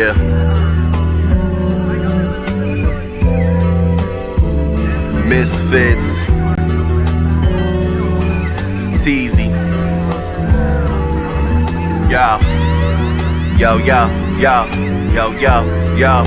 Yeah. Misfits. Teasy. Yo. Yo, yo, yo, yo, yo, yo.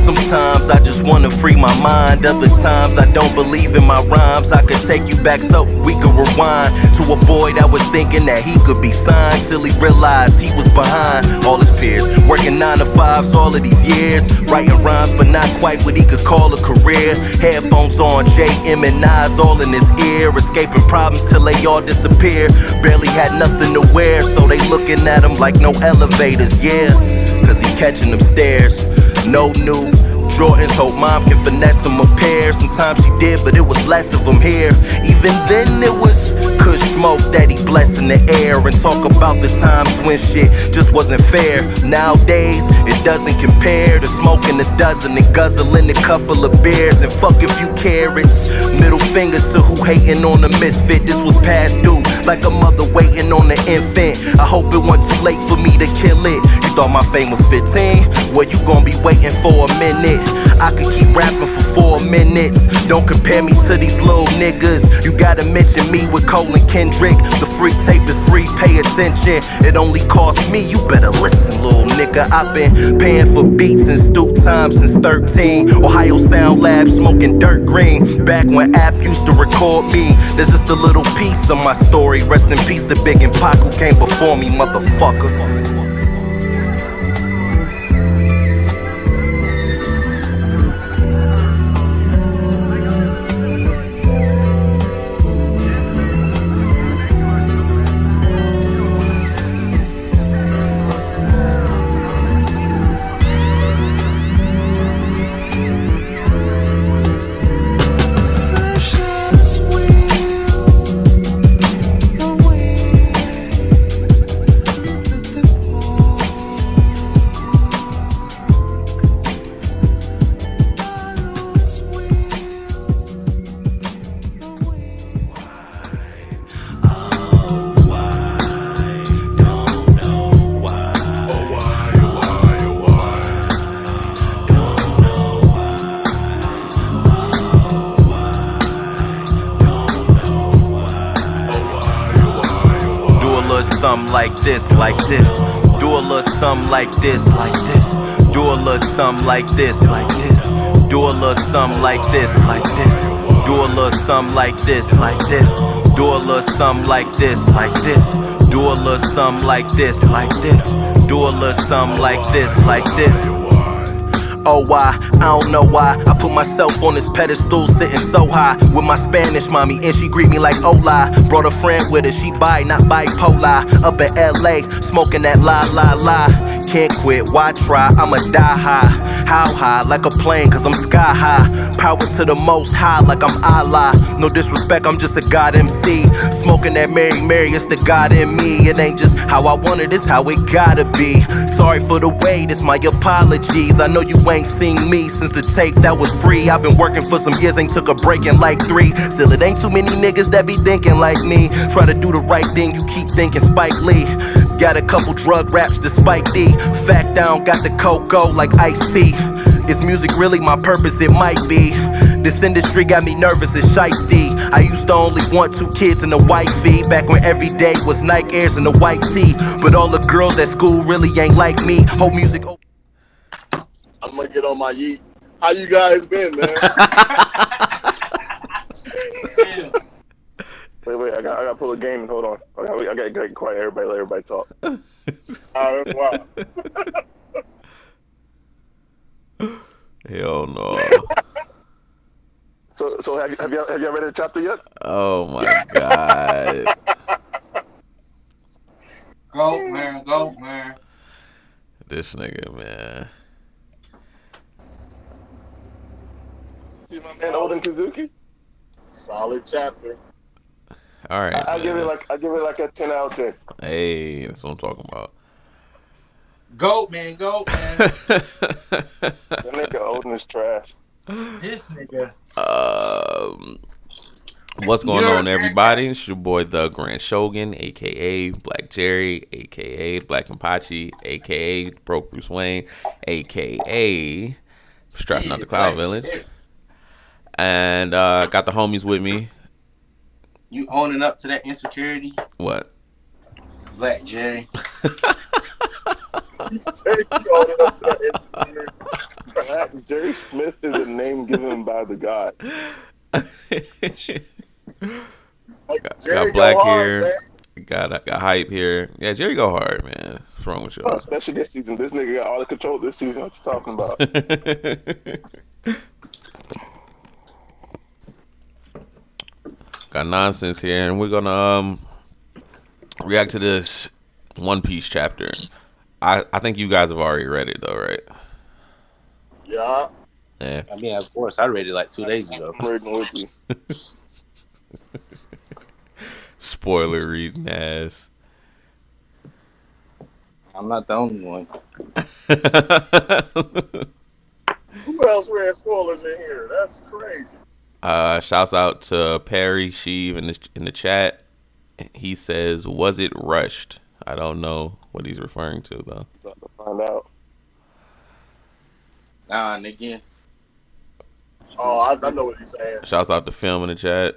Sometimes I just wanna free my mind. Other times I don't believe in my rhymes. I could take you back so we could rewind to a boy that was thinking that he could be signed, till he realized he was behind all his peers, working 9 to 5s all of these years, writing rhymes but not quite what he could call a career. Headphones on, JM and Nas all in his ear, escaping problems till they all disappear. Barely had nothing to wear, so they looking at him like no elevators, yeah, cause he catching them stairs. No new Jordans, hope mom can finesse him a pair. Sometimes she did, but it was less of them here. Even then it was kush smoke that he blessed in the air, and talk about the times when shit just wasn't fair. Nowadays it doesn't compare to smoking a dozen and guzzling a couple of beers. And fuck if you care, it's middle fingers to who hating on the misfit. This was past due, like a mother waiting on an infant. I hope it wasn't too late for me to kill it. You thought my fame was 15? Well, you gon' be waiting for a minute. I could keep rapping for 4 minutes. Don't compare me to these little niggas. You gotta mention me with Cole and Kendrick. The free tape is free, pay attention. It only costs me, you better listen, little nigga. I've been paying for beats and stew time since 13. Ohio Sound Lab, smoking dirt green. Back when App used to record me. There's just a little piece of my story. Rest in peace to Big and Pac who came before me, motherfucker. Something like this, like this. Do a little something like this, like this. Do a little something like this, like this. Do a little something like this, like this. Do a little something like this, like this. Do a little something like this, like this. Do a little something like this, like this. Do a little something like this, like this. Oh, why? I don't know why I put myself on this pedestal, sitting so high with my Spanish mommy, and she greet me like hola. Brought a friend with her, she bi, not bipolar. Up in LA, smoking that la la la. Can't quit, why try? I'ma die high. How high? Like a plane, cause I'm sky high. Power to the most high, like I'm Allah. No disrespect, I'm just a God MC. Smoking that Mary Mary, it's the God in me. It ain't just how I want it, it's how it gotta be. Sorry for the wait, it's my apologies. I know you ain't seen me since the tape that was free. I've been working for some years, ain't took a break in like 3. Still it ain't too many niggas that be thinking like me. Try to do the right thing, you keep thinking Spike Lee. Got a couple drug raps despite the fact I don't got the cocoa like iced tea. Is music really my purpose? It might be. This industry got me nervous, it's shiesty. I used to only want 2 kids and a wifey. Back when every day was Nike Airs and a white tee. But all the girls at school really ain't like me. Whole music. I'm gonna get on my yeet. How you guys been, man? Wait, I gotta pull a game. Hold on. I gotta get quiet. Everybody, let everybody talk. Wow. Hell no. So have y'all read the chapter yet? Oh my god. Go, man. This nigga, man. See my And Oden Kazuki? solid chapter. All right. I give it like a 10 out of 10. Hey, that's what I'm talking about. Goat, man. That nigga Oden is trash. This nigga. What's going You're on, everybody? It's your boy, the Grand Showgan, aka Black Jerry, aka Black Apache, aka Broke Bruce Wayne, aka Strapping Out the Cloud Village. And got the homies with me. You owning up to that insecurity, What? Black Jerry? Black Jerry Smith is a name given by the god. Got black here. Got hype here. Yeah, Jerry go hard, man. What's wrong with you? Especially this season. This nigga got all the control this season. What you talking about? Got nonsense here, and we're gonna react to this One Piece chapter. I think you guys have already read it though, right? Yeah. Yeah. I mean, of course, I read it like 2 days ago. I'm reading with you. Spoiler reading ass. I'm not the only one. Who else read spoilers in here? That's crazy. Shouts out to Perry Sheev in the chat. He says, "Was it rushed?" I don't know what he's referring to though. About to find out. Nah, nigga. Oh, I know what he's saying. Shouts out to Film in the chat.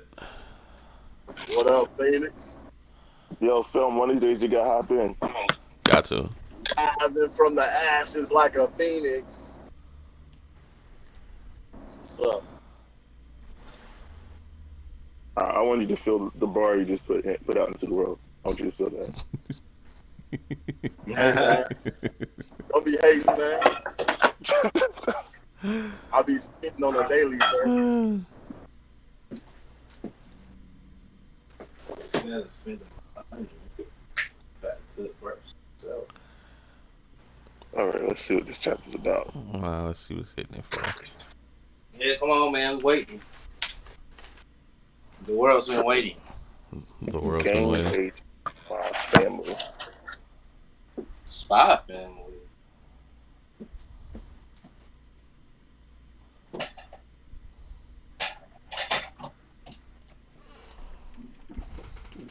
What up, Phoenix? Yo, film, one of these days you gotta hop in. Got to. Rising from the ashes like a phoenix. That's what's up. I want you to feel the bar you just put out into the world. I want you to feel that. Don't be hating, man. I'll be sitting on a daily, sir. Alright, let's see what this chapter's about. Let's see what's hitting it for. Yeah, come on, man. We're waiting. The world's been waiting. The world's been Game waiting. page. Family. Spy Family.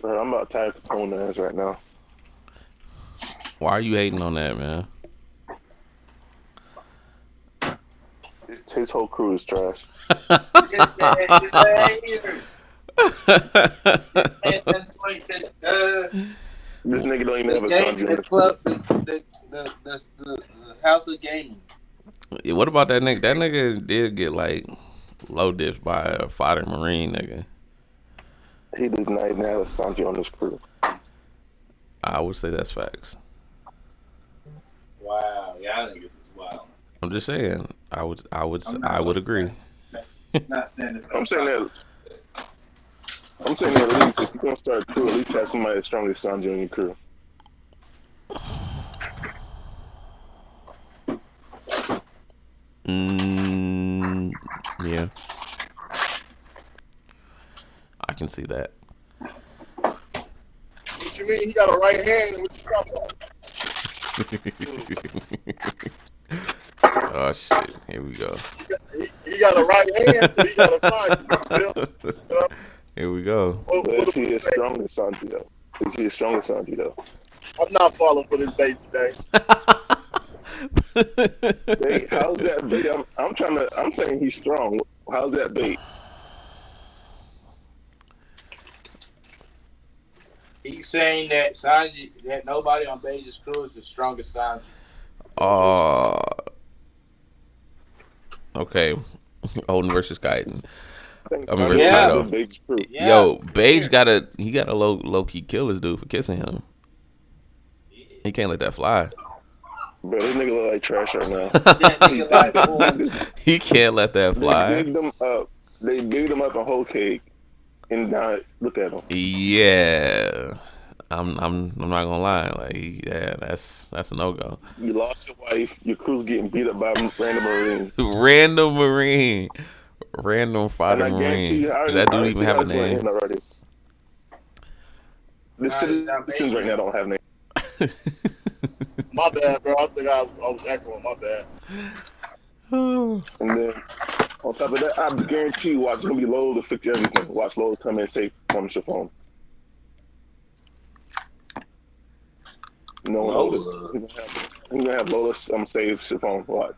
Bro, I'm about tired of Capone ass right now. Why are you hating on that, man? His whole crew is trash. This nigga don't even have a son. The House of Gaming. Yeah, what about that nigga? That nigga did get like low dips by a fighter marine nigga. He does not even have a Sanji on his crew. I would say that's facts. Wow, y'all niggas is wild. I'm just saying. I would agree. Not saying I'm saying that at least if you're gonna start a crew, at least have somebody as strong as Sanji on your crew. Yeah. I can see that. What you mean? He got a right hand? What you talking about? Oh shit! Here we go. He got a right hand, so he got a side. Here we go. But is he as strong as Sanji though? Is he as strong as Sanji though? I'm not falling for this bait today. Bait? How's that bait? I'm saying he's strong. How's that bait? He's saying that Sanji, that nobody on Beiji's crew is as strong as Sanji. Okay. Odin versus Kaido. Versus Kaido. Yeah. Yo, Beige got a low key kill this dude for kissing him. He can't let that fly. Bro, this nigga look like trash right now. He can't let that fly. They bigged him up. They bigged him up a whole cake, and now look at him. Yeah, I'm not gonna lie. Like, yeah, that's a no go. You lost your wife. Your crew's getting beat up by random marine. Random fighter marine. Does that dude even have a name? The citizens right now don't have names. My bad, bro. I think I was echoing. My bad. And then On top of that, I guarantee you, watch, it's gonna be Lola to fix everything. Watch Lola come in safe on your phone. No one Lola. He's gonna have Lola save your phone. Watch.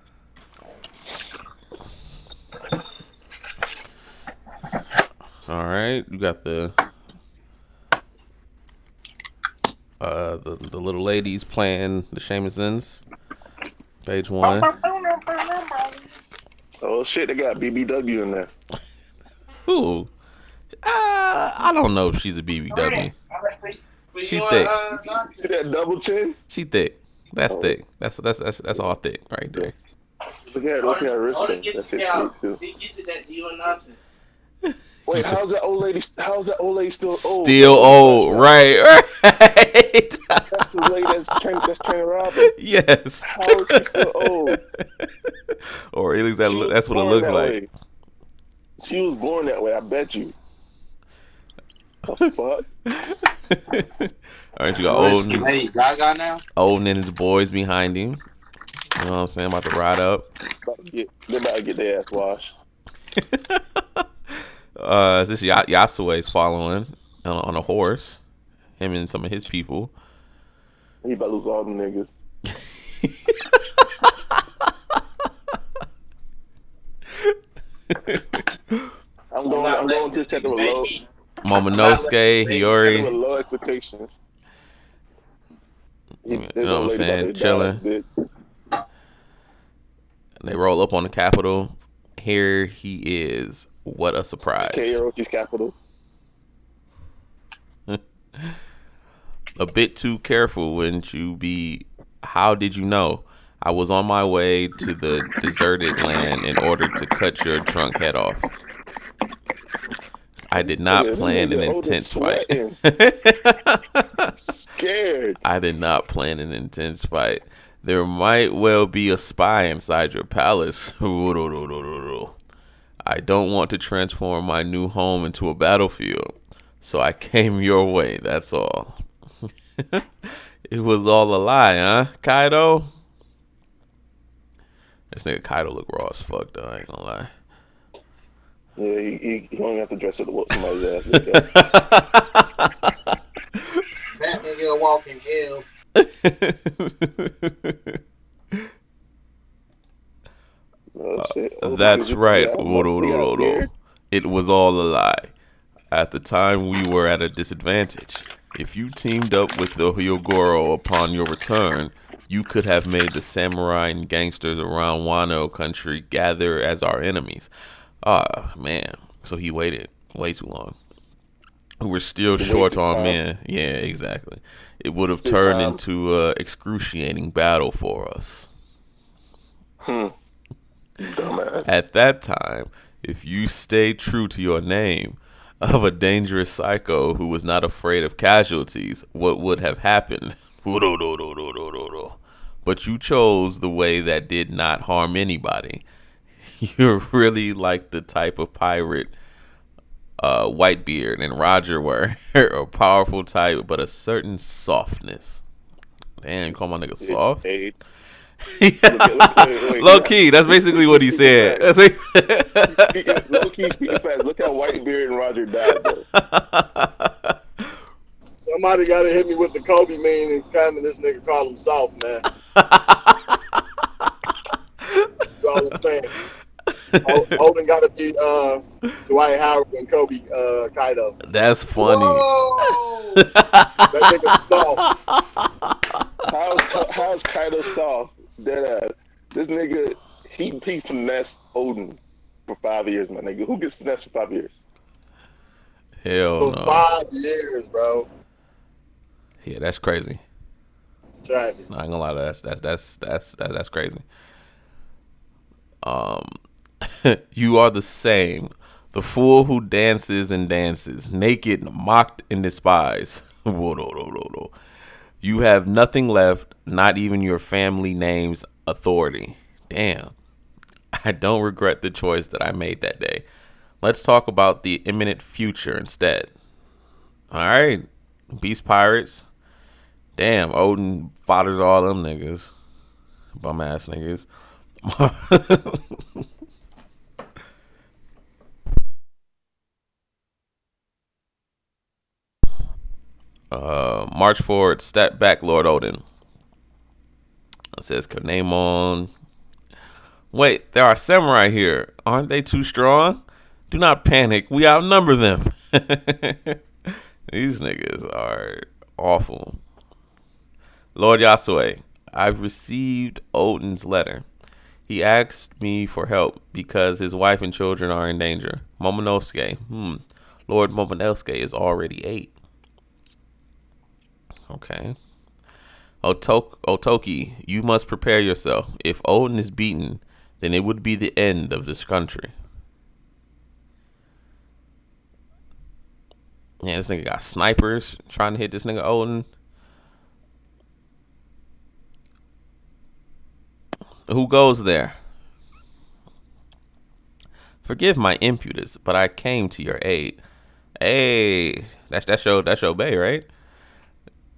All right, you got the little ladies playing the Shamazins. Page 1. Oh shit, they got BBW in there. Who? I don't know if she's a BBW. She thick. See that double chin? She thick. That's thick. That's all thick right there. Look at her wrist. That shit thick too. Wait, how's that old lady still old? Still old, right? That's the lady that's trying to rob her. Yes. How is she still old? Or at least that's what it looks like. Way. She was born that way, I bet you. The fuck? All right, you got Odin. Lady Gaga now? Odin and his boys behind him. You know what I'm saying? About to ride up. They're about to get their ass washed. This Yasue is following on a horse. Him and some of his people. He about to lose all them niggas. I'm going to check with low. Momonosuke, Hiyori. With low expectations. You know what I'm saying? Chilling. They roll up on the Capitol. Here he is. What a surprise. Kairo's capital. A bit too careful, wouldn't you be? How did you know? I was on my way to the deserted land in order to cut your drunk head off. I did not plan an intense fight. Scared. I did not plan an intense fight. There might well be a spy inside your palace. I don't want to transform my new home into a battlefield, so I came your way, that's all. It was all a lie, huh, Kaido? This nigga Kaido look raw as fuck, though, I ain't gonna lie. Yeah, he don't have to dress up to whoop somebody's ass. That nigga walking hell. That's right. It was all a lie. At the time, we were at a disadvantage. If you teamed up with the Hyogoro upon your return, you could have made the samurai and gangsters around Wano country gather as our enemies. Ah, man. So he waited way too long. We're still short on men. Yeah, exactly. It would have turned into an excruciating battle for us. Dumbass. At that time, if you stayed true to your name of a dangerous psycho who was not afraid of casualties, what would have happened? But you chose the way that did not harm anybody. You're really like the type of pirate Whitebeard and Roger were a powerful type, but a certain softness. Damn, you call my nigga soft? Low key, that's basically what he said. Low key, speaking fast. Look how Whitebeard and Roger died, though. Somebody got to hit me with the Kobe meme and comment this nigga call him soft, man. That's all I'm saying. Odin got to be Dwight Howard and Kobe Kaido. That's funny. That nigga soft. How's Kaido soft? This nigga, he finessed Odin for 5 years, my nigga. Who gets finessed for 5 years? Hell for no. 5 years, bro. Yeah, that's crazy. Tragic. I ain't gonna lie, that's crazy. You are the same, the fool who dances and dances, naked, mocked, and despised. You have nothing left, not even your family name's authority. Damn. I don't regret the choice that I made that day. Let's talk about the imminent future instead. All right, Beast Pirates. Damn, Odin fathers all them niggas. Bum ass niggas. March forward, step back, Lord Odin. It says Kanemon. Wait, there are samurai here. Aren't they too strong? Do not panic. We outnumber them. These niggas are awful. Lord Yasue, I've received Odin's letter. He asked me for help because his wife and children are in danger. Momonosuke. Lord Momonosuke is already 8. Okay. Otoki, you must prepare yourself. If Odin is beaten, then it would be the end of this country. Yeah, this nigga got snipers trying to hit this nigga Odin. Who goes there? Forgive my impudence, but I came to your aid. Hey, that's your bae, right?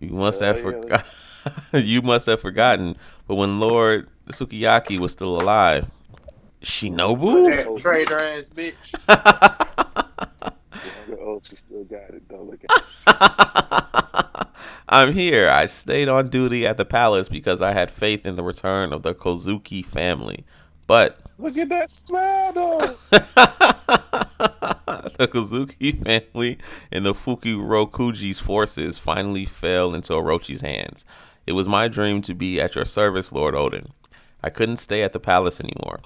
You must have forgotten. You must have forgotten. But when Lord Sukiyaki was still alive, Shinobu? That traitor ass bitch. Oh, she still got it. Don't look at it. I'm here. I stayed on duty at the palace because I had faith in the return of the Kozuki family. But Look at that smile, though. the Kozuki family and the Fukurokuji's forces finally fell into Orochi's hands. It was my dream to be at your service, Lord Odin. I couldn't stay at the palace anymore.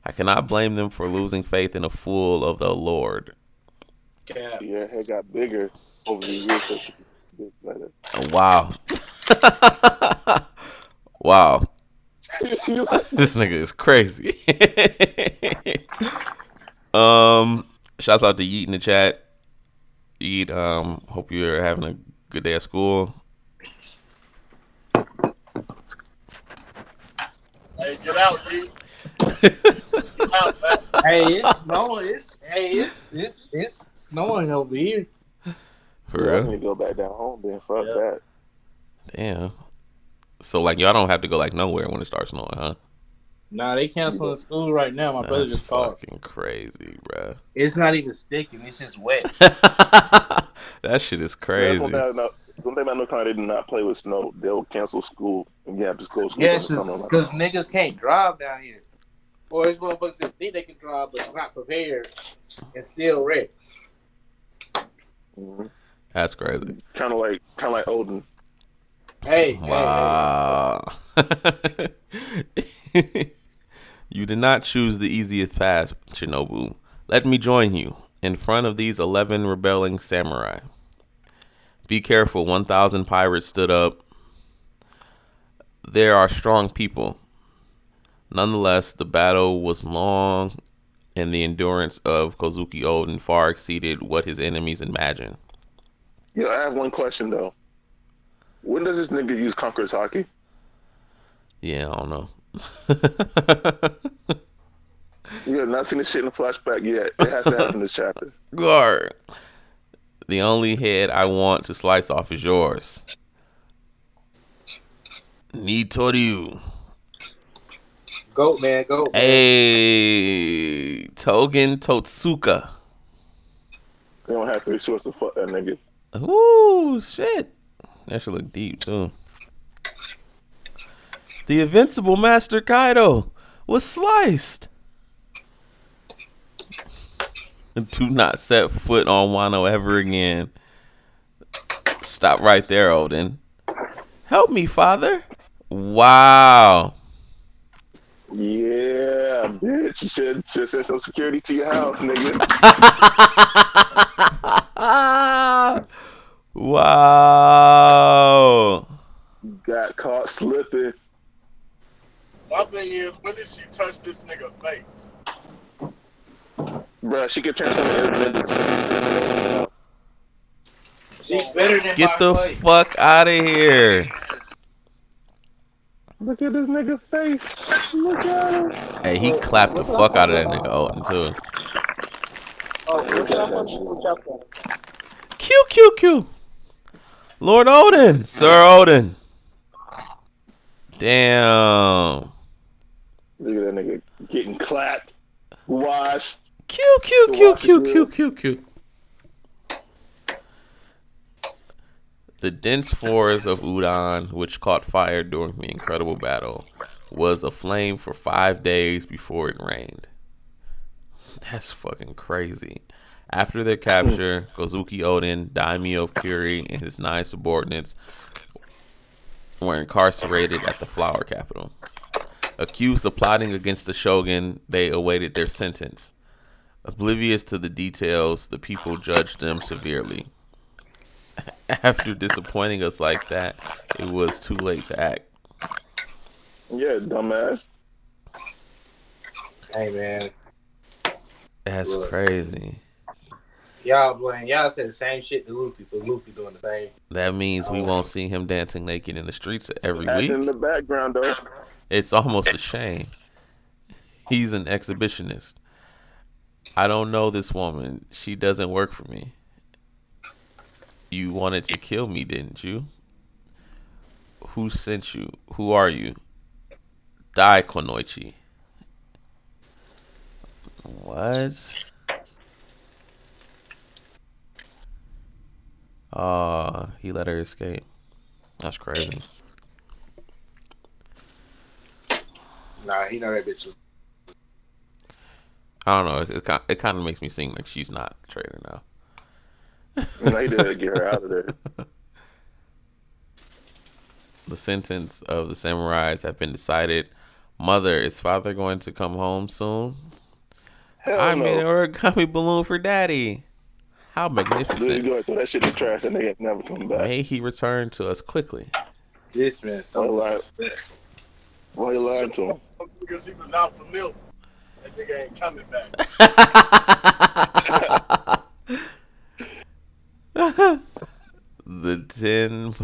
I cannot blame them for losing faith in a fool of the Lord. Cap. Your head got bigger over the years, so she can see this better. Wow. Wow. This nigga is crazy. Shouts out to Yeet in the chat. Yeet, hope you're having a good day at school. Hey, get out, G. Hey, it's snowing. It's snowing over here. For Yeah, I real? need to go back down home, then fuck that. Damn. So, like, y'all don't have to go, like, nowhere when it starts snowing, huh? Nah, they canceling school right now. My brother That's just called. fucking crazy, bro. It's not even sticking. It's just wet. That shit is That's crazy. one thing about North Carolina, they do not play with snow. They'll cancel school and you have to go to school Yeah, in the summer. because niggas can't drive down here. Or it's motherfuckers that think they can drive but not prepared and still ready. Mm-hmm. That's crazy. Kind of like Odin. Hey, Wow. You did not choose the easiest path, Shinobu. Let me join you in front of these 11 rebelling samurai. Be careful, 1,000 pirates stood up. There are strong people. Nonetheless, the battle was long, and the endurance of Kozuki Odin far exceeded what his enemies imagined. Yo, I have one question, though. When does this nigga use Conqueror's Hockey? Yeah, I don't know. You have not seen this shit in the flashback yet. It has to happen in this chapter. Guard. The only head I want to slice off is yours. Nitoriu. Goat man. Hey, Togen Totsuka. They don't have 3 shorts to fuck that nigga. Ooh, shit. That should look deep, too. The invincible Master Kaido was sliced. Do not set foot on Wano ever again. Stop right there, Odin. Help me, father. Wow. Yeah, bitch. You should send some security to your house, nigga. Wow. Got caught slipping. My thing is, when did she touch this nigga face? Bruh, she could transform into She's better than Get my the play. fuck out of here. Look at this nigga face. Look at him. Hey, he clapped the fuck out of that nigga Odin, too. Q, Q, Q. Lord Odin. Sir Odin. Damn. Look at that nigga getting clapped, washed. Q, Q, Q, Q, Q, Q, Q. The dense forest of Udon, which caught fire during the incredible battle, was aflame for 5 days before it rained. That's fucking crazy. After their capture, Gozuki Oden, daimyo of Kuri, and his 9 subordinates were incarcerated at the flower capital. Accused of plotting against the shogun, they awaited their sentence. Oblivious to the details, the people judged them severely. After disappointing us like that, it was too late to act. Yeah, dumbass. Hey man, That's Look. crazy. y'all said the same shit to Luffy, but Luffy doing the same. That means we won't see him dancing naked in the streets every Acting in week. the background though. It's almost a shame. He's an exhibitionist. I don't know this woman. She doesn't work for me. You wanted to kill me, didn't you? Who sent you? Who are you? Dai Konoichi. What? He let her escape. That's crazy. Nah, he know that bitch. I don't know. It kind of makes me seem like she's not a traitor now. They did get her out of there. The sentence of the samurais have been decided. Mother, is father going to come home soon? Hell I no. made an origami balloon for daddy. How Dude, magnificent. go ahead, throw that shit in the trash and they ain't never come back. May he return to us quickly. This man, so Why you lying to him? Because he was out for milk. That nigga ain't coming back. The 10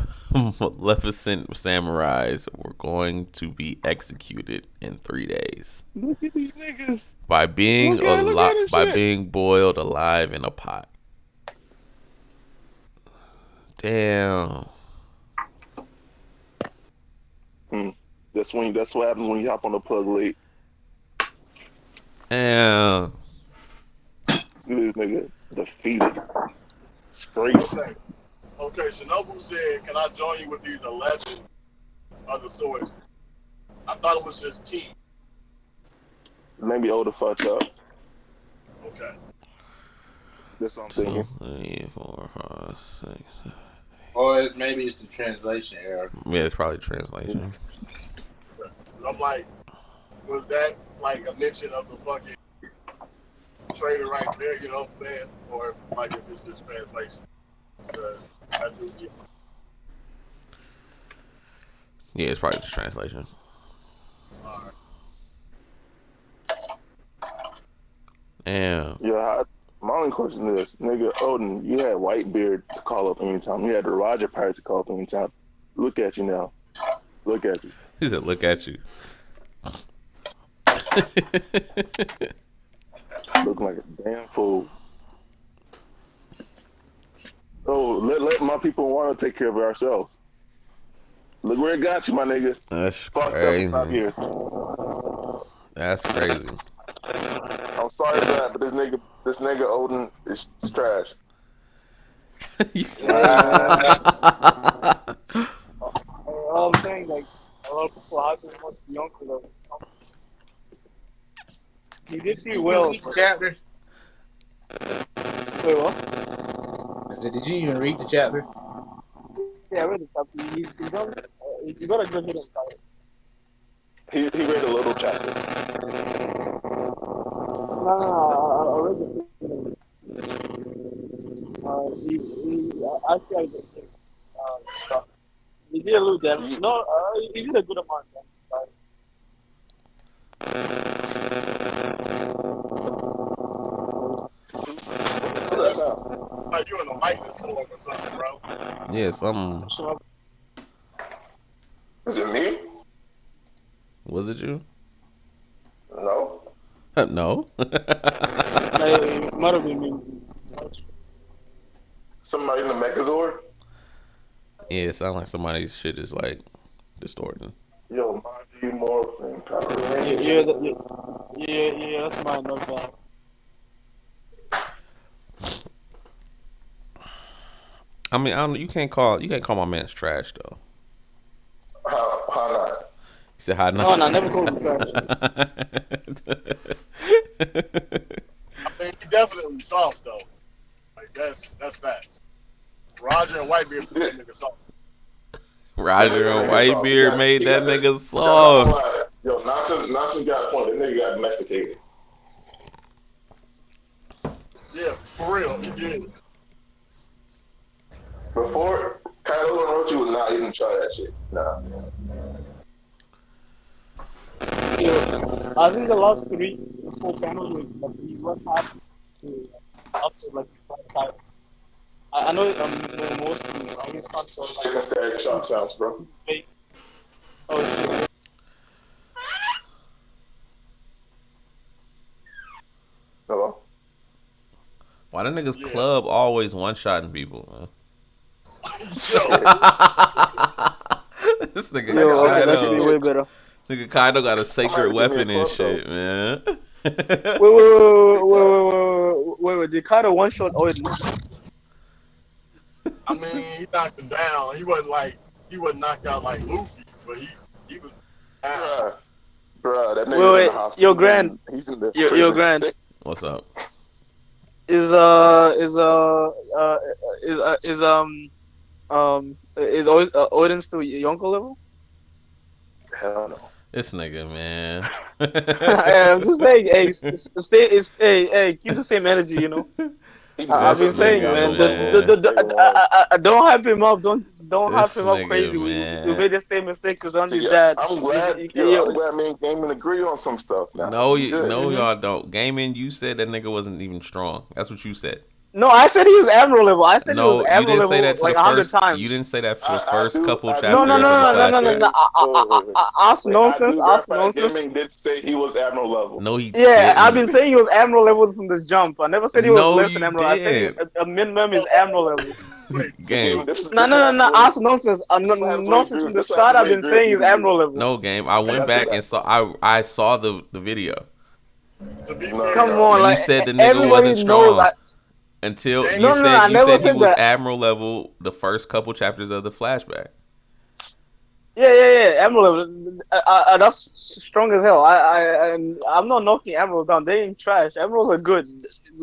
Maleficent samurais were going to be executed in 3 days Look at these niggas. by being Look at this shit. being boiled alive in a pot. Damn. That's what happens when you hop on the plug late. Damn. Look at this nigga defeated. Disgrace. Okay, Shinobu said, can I join you with these 11 other swords? I thought it was just 10. Maybe Oda fucked up. Okay. That's what I'm 2, thinking. 3, 4, 5, 6. or maybe it's the translation error. Yeah, it's probably translation. I'm like, was that like a mention of the fucking traitor right there, you know what I'm saying? Or like if it's just translation? I do get. Yeah, it's probably just translation. Damn. Yeah, my only question is, nigga, Odin, you had Whitebeard to call up anytime. You had the Roger Pirate to call up anytime. Look at you now. Look at you. He said, look at you. Looking like a damn fool. Oh, let my people want to take care of ourselves. Look where it got you, my nigga. That's Fucked up crazy. for 5 years. That's crazy. I'm sorry for that, but this nigga Odin is trash. All I'm saying, like, a lot of people have been much younger than something. He did pretty well. Read the chapter. Wait, what? I said, did you even read the chapter? Yeah, I read the chapter. He's got a good hit on it. He read a little chapter. No, I read the actually, I did stuff. He did a little damage. No, he did a good amount of damage. Like you in a lightning storm or something, bro. Yeah, something. Is it me? Was it you? No. No. Like, might have been me. Somebody in the Megazord? Yeah, it sounds like somebody's shit is like distorting. Yo, mind you, morphine power. Yeah, that's mine. No doubt. I mean, I don't. You can't call my man's trash though. How not? You said how No, not? I never called him trash. I mean, he definitely soft though. Like that's facts. Roger and Whitebeard made that nigga soft. Roger and Whitebeard made that nigga soft. soft. Yo, nonsense got a point. That nigga got domesticated. Yeah, for real, he did. Before Kaido and Orochi would not even try that shit. Nah. I think the last 4 panels with the what happened up to like this. I know most I guess songs are like That's the sharp sounds, bro. fake. Oh shit. Hello? Why the niggas club always one-shotting people, man? This nigga That should Kaido. be way better. This nigga Kaido got a sacred weapon and shit, man. Wait, did Kaido one shot Odin? I mean, he knocked him down. He wasn't knocked out like Luffy, but he was down. Bruh, that nigga's in the hospital. Yo, Grand. He's in the Yo, Grand. What's up? Is Odin still Yonko level? Hell no. This nigga, man. I'm just saying, hey, keep the same energy, you know. I've been saying, man. Don't hype him up. Don't hype him up crazy. We made the same mistake because on his dad. I'm glad me and Gaming agree on some stuff now. No, y'all don't. Gaming, you said that nigga wasn't even strong. That's what you said. No, I said he was admiral level. I said he was admiral level say that like 100 times. You didn't say that for the first couple chapters. No. Ask nonsense. Gaming did say he was admiral level. No, he didn't. I've been didn't. saying he was admiral level from the jump. I never said he was less than admiral. I said did. a minimum is admiral level. Game. No. Ask nonsense. Nonsense from the start. I've been saying he's admiral level. No, Game. I went back and saw. I saw the video. Come on, you like said the nigga wasn't strong. Until you said he was admiral level the first couple chapters of the flashback. Yeah, admiral level. That's strong as hell. I'm not knocking admirals down. They ain't trash. Admirals are good.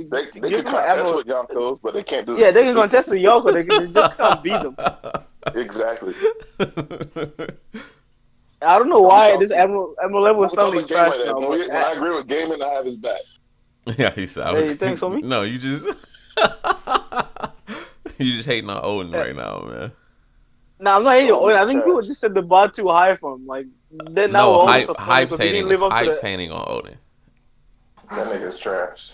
They can contest with Yonkos, but they can't do. Yeah, they can contest with Yonko. They just can't beat them. Exactly. I don't know why this admiral level is suddenly trash now. When I agree with Gaming, I have his back. Yeah, he said. Hey, you think so, me? No, you just. You just hating on Odin right now, man. Nah, I'm not hating on Odin. I think people just said the bar too high for him. Like, then now Hype's hating on Odin. That nigga's trash.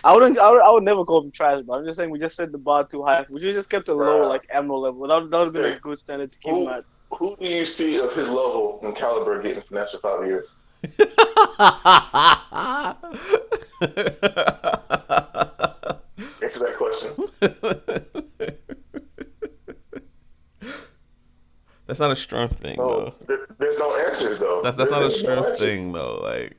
I would never call him trash, but I'm just saying we just set the bar too high. We just kept it low, like admiral level. That would have been a good standard to keep him at. Who do you see of his level in Caliber getting finesse for 5 years? Answer that question. That's not a strength thing, though. There's no answers, though. That's not a strength thing, though. Like,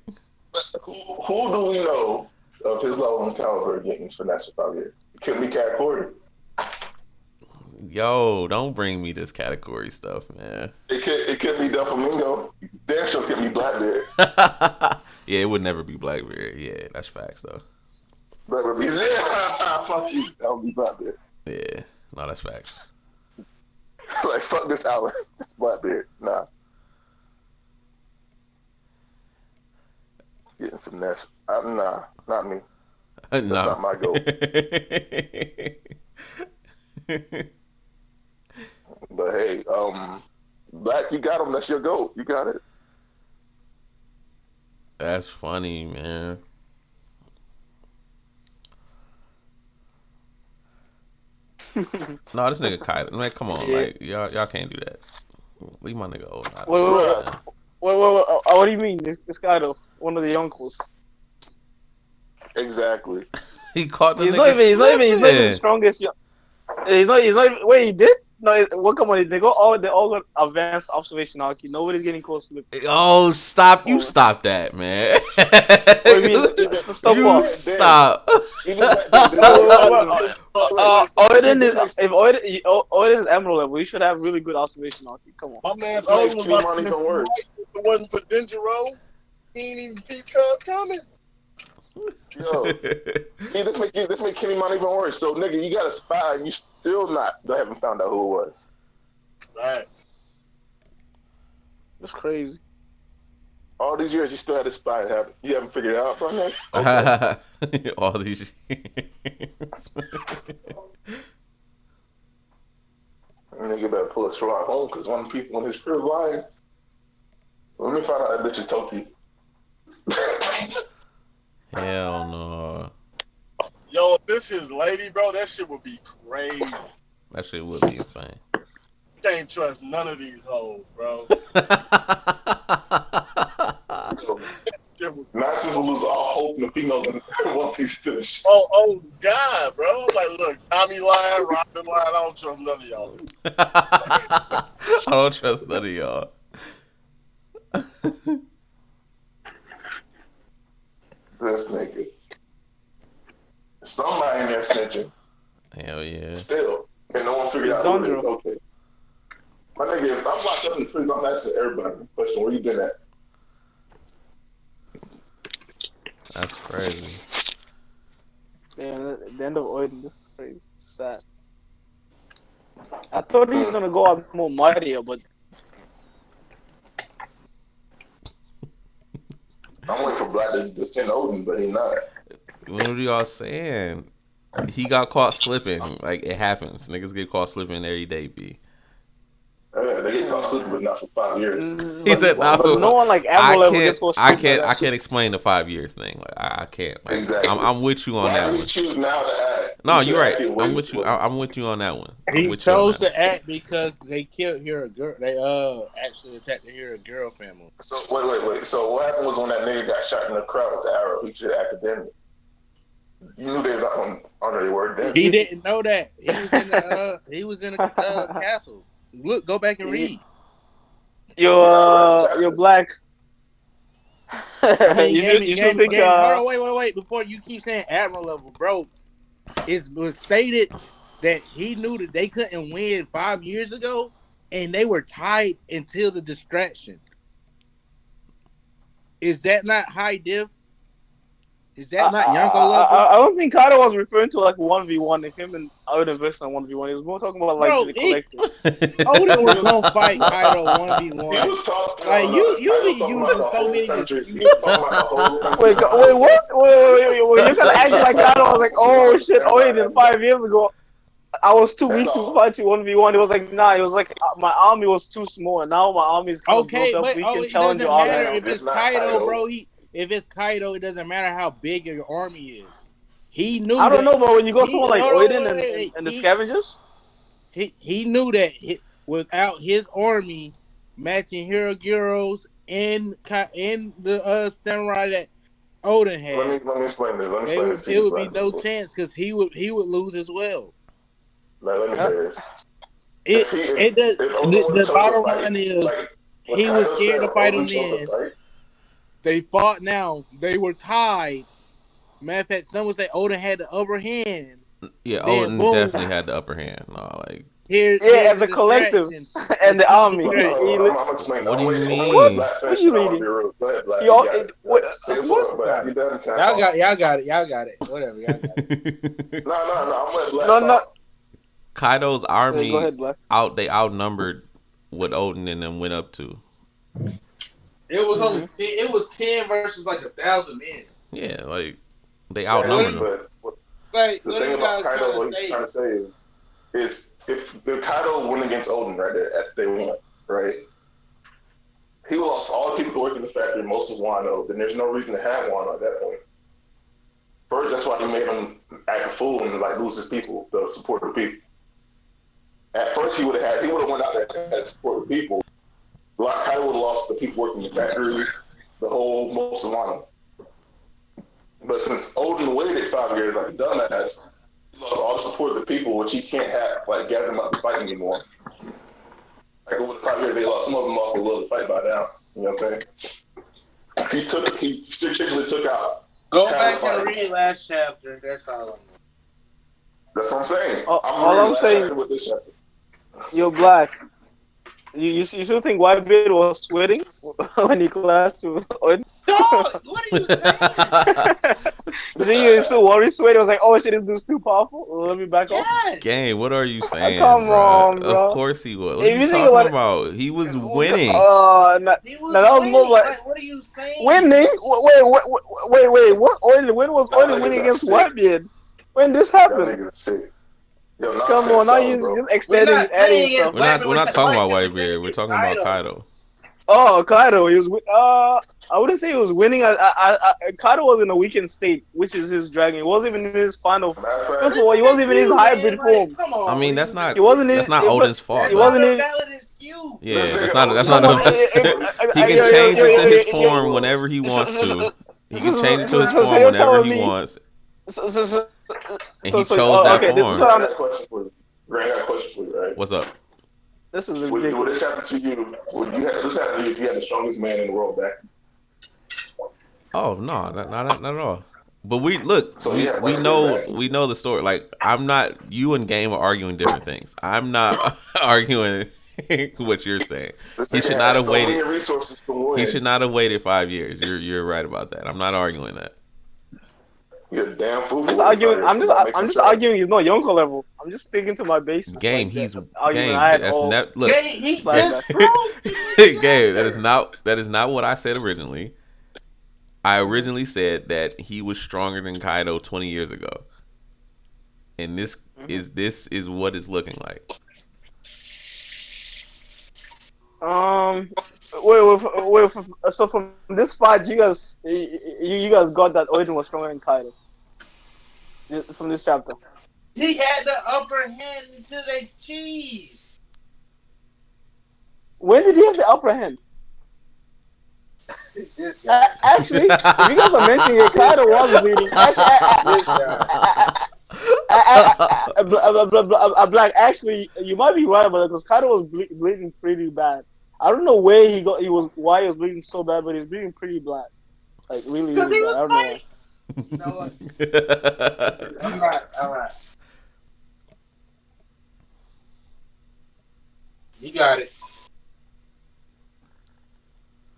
who do we know of his level in Caliber getting finesse for 5 years? It couldn't be Cat Cordy. Yo, don't bring me this category stuff, man. It could be Doflamingo. Damn sure could be Blackbeard. Yeah, it would never be Blackbeard. Yeah, that's facts, though. Blackbeard be fuck you. That would be Blackbeard. Yeah, no, that's facts. Like, fuck this Allen. Blackbeard. Nah. Getting finesse. Nah, not me. That's not my goal. But hey, Black, you got him. That's your goal. You got it. That's funny, man. No, this nigga Kaido. Like, come on, like y'all can't do that. Leave my nigga old. Wait. What do you mean? This Kaido, one of the uncles. Exactly. He caught the He's nigga. not even the strongest. He's not. Wait, he did? Come on, they all got advanced observation Aki. Nobody's getting caught slipping. Oh, stop! You Oh, stop that, man. what do you mean? Stop You what? stop. Even back then, the niggas Odin is if Odin is emerald level, you should have really good observation Aki. Come on. My man This makes Odin was Kenny like, Mon even worse. if it wasn't for Denjiro, he ain't even peep cuz coming. Yo, this make Kenny Mon even worse. So nigga, you got a spy and you still haven't found out who it was. Facts. That's crazy. All these years you still had a spy. You haven't figured it out from him? Okay. All these years. Nigga better pull a Sherlock home because one of the people in his crew lying. Let me find out that bitch is Toki. Hell no. Yo, if this is lady, bro, that shit would be crazy. That shit would be insane. Can't trust none of these hoes, bro. Nazis will lose all hope in the females in One Piece finish. Oh, God, bro. I'm like, look, Tommy lying, Robin lying. I don't trust none of y'all. I don't trust none of y'all. This nigga. Somebody in there snitching. Hell yeah. Still. And no one figured out who it is. Okay. My nigga, if I'm locked up in prison, I'm asking everybody the question, where you been at? That's crazy. Yeah, the end of Odin, this is crazy. It's sad. I thought he was gonna go out more mightier, but I'm waiting for Black to send Odin, but he not. What are y'all saying? He got caught slipping. Like, it happens. Niggas get caught slipping every day, B. Yeah, they get caught slipping, but not for 5 years. He said, "Nah, but no one like Emerald level gets caught slipping. I can't explain the 5 years thing. Like, I can't. Like, Exactly. I'm with you on that Why do one. you choose now to act? No, You you're should right. act I'm with you. I'm with you on that one. He chose to act because they killed Hero Girl. They actually attacked the Hero Girl family. So wait. So what happened was when that nigga got shot in the crowd with the arrow, he should have acted then. You knew they was not on honorary word then. He didn't know that. He was in the castle. Look, go back and read. You're black. You should think. Hold on, wait. Before you keep saying admiral level, bro, it was stated that he knew that they couldn't win 5 years ago, and they were tied until the distraction. Is that not high diff? Is that not Yonko level? I don't think Kaido was referring to like 1v1. If him and Odin versus on 1v1, he was more talking about like the collective. Odin was gonna fight Kaido 1v1. He was talking. Like you be using so many. Wait, what? Wait, you're gonna act like Kaido was like, oh shit, Odin 5 years ago. I was too weak to fight you 1v1. It was like, nah, it was like my army was too small, and now my army is kind of built up. We can challenge you all. If it's Kaido, bro, if it's Kaido, it doesn't matter how big your army is. He knew. I don't know, but when you go someone like Odin and the scavengers, he knew that without his army matching Hero Girls and the samurai that Odin had, let me explain this. It would be no chance because he would lose as well. Let me say this. The bottom line is he was scared to fight him then. They fought now. They were tied. Matter of fact, some would say Odin had the upper hand. Yeah, Odin definitely had the upper hand. No, like as a collective and the army. I'm explaining. What do you mean? What are you reading? Y'all got it. Whatever. Y'all got it. No. Kaido's army go ahead, they outnumbered what Odin and them went up to. It was only 10. It was 10 versus like 1,000 men. Yeah, like they outnumbered them. But the thing about Kaido, what he's trying to say is if Kaido went against Odin right there at day one, right? He lost all the people working in the factory, most of Wano. Then there's no reason to have Wano at that point. First, that's why he made him act a fool and like lose his people, the support of the people. At first, he would have went out there and had support the people. Kaido would have lost the people working in the factories, the whole most of Wano. But since Odin waited 5 years like a dumbass, he lost all the support of the people, which he can't have, like gather them up to fight anymore. Like over the 5 years, they lost. Some of them lost their will to fight by now. You know what I'm saying? He strategically took out. Go back and read last chapter. That's all I know. That's what I'm saying. All I'm saying with this chapter. You're Black. You should think Whitebeard was sweating when he clashed to Odin. Dog, what are you saying? You still worried sweating? Was like, oh shit, this dude's too powerful. Let me back off. Gang, what are you saying? Come on, bro. Of course he was. What are you talking about? He was winning. He was winning. What are you saying? Winning? Wait. What? When was Odin winning against Whitebeard? When this happened? Yo, come on, now you just extending adding stuff. We're not talking about Whitebeard. We're talking about Kaido. Oh, Kaido. He was. I wouldn't say he was winning. Kaido was in a weakened state, which is his dragon. He wasn't even in his final. First of all, he wasn't even in his hybrid form. Come on, I mean, that's not. He wasn't. That's not Odin's fault. He wasn't in. Yeah, that's not. He can change it to his form whenever he wants to. He can change it to his form whenever he wants. And he chose that form. I got a question for you. Grant, I got a question for you, right? What's up? This is ridiculous. Would this happen to you? This happen to you if you had the strongest man in the world back? Oh no, not at all. But we look. So, we know the story. Like I'm not. You and Game are arguing different things. I'm not arguing what you're saying. He should not have waited. He should not have waited 5 years. You're right about that. I'm not arguing that. You're a damn fool. I'm just arguing he's not Yonko level. I'm just sticking to my base. Game, like he's game. Look, Game, he just Game, that is not what I said originally. I originally said that he was stronger than Kaido 20 years ago, and this is what it's looking like. Wait. So from this fight, you guys got that Odin was stronger than Kaido. From this chapter, he had the upper hand until they cheese. When did he have the upper hand? Actually, if you guys are mentioning it, Kaido was bleeding. Black. Actually, you might be right about it because Kaido was bleeding pretty bad. I don't know why he was bleeding so bad, but he was bleeding pretty black, like really bad. I don't know why. You know what? All right. You got it.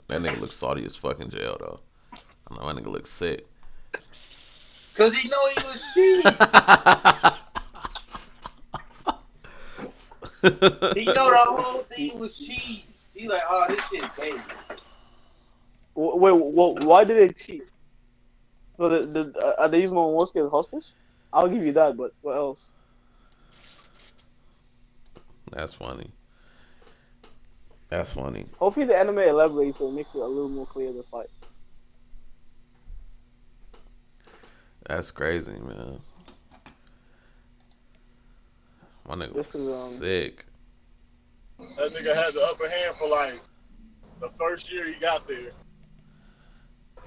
That nigga looks salty as fuck in jail though. I know that nigga looks sick. Cause he know he was cheese. He know the whole thing was cheese. He like, oh, this shit baby. Wait, why did they cheat? So are they using Momosuke as hostage? I'll give you that, but what else? That's funny. Hopefully the anime elaborates so it makes it a little more clear the fight. That's crazy, man. My nigga was sick. That nigga had the upper hand for like the first year he got there.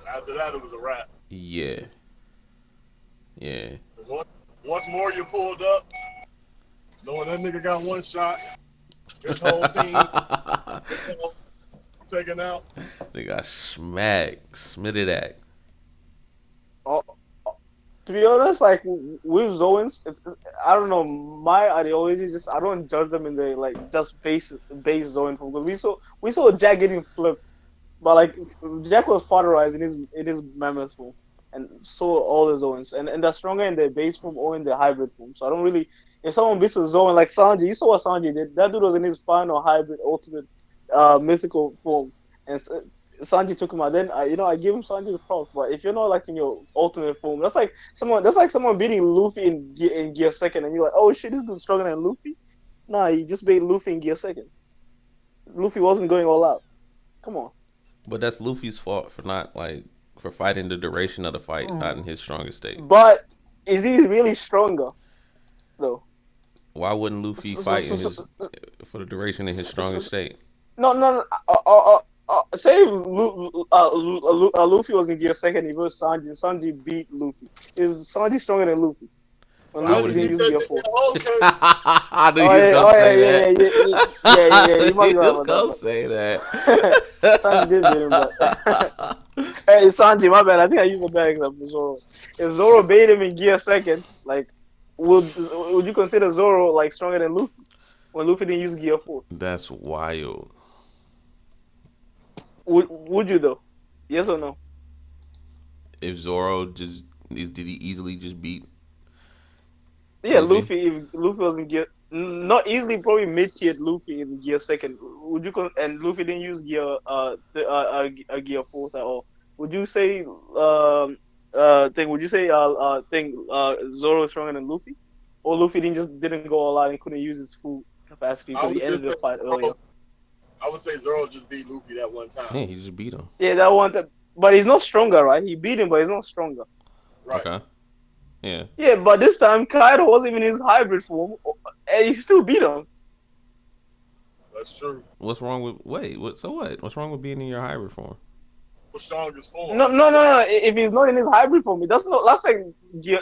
After that, it was a wrap. Yeah. Once more you pulled up, knowing that nigga got one shot, this whole team taken out. They got smitted at. To be honest, like with Zoans, I don't know. My ideology is just I don't judge them in the like just base Zoan form. Because we saw Jack getting flipped, but like Jack was fatterized in his mammoth form, and so all the Zoans, and they're stronger in their base form or in their hybrid form. So I don't really. If someone beats a Zoan like Sanji, you saw what Sanji did. That dude was in his final hybrid ultimate mythical form, and Sanji took him out. Then I give him Sanji's props. But if you're not like in your ultimate form, that's like someone beating Luffy in Gear Second, and you're like, oh shit, this dude's stronger than Luffy. Nah, he just beat Luffy in Gear Second. Luffy wasn't going all out. Come on. But that's Luffy's fault for fighting the duration of the fight, not in his strongest state. But is he really stronger, though? Why wouldn't Luffy fight for the duration in his strongest state? No. Say Luffy was in Gear Second, he versus Sanji. Sanji beat Luffy. Is Sanji stronger than Luffy? When So how Luffy you didn't beat use that Gear nigga? 4. Okay. I knew Oh he was yeah, gonna oh say yeah. You might that. be He right was about that, gonna but say that. Sanji did beat him. But hey, Sanji, my bad. I think I used a bad example. Zoro. If Zoro beat him in Gear second, like, would you consider Zoro like stronger than Luffy when Luffy didn't use Gear 4? That's wild. Would you though? Yes or no? If Zoro did he easily just beat Yeah, Luffy? Luffy. If Luffy was in Gear, not easily, probably mid tier Luffy in Gear second. Would you and Luffy didn't use Gear Gear 4th at all? Would you say Would you say Zoro is stronger than Luffy, or Luffy didn't go all out and couldn't use his full capacity I because would he just ended the say fight earlier? Zoro. I would say Zoro just beat Luffy that one Yeah, time. he just beat him. Yeah, that one. But he's not stronger, right? He beat him, but he's not stronger. Right. Okay. Yeah. Yeah, but this time Kaido wasn't even in his hybrid form, and he still beat him. That's true. What's wrong with so what? What's wrong with being in your hybrid form? The strongest form. No. If he's not in his hybrid form, it doesn't. Last time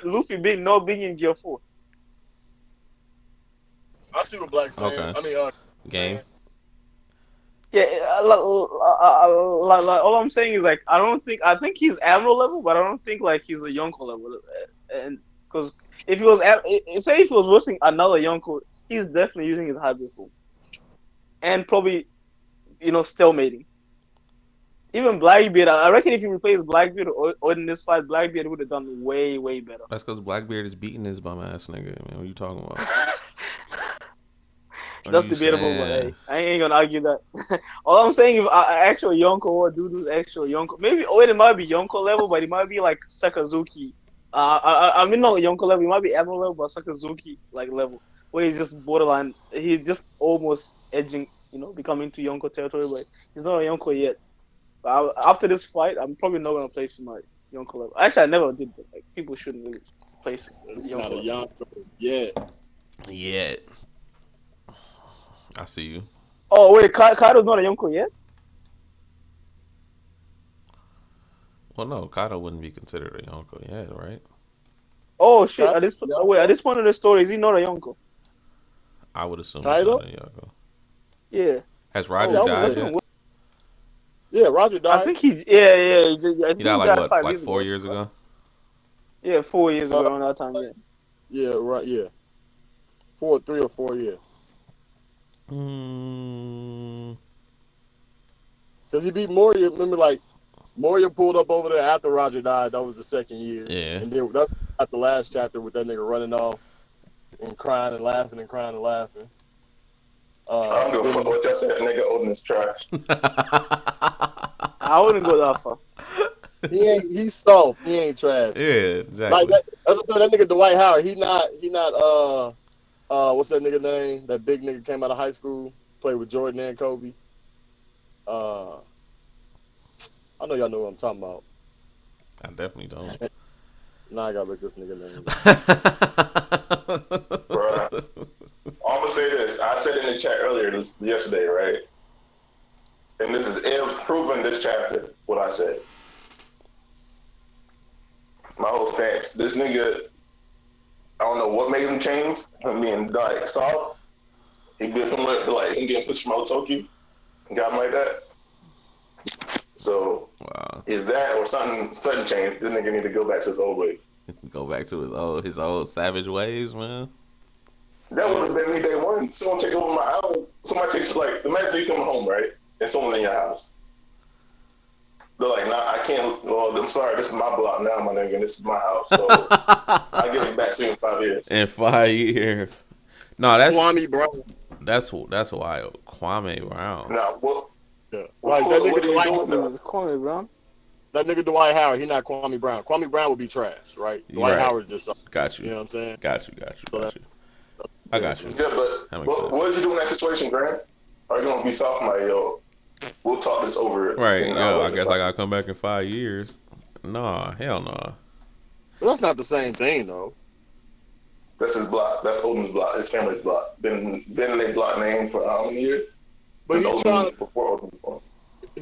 Luffy being in Gear 4. I see what Black's saying. Okay. I mean, Game. Yeah, all I'm saying is like I think he's Admiral level, but I don't think like he's a Yonko level. And because if he was say if he was roasting another Yonko, he's definitely using his hybrid form, and probably stalemating. Even Blackbeard, I reckon if you replace Blackbeard or in this fight, Blackbeard would have done way better. That's because Blackbeard is beating his bum ass nigga. Man, what are you talking about? That's debatable, but hey, I ain't gonna argue that. All I'm saying, if actual Yonko or Dudu's actual Yonko, maybe Oden might be Yonko level, but he might be like Sakazuki. I mean not Yonko level, he might be Admiral level, but Sakazuki like level, where he's just borderline. He's just almost edging, becoming to Yonko territory, but he's not a Yonko yet. But after this fight, I'm probably not gonna place him at Yonko level. Actually, I never did, but like people shouldn't really place him. not a Yonko yet. Yeah. I see you. Oh wait, Kaido's not a Yonko yet? Well, no, Kaido wouldn't be considered a Yonko yet, right? Oh shit! At this point of the story, is he not a Yonko? I would assume Kaido? he's not a Yonko. Yeah. Has Roger died yet? Yeah, Roger died. I think he. Yeah. He died like what? Like 4 years ago? Yeah, 4 years ago around that time. Yeah. Yeah, right. Yeah, 3 or 4 years. Because he beat Moria. Remember, like Moria pulled up over there after Roger died. That was the second year. Yeah. And then that's at the last chapter with that nigga running off and crying and laughing and crying and laughing. I don't give a fuck what y'all said. Nigga, Odin is trash. I wouldn't go that far. He's soft. He ain't trash. Yeah, exactly. Like that's that nigga Dwight Howard. He not what's that nigga name? That big nigga came out of high school, played with Jordan and Kobe. I know y'all know what I'm talking about. I definitely don't. Now I gotta look this nigga name. Bruh. I'm gonna say this. I said in the chat earlier yesterday, right? And this is proven this chapter, what I said. My whole stance. This nigga, I don't know what made him change. Him being like soft. He been from like him getting pushed from Otoki and got him like that. So is that or something sudden change? This nigga need to go back to his old way. Go back to his old savage ways, man. That would have been me day one. Someone take over my house. Somebody takes like imagine you coming home, right? And someone's in your house. They're like, nah, I can't. Well, I'm sorry. This is my block now, my nigga. This is my house. So I give it back to you in 5 years. In 5 years. No, that's Kwame Brown. That's wild. Kwame Brown. Nah, what? Yeah. Right, that nigga Kwame Brown. That nigga Dwight Howard, he not Kwame Brown. Kwame Brown would be trash, right? Dwight Howard just got you. You know what I'm saying? Got you. I got you. Yeah, but what did you do in that situation, Grant? Are you gonna be soft, my yo? We'll talk this over. Right, yo. I guess I gotta come back in 5 years. Nah, hell nah. But that's not the same thing, though. That's his block. That's Odin's block. His family's block. Been in their block name for how many years? But he's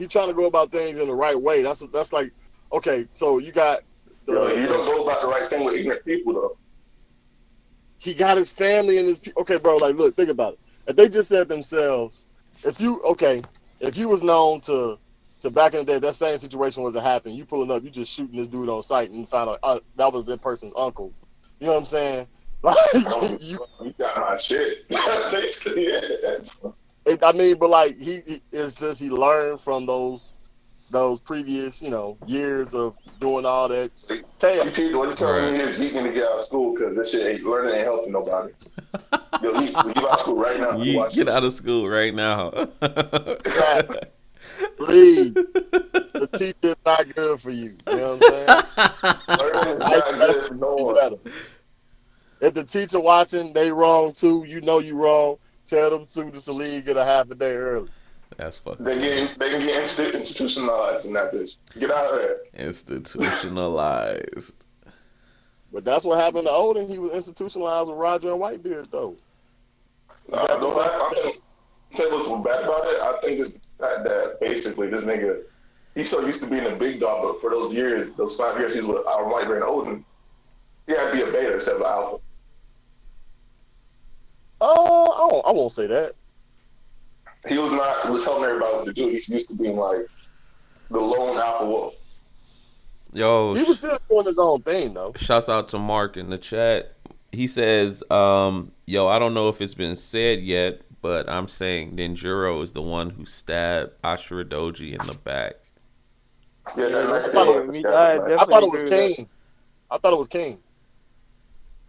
trying to go about things in the right way. That's like, okay, so you got you don't go about the right thing with ignorant people, though. he got his family and his okay, bro. Like, look, think about it. If they just said themselves, if you was known to back in the day, that same situation was to happen. You pulling up, you just shooting this dude on sight and find out that was that person's uncle. You know what I'm saying? Like, you got my shit. That's basically it. I mean, but like he learned from those previous, years of doing all that chaos. What you telling me is you need to get out of school because this shit learning ain't helping nobody. Yo, leave out of school right now. You get out of school right now. Leave. The teacher is not good for you. You know what I'm saying? Learning is not good for no one. If the teacher watching, they wrong too. You know you wrong. Tell them students to leave, get a half a day early. That's fucking. They can get institutionalized in that bitch. Get out of there. Institutionalized. But that's what happened to Odin. He was institutionalized with Roger and Whitebeard, though. I'm tell you what's bad about it. I think it's that basically this nigga, he's so used to being a big dog, but for those 5 years he's with Whitebeard and Odin, he had to be a beta instead of an alpha. I won't say that. He was telling everybody what to do. He's used to being like the lone alpha wolf. Yo, he was still doing his own thing though. Shouts out to Mark in the chat. He says, yo, I don't know if it's been said yet, but I'm saying Denjiro is the one who stabbed Ashura Doji in the back. Yeah, I thought it was King. I thought it was King.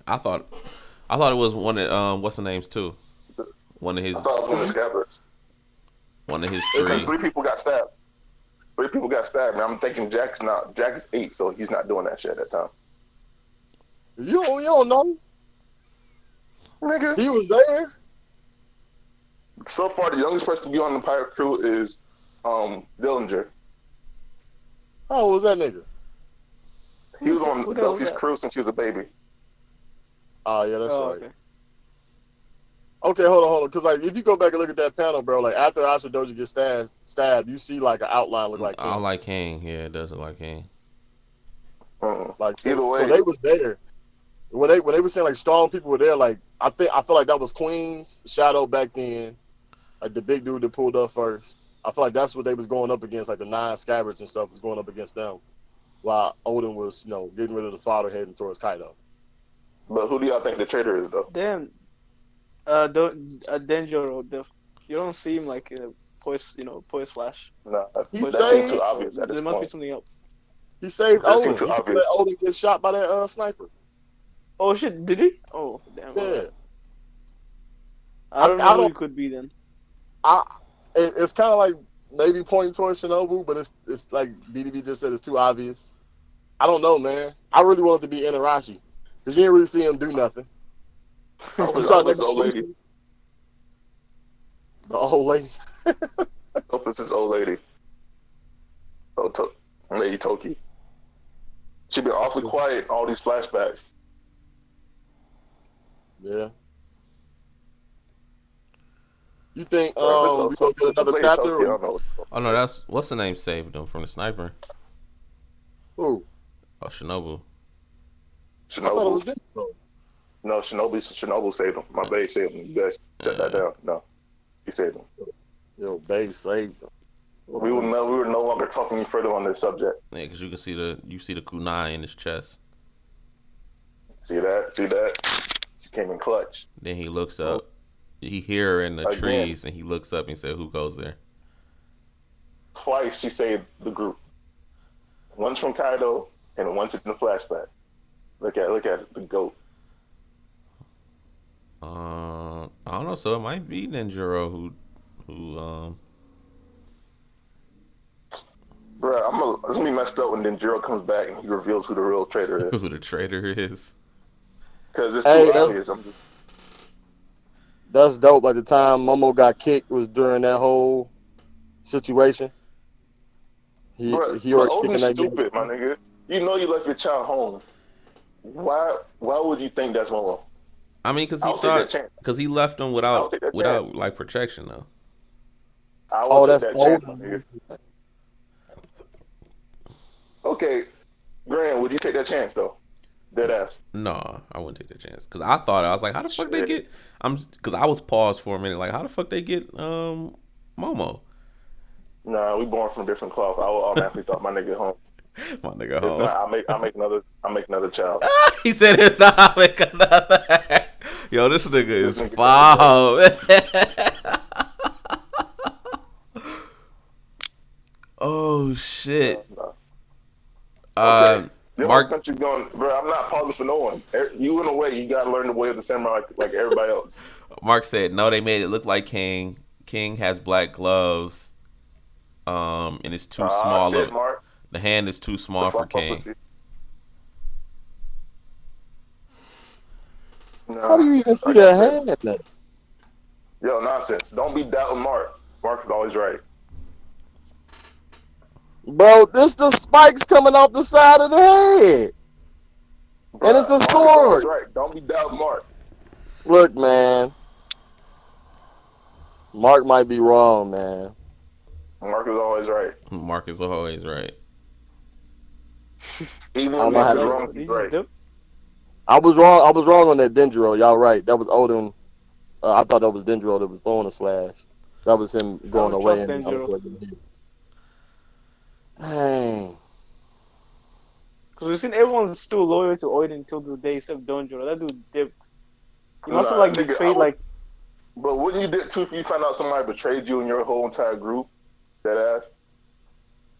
I thought it was one of what's the names too? One of his. I thought it was one of the scabbards. One of his three. 3 people got stabbed. 3 people got stabbed. And I'm thinking Jack is 8, so he's not doing that shit at that time. You don't know, nigga. He was there. So far, the youngest person to be on the pirate crew is Dillinger. How old was that nigga? He was on Delphi's crew since he was a baby. Oh yeah, that's right. Okay, hold on. Because like, if you go back and look at that panel, bro, like after Ashura Doji gets stabbed, you see like an outline look like King. I like King. Yeah, it does look like King. Like either way, so they was there. When they were saying like strong people were there, like I feel like that was Queen's Shadow back then, like the big dude that pulled up first. I feel like that's what they was going up against, like the 9 scabbards and stuff was going up against them, while Odin was getting rid of the father heading towards Kaido. But who do y'all think the traitor is though? Damn. Denjiro, you don't seem like a Poise Flash. No, that seems too obvious at this point. There must be something else. He saved Odin. He let Odin get shot by that sniper. Oh shit! Did he? Oh damn. Yeah. I don't know who it could be then. It's kind of like maybe pointing towards Shinobu, but it's like BDB just said it's too obvious. I don't know, man. I really want it to be Inarashi because you didn't really see him do nothing. You saw the old lady. The old lady. Hope it's this old lady. Lady Toki. She been awfully quiet all these flashbacks. Yeah. You think we gonna get another chapter? Oh no, that's what's the name saved them from the sniper. Who? Oh, Shinobu. I thought it was them. No, Shinobu saved him. My base saved him. You guys shut that down. No, he saved him. Yo, base saved him. We were no longer talking any further on this subject. Yeah, because you can see the kunai in his chest. See that? She came in clutch. Then he looks up. He hear her in the trees, and he looks up and said, "Who goes there?" Twice she saved the group. Once from Kaido, and once in the flashback. Look at the goat. I don't know. So it might be Denjiro who. Bro, it's gonna be messed up when Denjiro comes back and he reveals who the real traitor is. Who the traitor is? Because it's too obvious. That's dope. Like the time Momo got kicked was during that whole situation. Odin's stupid, my nigga. You know you left your child home. Why would you think that's Momo? I mean, because he left him without like protection though. That's Odin. Okay, Grant, would you take that chance though? Dead ass. No, I wouldn't take the chance because I was like, how the fuck they get? Because I was paused for a minute, like how the fuck they get Momo? Nah, we born from different cloth. I would automatically thought my nigga home. My nigga If home. not, I'll make another child. He said if not, I'll make another. Yo, this nigga is foul. Oh shit. Okay. Mark, country going, bro. I'm not pausing for no one. You in a way, you gotta learn the way of the samurai like everybody else. Mark said no. They made it look like King. King has black gloves. And it's too small. Shit, Mark. The hand is too small for King. How do you even see that hand at that? Yo, nonsense. Don't be doubting Mark. Mark is always right. Bro, this the spikes coming off the side of the head. Bruh, And it's a Mark sword. is right. Don't be doubting Mark. Look, man. Mark might be wrong, man. Mark is always right. Mark is always right. Even when he's wrong, he's right. I was wrong on that Dendro. Y'all right. That was Oden. I thought that was Dendro that was throwing a slash. That was him going away. And dang. Because we've seen everyone's still loyal to Oden until this day, except Dendro. That dude dipped. He must have betrayed But wouldn't you dip too if you found out somebody betrayed you and your whole entire group? That ass.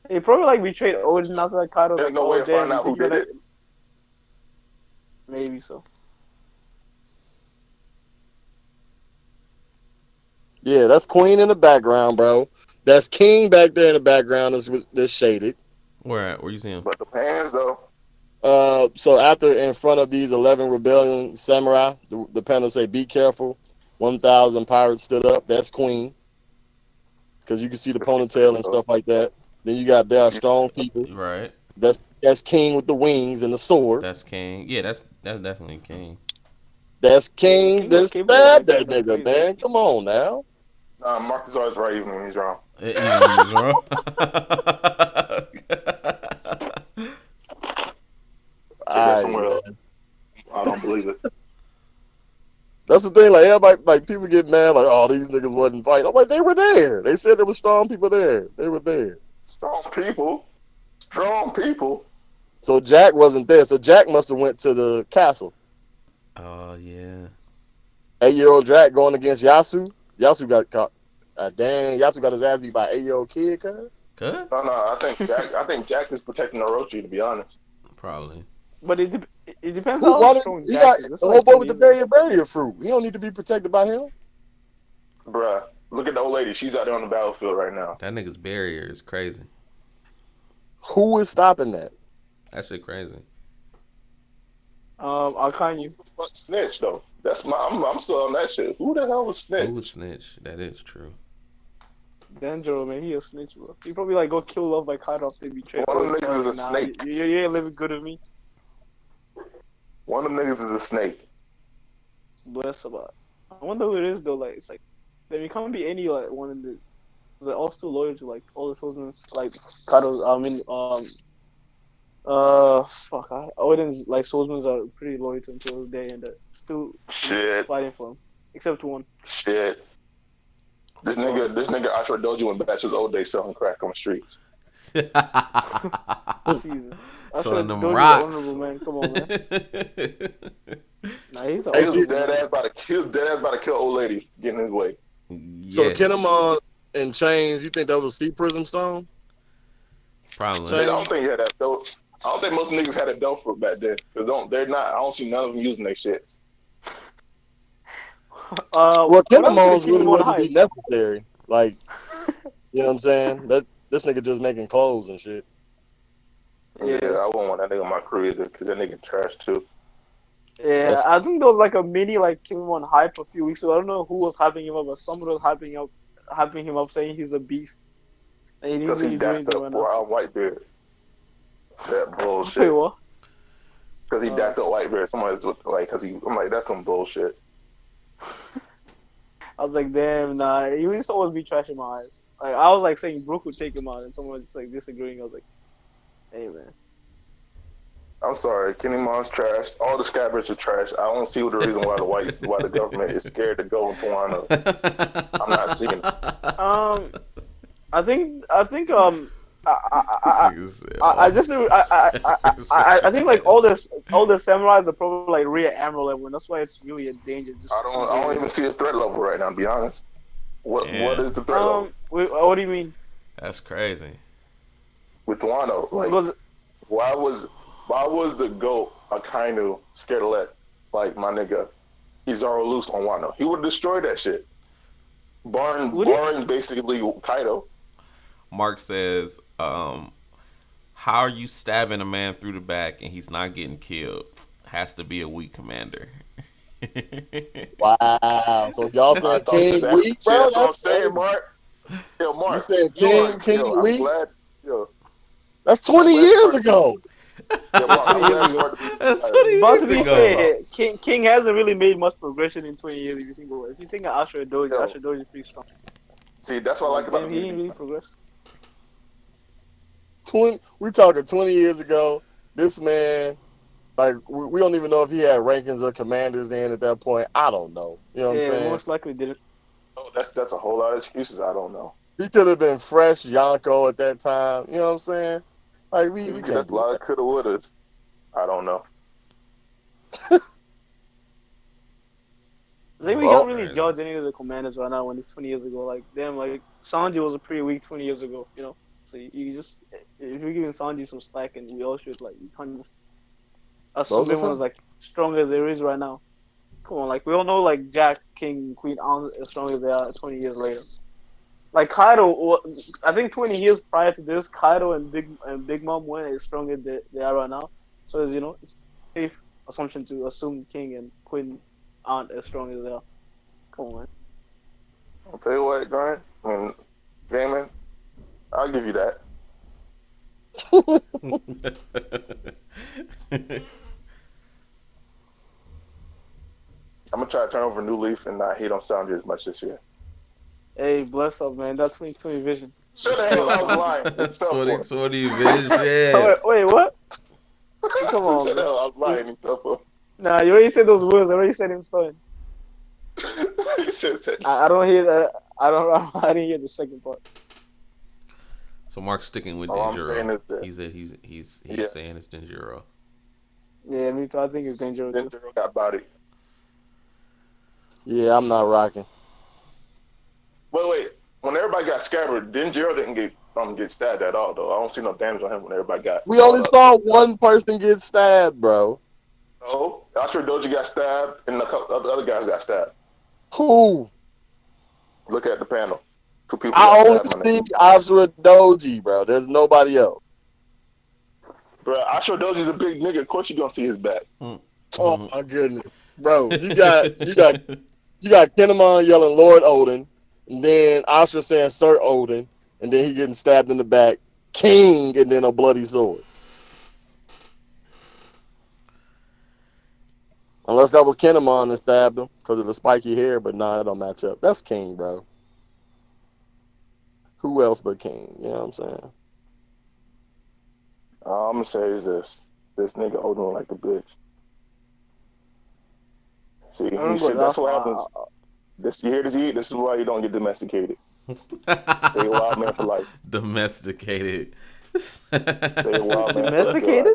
He probably betrayed Oden after that Kaido. There's no way to find out who did it. Maybe so. Yeah, that's Queen in the background, bro. That's King back there in the background. That's shaded. Where at? Where you see him? But the pants though. So after in front of these 11 rebellion samurai, the panel say, "Be careful." 1,000 pirates stood up. That's Queen, because you can see the ponytail and stuff like that. Then you got there strong people. Right. That's King with the wings and the sword. That's King. Yeah, that's definitely King. That's King. That stabbed that nigga, man. Come on now. Nah, Mark is always right even when he's wrong. Even when he's wrong. Somewhere else. I don't believe it. That's the thing. Like everybody, people get mad. Like, oh, these niggas wasn't fighting. I'm like, they were there. They said there were strong people there. They were there. Strong people. Strong people. So Jack wasn't there. So Jack must have went to the castle. Oh yeah. 8-year-old Jack going against Yasu. Yasu got caught. Dang, Yasu got his ass beat by 8-year-old kid, cuz. Good. No, I think Jack is protecting Orochi, to be honest. Probably. But it depends on how strong he Jack got is. the whole boy with the barrier fruit. He don't need to be protected by him. Bruh, look at the old lady. She's out there on the battlefield right now. That nigga's barrier is crazy. Who is stopping that? That shit crazy. Arcanyu. Fuck Snitch though. I'm still on that shit. Who the hell was Snitch? Who was Snitch? That is true. Dendro, man, he a snitch, bro. He probably go kill Love by Kaido if they betray. One of them niggas is a snake. You ain't living good with me. One of them niggas is a snake. Bless about. I wonder who it is though. It's there can't be any one of the. They're all still loyal to all the swordsmen. Kaido. Oden's swordsmen are pretty loyal to him till this day, and still fighting for him, except one. Shit. This nigga Ashura Dojo went back to his old days selling crack on the streets. Jesus. Selling them rocks. Man. Come on, man. Nah, he was dead ass about to kill old lady getting his way. Yeah. So Kinemon and chains, you think that was Sea Prism Stone? Probably. I don't think he had that belt. I don't think most niggas had a belt for it back then. They're not. I don't see none of them using their shits. Well, Kinemon's really wouldn't be necessary. You know what I'm saying? This nigga just making clothes and shit. Yeah, I wouldn't want that nigga on my crew either, because that nigga trash too. Yeah, I think there was a mini Kinemon hype a few weeks ago. I don't know who was hyping him up, but someone was hyping him up, saying he's a beast. And he didn't really do anything right now. White beard. That bullshit. Wait, what? Because he dapped up white beard. Somebody's I'm like, that's some bullshit. I was like, damn, nah. He used to always be trash in my eyes. I was saying Brook would take him out, and someone was just disagreeing. I was like, hey, man. I'm sorry, Kenny Mon's trash. All the scabbards are trash. I don't see the reason why the government is scared to go into Wano. I'm not seeing it. I think I just knew I think like all the samurais are probably like real emerald level, and that's why it's really a danger. I don't even see a threat level right now. To be honest, what is the threat level? What do you mean? That's crazy. With Wano, like why was the goat Akainu scared to let like my nigga Kizaru loose on Wano? He would have destroyed that shit. Barring basically Kaido. Mark says, how are you stabbing a man through the back and he's not getting killed? Has to be a weak commander. Wow. So y'all saying King weak, bro? That's what I'm saying, Mark. Yo, Mark. You said King weak? I'm glad. Yo, that's 20 years ago. Yeah, Mark, 20 years ago. That's 20 years ago. Fair, King hasn't really made much progression in 20 years. If you think of Ashura Doji, Ashura Doji is pretty strong. See, that's what I like about him. He didn't really progress. We talking 20 years ago. This man, like, we don't even know if he had rankings of commanders then at that point. I don't know. You know what I'm saying? Most likely didn't. Oh, that's a whole lot of excuses. I don't know. He could have been fresh Yonko at that time. You know what I'm saying? Like we can't. That's a lot of coulda wouldas. I don't know. I think we can't really judge any of the commanders right now when it's 20 years ago. Like, damn, like Sanji was a pretty weak 20 years ago, you know. So you just, if you're giving Sanji some slack, and we all should, like, you can't just assume everyone's like strong as there is right now. Come on, like we all know like Jack, King, Queen aren't as strong as they are 20 years later. Like Kaido, I think 20 years prior to this, Kaido and Big Mom weren't as strong as they are right now. So it's a safe assumption to assume King and Queen aren't as strong as they are. Come on, man. I'll tell you what, Grant. Gaming, I'll give you that. I'm gonna try to turn over a new leaf and not hate on Sanji as much this year. Hey, bless up, man. That's 2020 vision. Shut the hell, I was lying. That's 2020 vision. Wait, what? Come on, man. I was lying. Nah, you already said those words. I already said in stone. I don't hear that. I didn't hear the second part. So Mark's sticking with Denjiro. He said he's saying it's Denjiro. Yeah, me too. I think it's Denjiro. Denjiro got body. Yeah, I'm not rocking. Wait. When everybody got scabbard, Denjiro didn't get stabbed at all, though. I don't see no damage on him when everybody got. We only saw one person get stabbed, bro. Oh, Ashura Doji got stabbed, and a couple other guys got stabbed. Who? Look at the panel. 2 people. I only see Ashura Doji, bro. There's nobody else. Bro, Ashura Doji's a big nigga. Of course, you gonna see his back. Oh my goodness, bro! You got Kinemon yelling Lord Odin, and then Ashura saying Sir Odin, and then he getting stabbed in the back, King, and then a bloody sword. Unless that was Kinemon that stabbed him because of the spiky hair, but nah, that don't match up. That's King, bro. Who else but King? You know what I'm saying? All I'm gonna say is this nigga Odin like a bitch. See, that's what happens. This is why you don't get domesticated. Stay a wild man for life. Domesticated. Stay a wild man. Domesticated?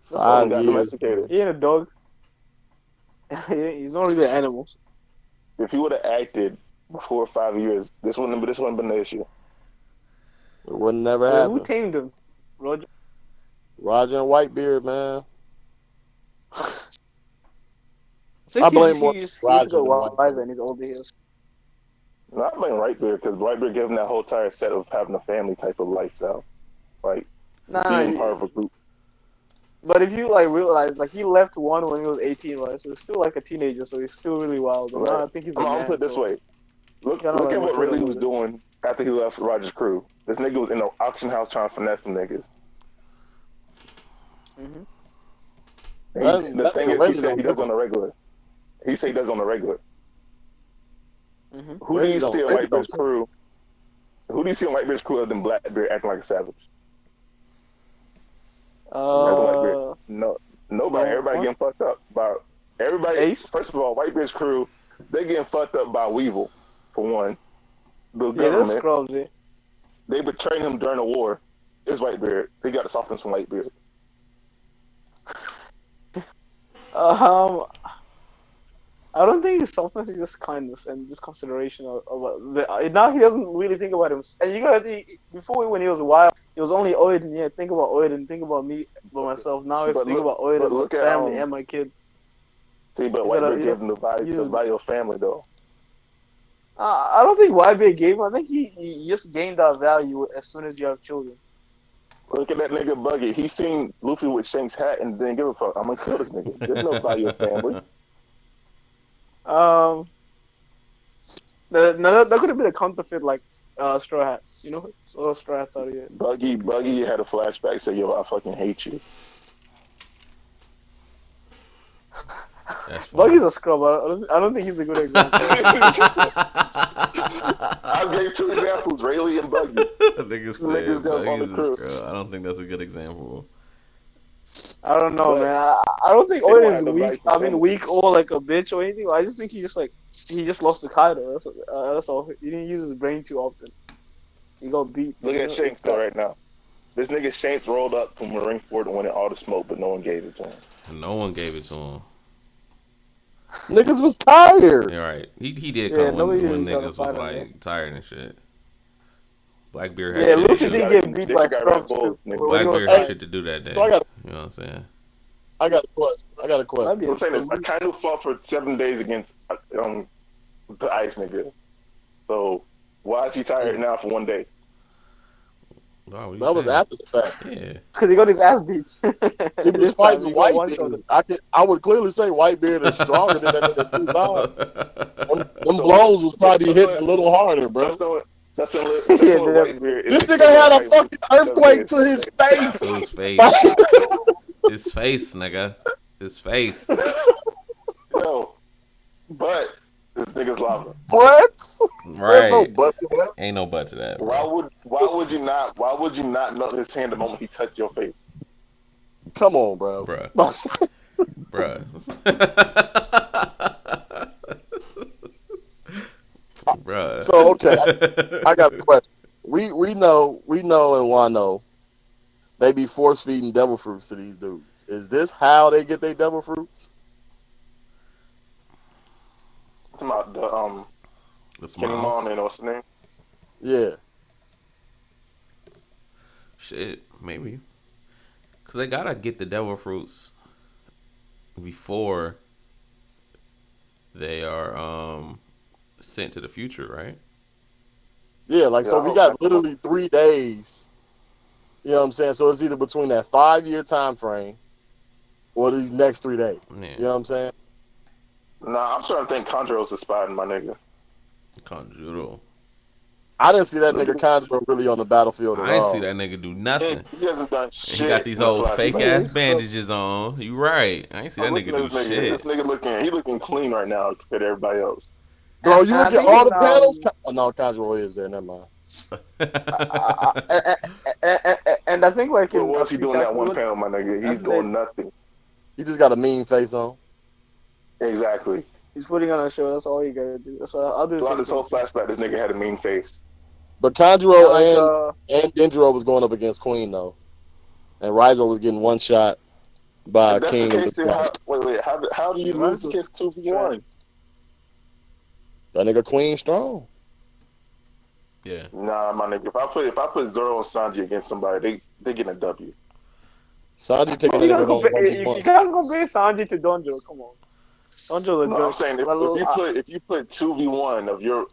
5 years. Domesticated. He ain't a dog. He's not really an animal. If he would have acted before 5 years, this wouldn't have been the issue. It would never happen. Who tamed him? Roger and Whitebeard, man. I blame more Roger Wiser and his older years. No, I blame Whitebeard because Whitebeard gave him that whole entire set of having a family type of lifestyle, like being part of a group. But if you like realize, like he left one when he was 18, right? So he's still like a teenager, so he's still really wild. But now I think he's. I'll put it this way: look at what Ridley was doing after he left Roger's crew. This nigga was in the auction house trying to finesse some niggas. The thing is, he said he does on the regular. He said he does on the regular. Who do you see on Whitebeard's crew? Who do you see on Whitebeard's crew other than Blackbeard acting like a savage? No, nobody. Everybody What? getting fucked up by everybody. Ace? First of all, Whitebeard's crew, they getting fucked up by Weevil, for one. The Yeah, they're government. scrubs, yeah. They betrayed him during the war. It's Whitebeard. He got the softness from Whitebeard. I don't think it's softness, it's just kindness and just consideration now he doesn't really think about him. And you gotta think, before when he was wild, it was only Oden. Yeah, think about Oden, think about me, by myself. Now it's think about Oden, my family, and my kids. See, but Whitebeard gave him the value of family, though. I don't think Whitebeard gave him. I think he just gained that value as soon as you have children. Look at that nigga Buggy. He seen Luffy with Shank's hat and didn't give a fuck. I'm gonna kill this nigga. There's no value of family. That could have been a counterfeit, like Straw Hat. You know, all Straw Hats out here. Buggy had a flashback. Say, yo, I fucking hate you. Buggy's a scrub. I don't think he's a good example. I gave two examples, Rayleigh and Buggy. Niggas said Buggy's a scrub. I don't think that's a good example. I don't know, man. I don't think Oden is weak. I mean, weak or like a bitch or anything. I just think he just lost to Kaido. That's all. He didn't use his brain too often. He got beat. Look at Shanks though right now. This nigga Shanks rolled up to Marineford and wanted all the smoke, but no one gave it to him. No one gave it to him. Niggas was tired. You're right. He did come when niggas was like tired and shit. Blackbeard had Luffy did get beat by scrubs too. Blackbeard had shit to do that day. You know what I'm saying? I got a question. I'm saying this. I kind of fought for 7 days against the ice nigga. So why is he tired now for 1 day? Oh, that was after the fact. Yeah, because he got his ass beat. He was fighting Whitebeard. I would clearly say Whitebeard is stronger than that nigga. Them blows was probably hitting a little harder, bro. This nigga had a fucking earthquake to his face. To his face. His face, nigga. His face. Yo, but this nigga's lava. What? Right. No butt to that. Ain't no butt to that. Bro. Why would you not know his hand the moment he touched your face? Come on, bro. Bruh. Bruh. Bruh. So okay, I got a question. We know and Wano, they be force feeding devil fruits to these dudes. Is this how they get their devil fruits? About the Kinemon and what's the name? Yeah. Shit, maybe. Cause they gotta get the devil fruits before they are sent to the future, right? Yeah, so we got literally 3 days. You know what I'm saying? So it's either between that 5-year time frame or these next 3 days. Yeah. You know what I'm saying? Nah, I'm starting to think Conjuro's a spy, my nigga. Conjuro. I didn't see that nigga Conjuro really on the battlefield at all. I didn't see that nigga do nothing. He hasn't done shit. He got these old fake ass bandages on. You right. I ain't see that nigga do shit. This nigga looking clean right now compared to everybody else. Bro, you look at all the panels. Oh, no, Conjuro is there. Never mind. And I think like what was he doing that one panel, my nigga? He's doing nothing. He just got a mean face on. Exactly. He's putting on a show. That's all you gotta do. That's what I'll do. Throughout this whole flashback, this nigga had a mean face. But Conjuro and Dendro was going up against Queen though, and Rizo was getting one shot by King. How do you lose the kiss 2v1? That nigga Queen strong. Yeah. Nah, my nigga. If I put Zoro and Sanji against somebody, they getting a W. Sanji taking you can't compare Sanji to Donjo. Come on. Donjo's a I'm saying if you put 2v1 of your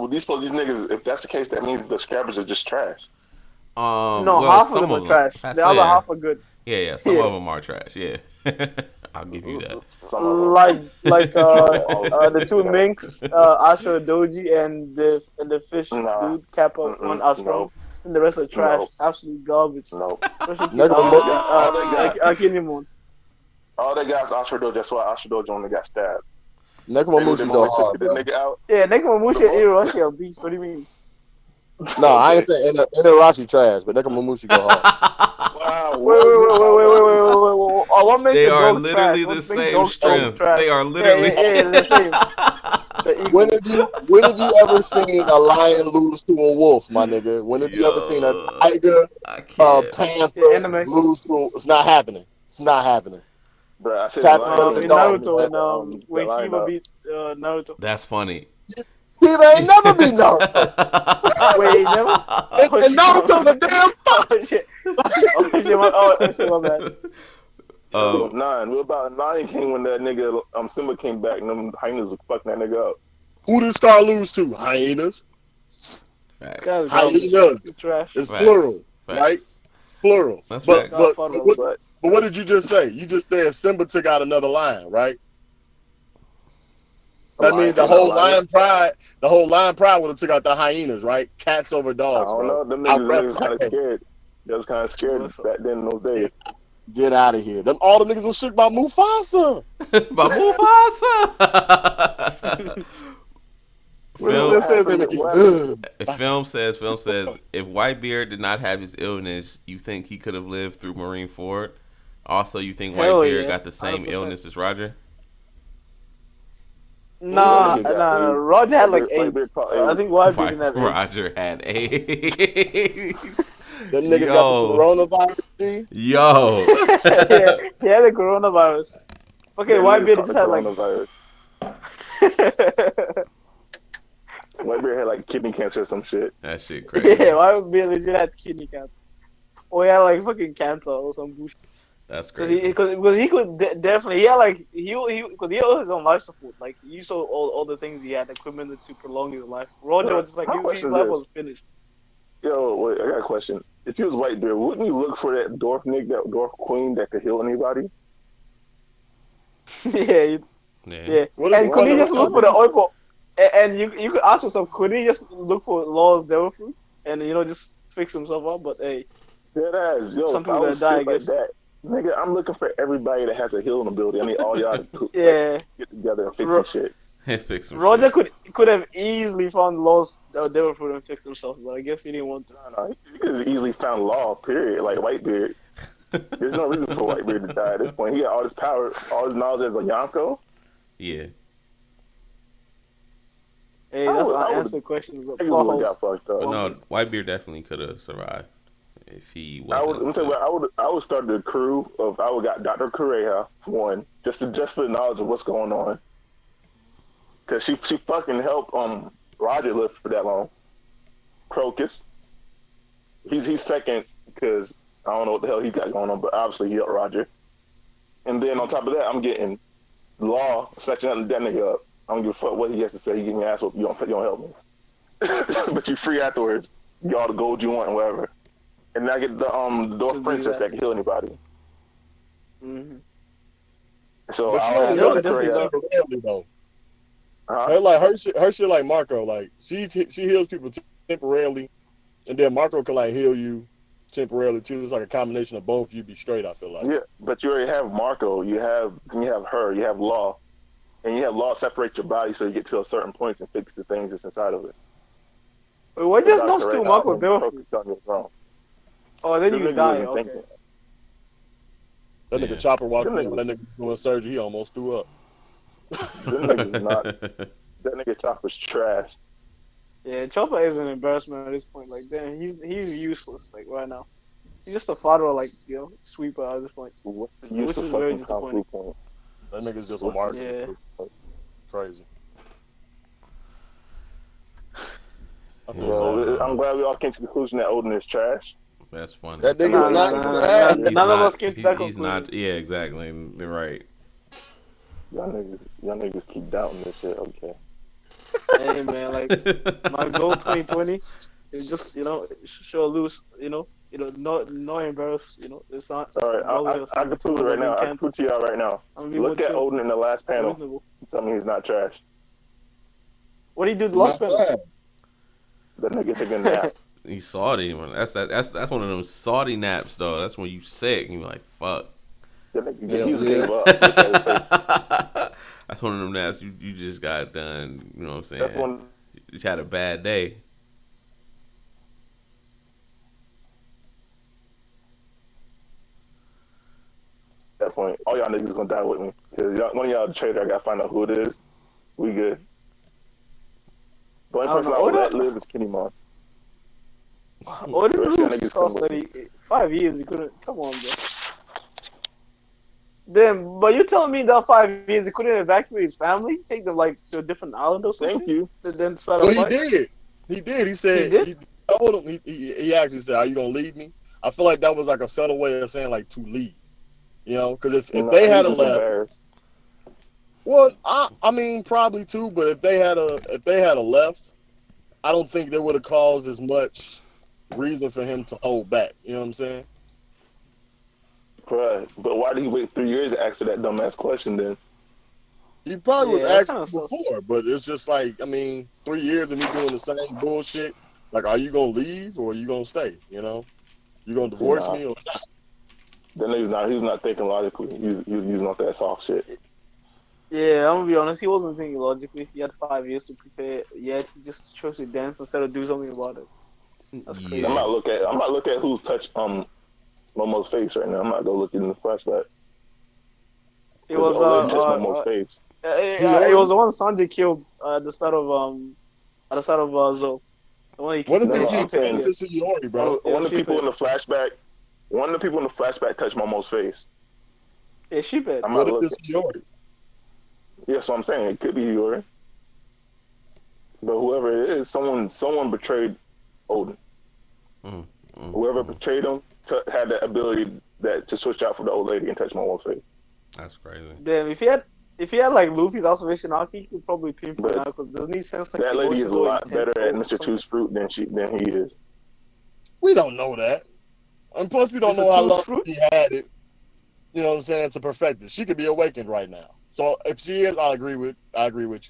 these niggas, if that's the case, that means the scrappers are just trash. Half of them are trash. The other half are good. Yeah. Some of them are trash. Yeah. I'll give you that. The two minks, Asha Doji, and the fish dude Kappa on Astro, and the rest are trash. Absolute garbage. No. Akinimon. All they got is Astro Doji. That's why Astro Doji only got stabbed. Nekomamushi go hard. Yeah, Nekomamushi and Irashi are beasts. What do you mean? No, I ain't saying Inarashi trash, but Nekomamushi go hard. Wait. What makes They the are dogs trash? literally the What makes same dogs trash? strength. They are Yeah, literally. the same. The When equals. have you ever seen a lion lose to a wolf, my nigga? When have you ever seen a Yo, tiger, I a can't. Yeah, panther anime. lose to? It's not happening. It's not happening. Bro, I said the Cats are lion better did than In not dogs, Naruto, man. when lion Kiba up. beat Naruto. That's funny. Kiba ain't never beat Naruto. Wait, never. Oh And shit! Naruto's a damn Oh fox. shit! Oh shit! My bad. Yo, 9. What about Lion King when that nigga Simba came back and them hyenas was fucking that nigga up? Who did Scar lose to? Hyenas. Facts. Hyenas. It's trash. It's Facts. plural, right? Facts. Plural. That's But facts. but but what did you just say? You just said Simba took out another lion, right? That means the whole lion pride would have took out the hyenas, right? Cats over I dogs, don't bro. know. Them I niggas was kind of scared. They was kind of scared back then in those days. Get out of here. All the niggas was shook by Mufasa. By Mufasa. Film says, if Whitebeard did not have his illness, you think he could have lived through Marineford? Also, you think Whitebeard got the same 100%. illness as Roger? Nah. Roger had like AIDS. I think Whitebeard didn't have AIDS. Roger had AIDS. Them niggas got the coronavirus, G? Yo. Yeah, he had the coronavirus. Okay, Whitebeard just had like. Whitebeard had like kidney cancer or some shit. That shit crazy. Yeah, Whitebeard legit had kidney cancer. Or he had like fucking cancer or some bullshit. That's crazy. Because he could definitely, he had like, because he owed his own life support. Like, you saw all the things he had, equipment to prolong his life. Roger was just like, his life was finished. Yo, wait, I got a question. If you was Whitebeard, wouldn't you look for that dwarf nigga, that dwarf queen that could heal anybody? Yeah. And could he just look for the oil? And you could ask yourself, could he just look for Law's devil fruit and just fix himself up? But hey, yo, some people gonna die, I guess. Like that, nigga, I'm looking for everybody that has a healing ability. I need all y'all to get together and fix some shit. Fix some Roger shit. could have easily found Law's devil fruit and fixed himself, but I guess he didn't want to. No, he could have easily found Law. Period. Like Whitebeard. There's no reason for Whitebeard to die at this point. He got all this power, all his knowledge as a Yonko. Yeah. Hey, that's unanswered questions. Got fucked up. But no, Whitebeard definitely could have survived if he wasn't. I would start the crew of. I would got Dr. Kureha for one, just for the knowledge of what's going on, because she fucking helped Roger live for that long. Crocus, he's second because I don't know what the hell he got going on, but obviously he helped Roger. And then on top of that, I'm getting Law snatching that nigga up. I don't give a fuck what he has to say. He give me an ass whoop. You don't help me. But you free afterwards. You get all the gold you want and whatever. And then I get the dwarf princess that can heal anybody. Mm-hmm. So but she only really temporarily though. Like her shit like Marco. Like she heals people temporarily, and then Marco can like heal you temporarily too. It's like a combination of both. You be straight. I feel like. Yeah, but you already have Marco. You have her. You have Law. And you have Law separate your body so you get to a certain point and fix the things that's inside of it. Wait, what does not steal Marco's devil? Oh, then you die. Okay. That nigga Chopper walked in. That nigga doing surgery. He almost threw up. That nigga Chopper's trash. Yeah, Chopper is an embarrassment at this point. Like, damn, he's useless. Like right now, he's just a fodder, like sweeper at this point. What's the use of fucking Kung Fu? That nigga's just a market. Yeah. Crazy. I'm glad we all came to the conclusion that Oden is trash. That's funny. That nigga's not trash. None of us came to that conclusion. He's not. Yeah, exactly. You're right. Y'all niggas keep doubting this shit. Okay. Hey man, like my goal 2020 is just show loose. No embarrass. It's not. All right, I can prove it right now. I can prove to y'all right now. Look at Oden in the last panel. Tell me he's not trash. What did he do the last panel? That nigga took a nap. He's salty. That's one of them salty naps though. That's when you sick and you're like, fuck. That nigga gave up. That's one of them naps you just got done. You know what I'm saying? That's one. You just had a bad day. that point, all y'all niggas gonna die with me. Cause one of y'all the traitor. I gotta find out who it is. We good. The only person I will let live is Kenny Mon. Oden sauce 5 years. You couldn't. Come on, bro. Then, but you're telling me that 5 years he couldn't evacuate his family, take them like to a different island or something? Thank you. Then start a fight? He did. He did. He said. He told him. He actually said, "Are you gonna leave me?" I feel like that was like a subtle way of saying like to leave. You know, because if they had left, well, I mean probably too. But if they had a left, I don't think they would have caused as much reason for him to hold back. You know what I'm saying? Right. But why did he wait 3 years to answer that dumbass question then? He probably was asking before, but it's just like, I mean, 3 years of me doing the same bullshit. Like, are you gonna leave or are you gonna stay? You know, you gonna divorce me or not? Then he was not thinking logically. He was using off that soft shit. Yeah, I'm gonna be honest. He wasn't thinking logically. He had 5 years to prepare. Yet he just chose to dance instead of do something about it. That's crazy. I'm about to look at who's touched Momo's face right now. I'm not gonna look in the flashback. It was Momo's face. It was the one Sanji killed at the start of Zo. What is this? This is Yori, bro. One of the people in the flashback touched Momo's face. Yeah, sheephead. What if this Yori? Yeah, so I'm saying it could be Yori. But whoever it is, someone betrayed Odin. Whoever betrayed him had the ability to switch out for the old lady and touch Momo's face. That's crazy. Damn, if he had like Luffy's observation arc, he could probably pinpoint out because doesn't he sense like that lady is a lot better at Mr. Two's fruit than he is. We don't know that. And plus we don't know how long he had it. You know what I'm saying, to perfect it. She could be awakened right now. So if she is, I agree with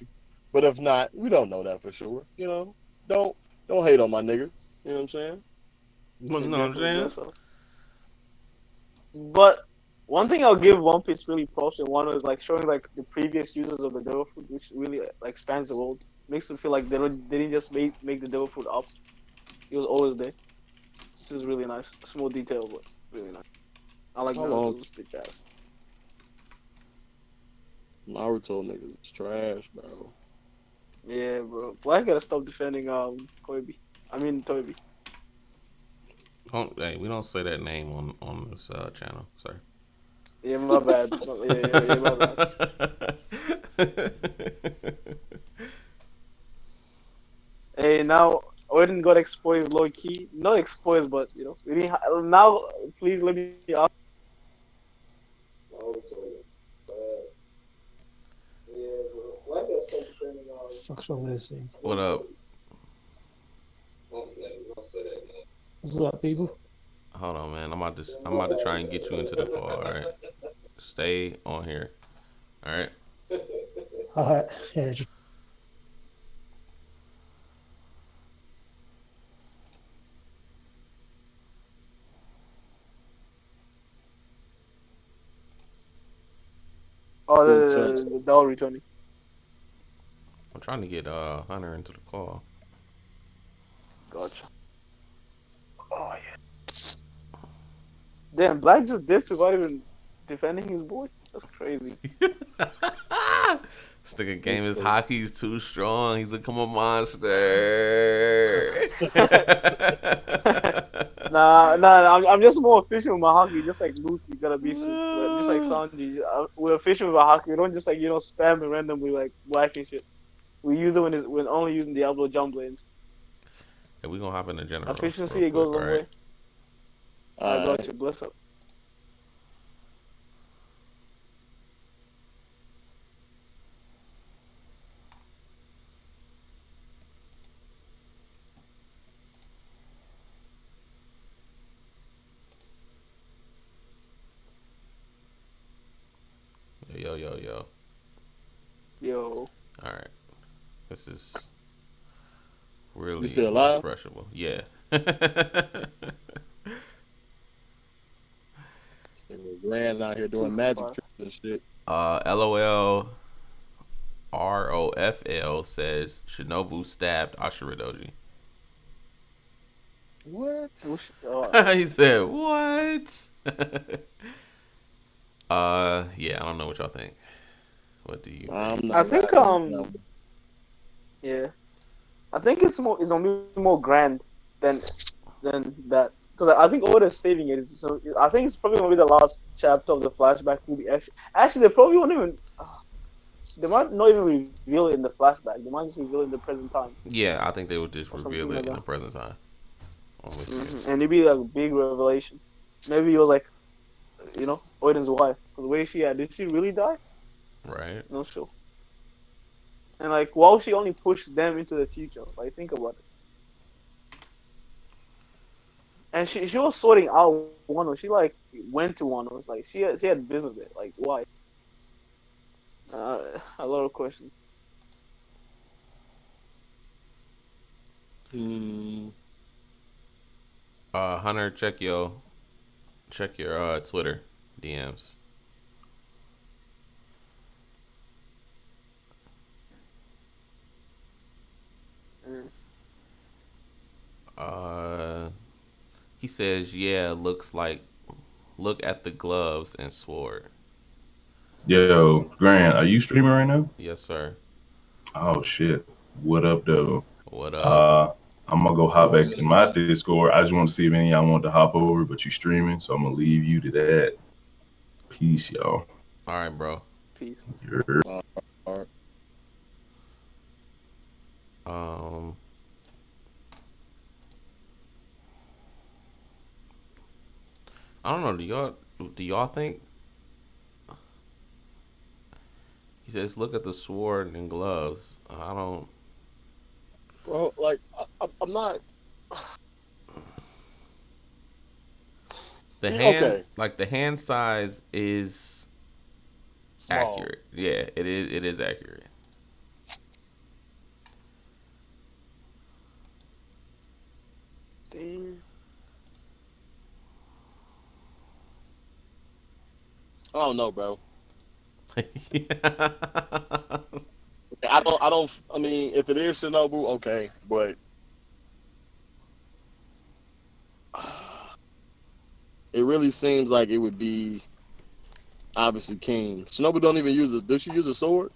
you. But if not, we don't know that for sure. You know? Don't hate on my nigga. You know what I'm saying? You know what I'm saying? But one thing I'll give One Piece really props in one is like showing like the previous users of the devil fruit, which really like spans the world. Makes them feel like they didn't just make the devil fruit up. It was always there. This is really nice. A small detail, but really nice. I like those big ass. Naruto niggas is trash, bro. Yeah, bro. Black gotta stop defending Toby. Hey, we don't say that name on this channel, sir. Yeah, my bad. Yeah, my bad. Hey, now Odin got exposed low key. Not exposed, but you know, we didn't now. Please let me ask. Fuck's wrong with this thing? What up? What's up, people? Hold on, man. I'm about to try and get you into the call. All right, stay on here. All right. All right. Yeah. Oh, the doll returning. I'm trying to get Hunter into the call. Gotcha. Oh yeah. Damn, Black just dipped without even defending his boy. That's crazy. This nigga game his hockey's too strong. He's become a monster. Nah. I'm just more efficient with my hockey, just like Luffy. Gotta be just like Sanji. We're efficient with our hockey. We don't just like spam it randomly like Black and shit. We use it when only using Diablo jump lanes. Hey, we gonna hop in the general. Efficiency, it goes a long way. I got you. Bless up. Yo. All right. This is really you still alive? Crushable. Yeah. Ran out here doing magic tricks and shit. LOL ROFL says Shinobu stabbed Ashiradoji. What? He said what? Yeah, I don't know what y'all think. What do you I'm think? not I think riding that yeah, I think it's gonna be more grand than that because I think Oda's saving it. So I think it's probably gonna be the last chapter of the flashback movie. Actually, they probably won't even. They might not even reveal it in the flashback. They might just reveal it in the present time Yeah, I think they would just or reveal something it like in the that. present time. I'm with you. And it'd be like a big revelation. Maybe it was like, Oden's wife. The way she had, did she really die? Right. No sure. And like, why would she only push them into the future? Like, think about it. And she was sorting out Wano. She like went to Wano. It's like she had business there. Like, why? A lot of questions. one. Hunter, check your Twitter DMs. Mm. Uh, he says, "Yeah, look at the gloves and sword." Yo, Grant, are you streaming right now? Yes, sir. Oh shit. What up though? What up? Uh I'm gonna go hop back in my Discord. I just want to see if any of y'all want to hop over, but you streaming, so I'm gonna leave you to that. Peace, y'all. All right, bro. Peace. You're All right. Um, I don't know. Do y'all think? He says, "Look at the sword and gloves." I don't. Well, like I'm not. Okay, The hand size is small. accurate. Yeah, it is. It is accurate. Damn. I don't know, bro. Yeah. I don't. I don't. I mean, if it is Shinobu, okay, but it really seems like it would be obviously King. Shinobu don't even use it. Does she use a sword?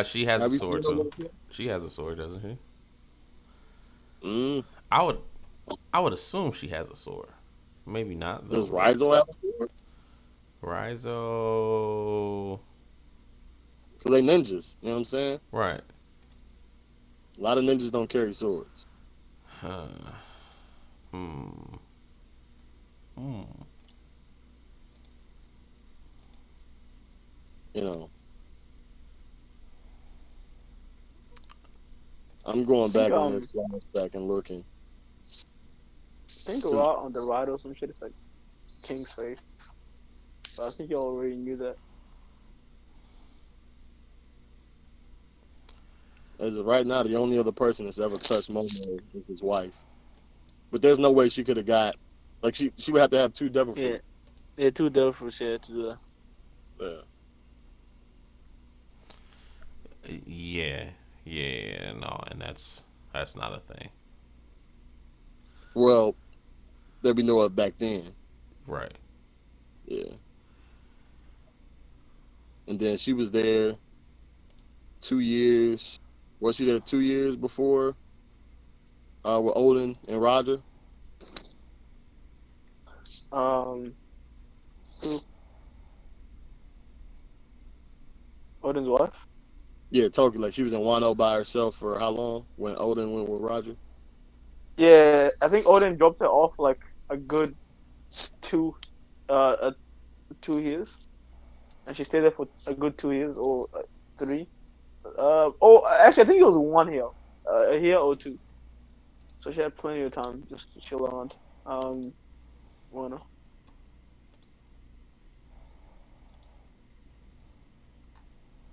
She has a Have you sword seen her too. with it? She has a sword, doesn't she? Mm. I would. I would assume she has a sword. Maybe not though. Does But Raizo have a sword? Rizo. Because they ninjas. You know what I'm saying? Right. A lot of ninjas don't carry swords. Huh. Hmm. Hmm. You know. I'm going I think back on this flashback and looking. I think a 'Cause lot on the ride or some shit. It's like King's face. But I think you already knew that. as of right now, the only other person that's ever touched Momo is his wife. But there's no way she could have got like she would have to have two devil Yeah, fruit. they're too devil for shit to do that. Yeah. Yeah. Yeah. No, and that's not a thing. Well, there'd be no other back then. Right. Yeah. And then she was there 2 years. Was she there 2 years before with Odin and Roger? Who? Odin's wife? Yeah, Toki. Like she was in Wano by herself for how long when Odin went with Roger? Yeah, I think Odin dropped her off like a good two, 2 years, and she stayed there for a good 2 years or three. Actually, I think it was 1 year, a year or two. So she had plenty of time just to chill around. Wano.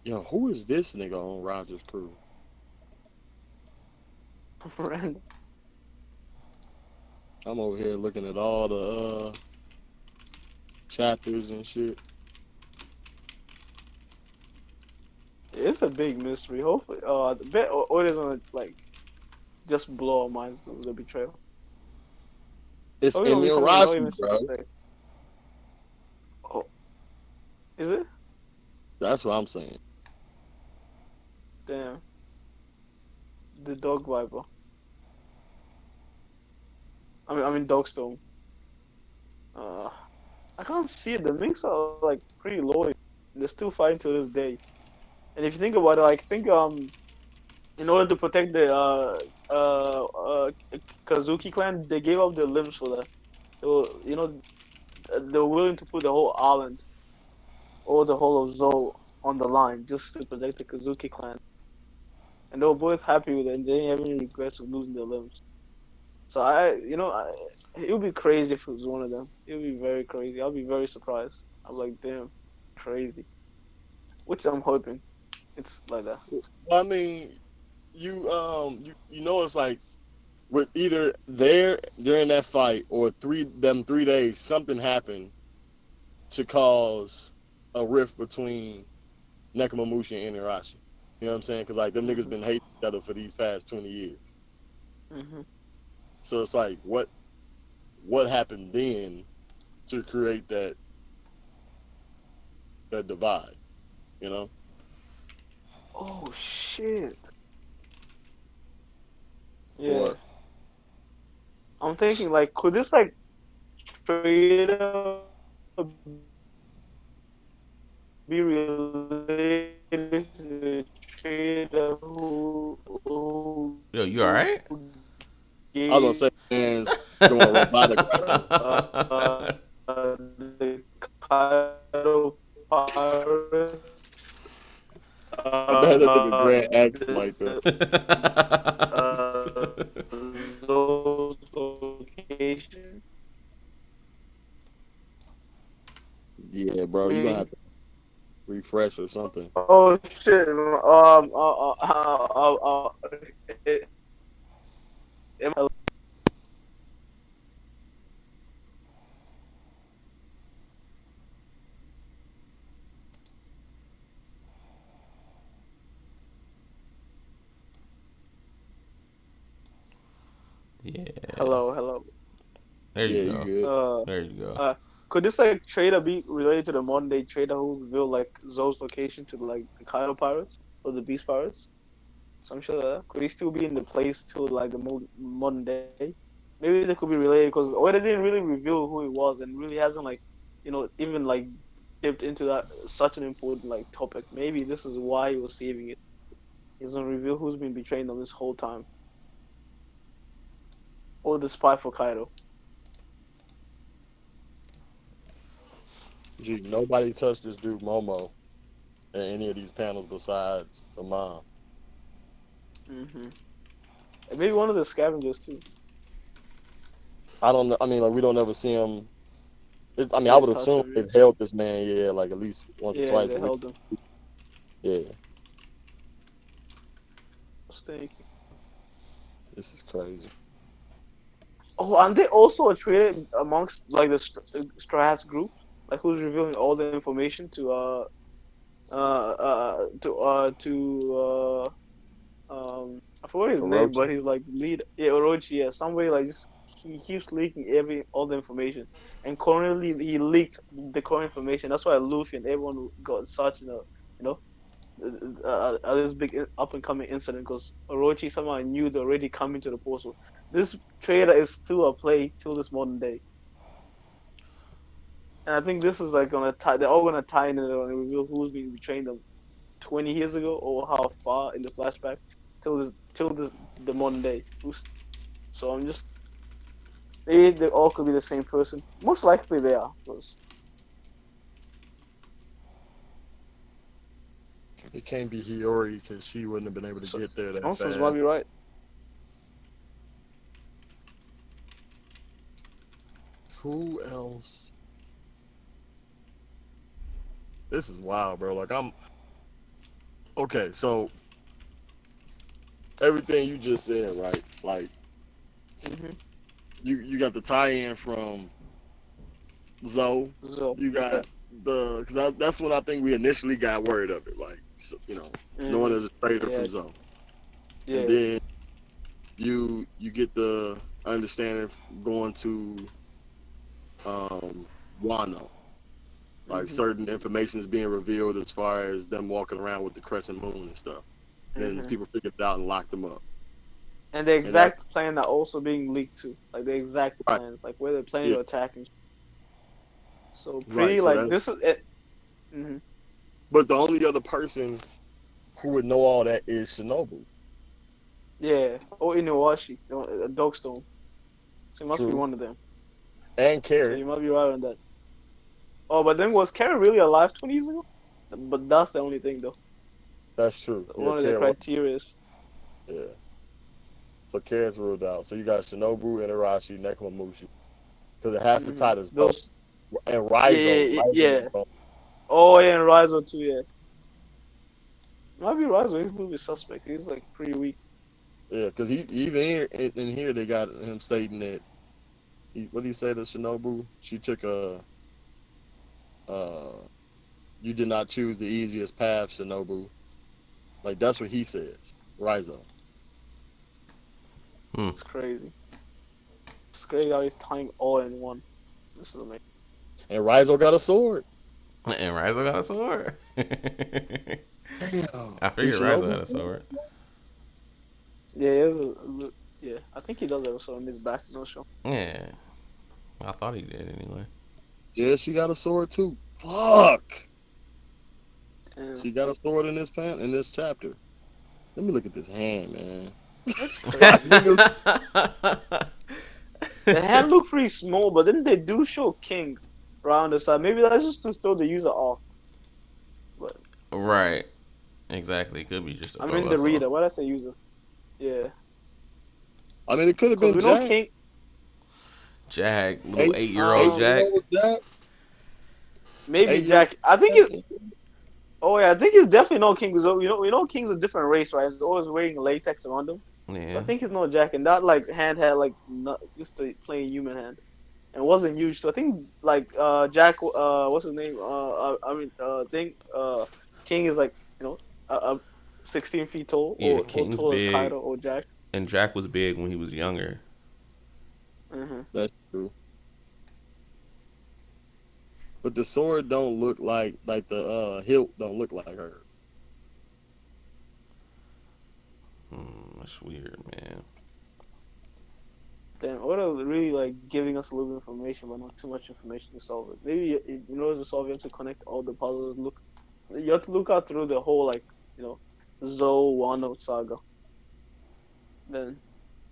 Yo, who is this nigga on Roger's crew? Random. I'm over here looking at all the chapters and shit. It's a big mystery. Hopefully, I bet Odin's gonna like just blow our minds with the betrayal. It's Probably in gonna be something we don't even Mirashi, bro. suspect. Is it? That's what I'm saying. Damn. The Dog Viper. I mean Dogstone. Uh, I can't see it. The Minks are like pretty low. They're still fighting to this day. And if you think about it, like think in order to protect the Kazuki clan, they gave up their limbs for that. They were willing to put the whole island or the whole of Zou on the line just to protect the Kazuki clan. And they were both happy with it, and they didn't have any regrets of losing their limbs. So it would be crazy if it was one of them. It would be very crazy. I'll be very surprised. I'm like, damn, crazy. Which I'm hoping it's like that. I mean, you know, it's like with either there during that fight or 3 days, something happened to cause a rift between Nekomamushi and Irashi. You know what I'm saying? Because like them niggas been hating each other for these past 20 years. Mm-hmm. So it's like what happened then to create that divide, you know? Oh shit. Yeah. Or I'm thinking like could this like straight up be related to the trader who Yo, you alright? I was gonna say, man's going robotic right now. the Kaido Pirates, Man, that nigga Grant acting the like that. those location. Yeah, bro, you gonna have to refresh or something. Oh shit! It, am I- Yeah. hello. There you Yeah, you go. good. There you go. Could this like trader be related to the modern day trader who revealed like Zou's location to like the Kaido pirates or the Beast pirates? Some shit like that. Could he still be in the place till like the modern day? Maybe they could be related because Oda didn't really reveal who he was and really hasn't like, even like dipped into that such an important like topic. Maybe this is why he was saving it. He doesn't reveal who's been betraying them this whole time. Or the spy for Kaido. Gee, nobody touched this dude Momo in any of these panels besides the mom. Mm-hmm. And maybe one of the scavengers too. I don't know. I mean, like we don't ever see him. I mean, I Yeah, would touch assume him. Yeah, they've held this man, yeah, like at least once or yeah twice. they But held him. yeah, I was thinking. this is crazy. Oh, and they also traded amongst like the Strass group, like who's revealing all the information to I forgot his name, Orochi. but he's like lead, yeah, Orochi, yeah, somebody like just he keeps leaking all the information, and currently he leaked the core information. That's why Luffy and everyone got such you know this big up and coming incident because Orochi somehow knew they're already coming to the portal. This trailer is still a play till this modern day. And I think this is like gonna tie. They're all gonna tie in and reveal who's been betraying them 20 years ago or how far in the flashback till the modern day. So I'm just maybe they all could be the same person. Most likely they are. Because It can't be Hiyori because she wouldn't have been able to get there that nonsense might fast. be right. Who else? This is wild, bro. Like I'm okay. So everything you just said, right? Like Mm-hmm. you got the tie-in from Zoe. So You got because that's when I think we initially got word of it. Like knowing as a trader yeah, from Zoe, and yeah, then you get the understanding going to Wano, Like certain information is being revealed as far as them walking around with the crescent moon and stuff. And then people figured it out and locked them up. And the exact plan are also being leaked too. Like the exact plans, like where they're planning to attack. So pretty like this is it. But the only other person who would know all that is Shinobu. Yeah, or Inuwashi, Dogstone. So it must be one of them. And Carrie. So you might be right on that. Oh, but then was Carrie really alive 20 years ago? But that's the only thing, though. That's true. One of the criteria. Yeah. So Carrie's ruled out. So you got Shinobu, Inarashi, Nekomamushi. Because it has to tie this up. And Raizo. Yeah. Oh, yeah, and Raizo too, yeah. Might be Raizo. He's a little bit suspect. He's like pretty weak. Yeah, because even here in here they got him stating that what did he say to Shinobu? She took you did not choose the easiest path, Shinobu. Like that's what he says. Raizo. It's crazy. It's crazy how he's tying all in one. This is amazing. And Raizo got a sword. Damn. I figured Raizo had a sword. Yeah, I think he does have a sword on his back. No show. Yeah, I thought he did anyway. Yeah, she got a sword too. Fuck. Damn. She got a sword in this chapter. Let me look at this hand, man. The hand look pretty small, but then they do show King around the side. Maybe that's just to throw the user off. But right, exactly. Could be just. I mean the reader. Why did I say user? Yeah. I mean, it could have been Jack. King... Jack, little 8-year-old Jack. Maybe Jack. I think it's. Oh yeah, I think it's definitely not King. Because you know, King's a different race, right? He's always wearing latex around him. Yeah. I think it's not Jack, and that like hand had like not just a plain human hand, and it wasn't huge. So I think like Jack, what's his name? King is like 16 feet tall. Yeah, or King's tall big. As Kaido or Jack. And Jack was big when he was younger. That's true. But the sword don't look like the hilt don't look like her. That's weird, man. Damn, Oda really like giving us a little bit of information, but not too much information to solve it. Maybe in order to solve, you have to connect all the puzzles. You have to look out through the whole Zou Wano saga. Then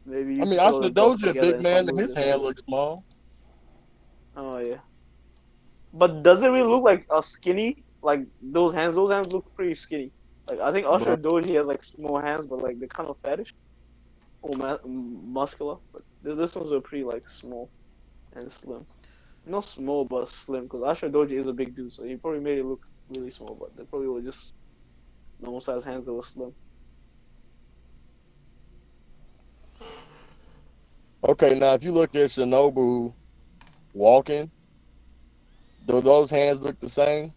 maybe. I mean, after Doja, big man, and his hand looks small. Oh yeah. But does it really look like a skinny? Like those hands look pretty skinny. Like I think Usher Doji has like small hands, but like they're kind of fattish or muscular. But this ones are pretty like small and slim. Not small, but slim. Because Usher Doji is a big dude, so he probably made it look really small. But they probably were just normal size hands that were slim. Okay, now if you look at Shinobu walking, do those hands look the same?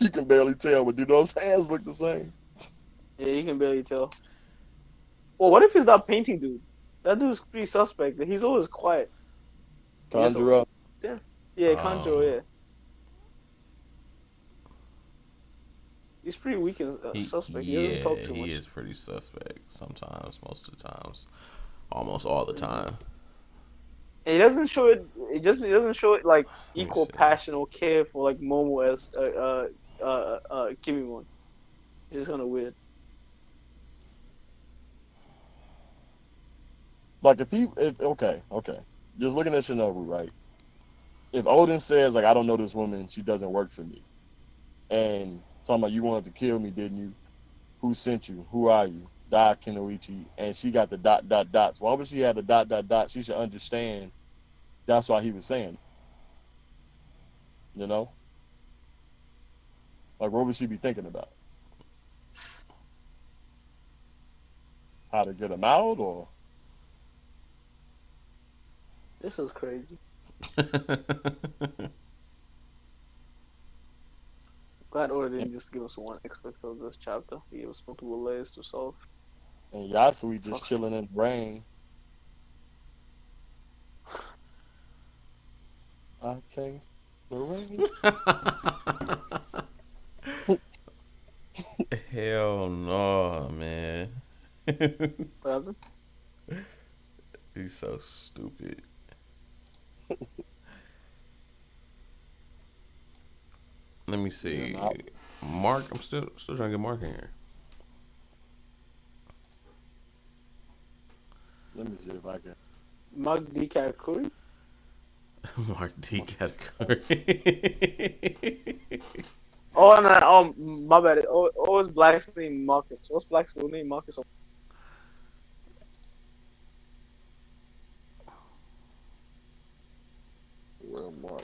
You can barely tell, but do those hands look the same? Yeah, you can barely tell. Well, what if it's that painting dude? That dude's pretty suspect. He's always quiet. Conjure up. Yeah, Conjure, yeah. He's pretty weak and suspect. He doesn't talk too much. He is pretty suspect sometimes, most of the times, almost all the time. And he doesn't show it. He doesn't show it like equal passion or care for like Momo as Kimimon. It's just kind of weird. Like if okay, just looking at Shinobu, right? If Oden says like I don't know this woman, she doesn't work for me, and talking about you wanted to kill me, didn't you? Who sent you? Who are you? Da Kenoichi, and she got the ... Why would she have the ... She should understand. That's why he was saying. You know? Like, what would she be thinking about? How to get him out, or? This is crazy. Glad Oda didn't just give us one aspect of this chapter. He gave us multiple layers to solve. And Yasui just chilling in the rain. Okay. Hell no, man. He's so stupid. Let me see. Yeah, Mark, I'm still trying to get Mark in here. let me see if I can. Mark D. Katakuri? Mark D category. Oh, no, oh, my bad. Oh, it's Black's name Marcus. What's Black's real name? Marcus. Real Mark.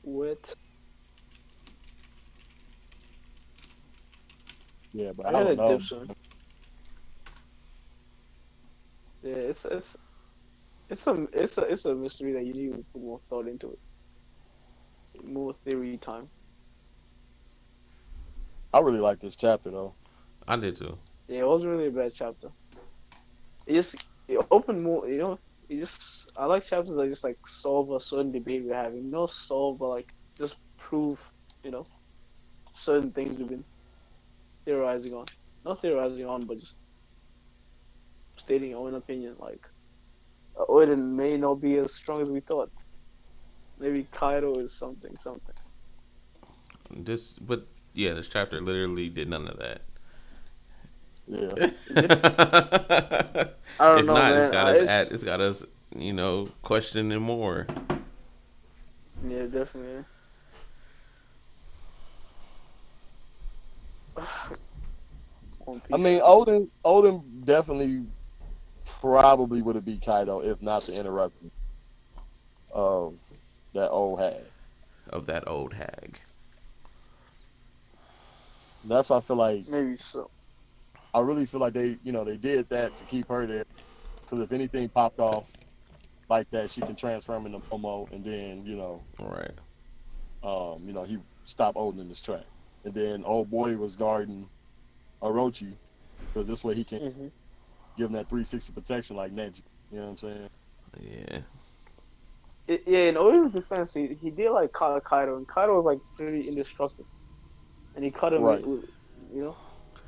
What? Yeah, but I I got a don't know. dip soon. Yeah, it's a mystery that you need to put more thought into it. More theory time. I really like this chapter though. I did too. Yeah, it wasn't really a bad chapter. It opened more. It just I like chapters that just like solve a certain debate we're having. No solve, but like just prove, you know, certain things we've been theorizing on. Not theorizing on, but just stating your own opinion. Like Odin may not be as strong as we thought. Maybe Kaido is something. This chapter literally did none of that. Yeah. I don't If know, not, man. it's got us, questioning more. Yeah, definitely. I mean, Odin definitely probably would have beat Kaido if not the interruption of that old hag. That's why I feel like Maybe so. I really feel like they did that to keep her there, because if anything popped off like that, she can transform into Momo, and then right. He stopped Odin in his track, and then old boy was guarding Orochi, because this way he can give him that 360 protection like Neji. You know what I'm saying? Yeah. In Odin's defense, he did like Kaido, and Kaido was like pretty indestructible, and he cut him, right,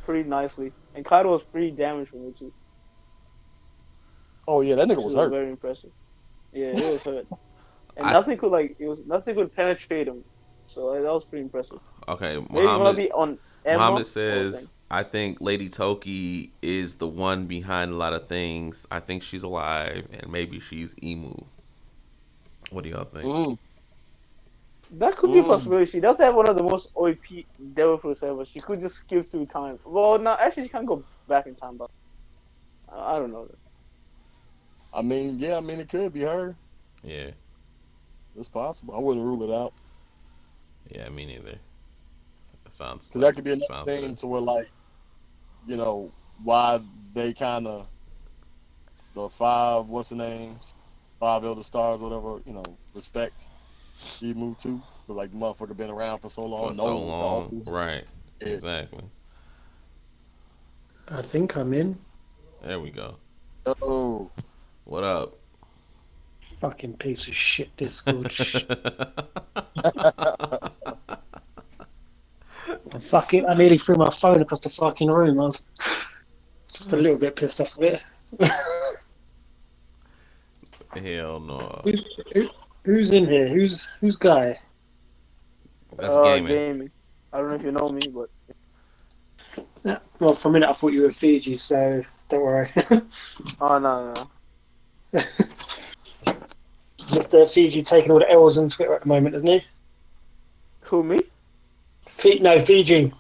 pretty nicely. And Kaido was pretty damaged from it too. Oh yeah, that nigga was hurt. Very impressive. Yeah, it was hurt, and nothing could penetrate him. So that was pretty impressive. Okay, Muhammad says, I think Lady Toki is the one behind a lot of things. I think she's alive, and maybe she's Emu. What do y'all think? That could be a possibility. She does have one of the most OP devil fruits ever. She could just skip through time. Well, no, actually, she can't go back in time, but I don't know. I mean, it could be her. Yeah. It's possible. I wouldn't rule it out. Yeah, me neither. Sounds because that could be another thing good. To where, like, why they kind of the five Elder Stars, whatever, respect Emu too. But like the motherfucker been around for so long. Right. Yeah. Exactly. I think I'm in. There we go. Oh. What up? Fucking piece of shit Discord. I nearly threw my phone across the fucking room. I was just a little bit pissed off with it. Hell no. Who's in here? Who's Guy? That's gaming. I don't know if you know me, but yeah. Well, for a minute I thought you were Fiji, so don't worry. Oh no. Mr. Fiji taking all the L's on Twitter at the moment, isn't he? Who, me? Fiji.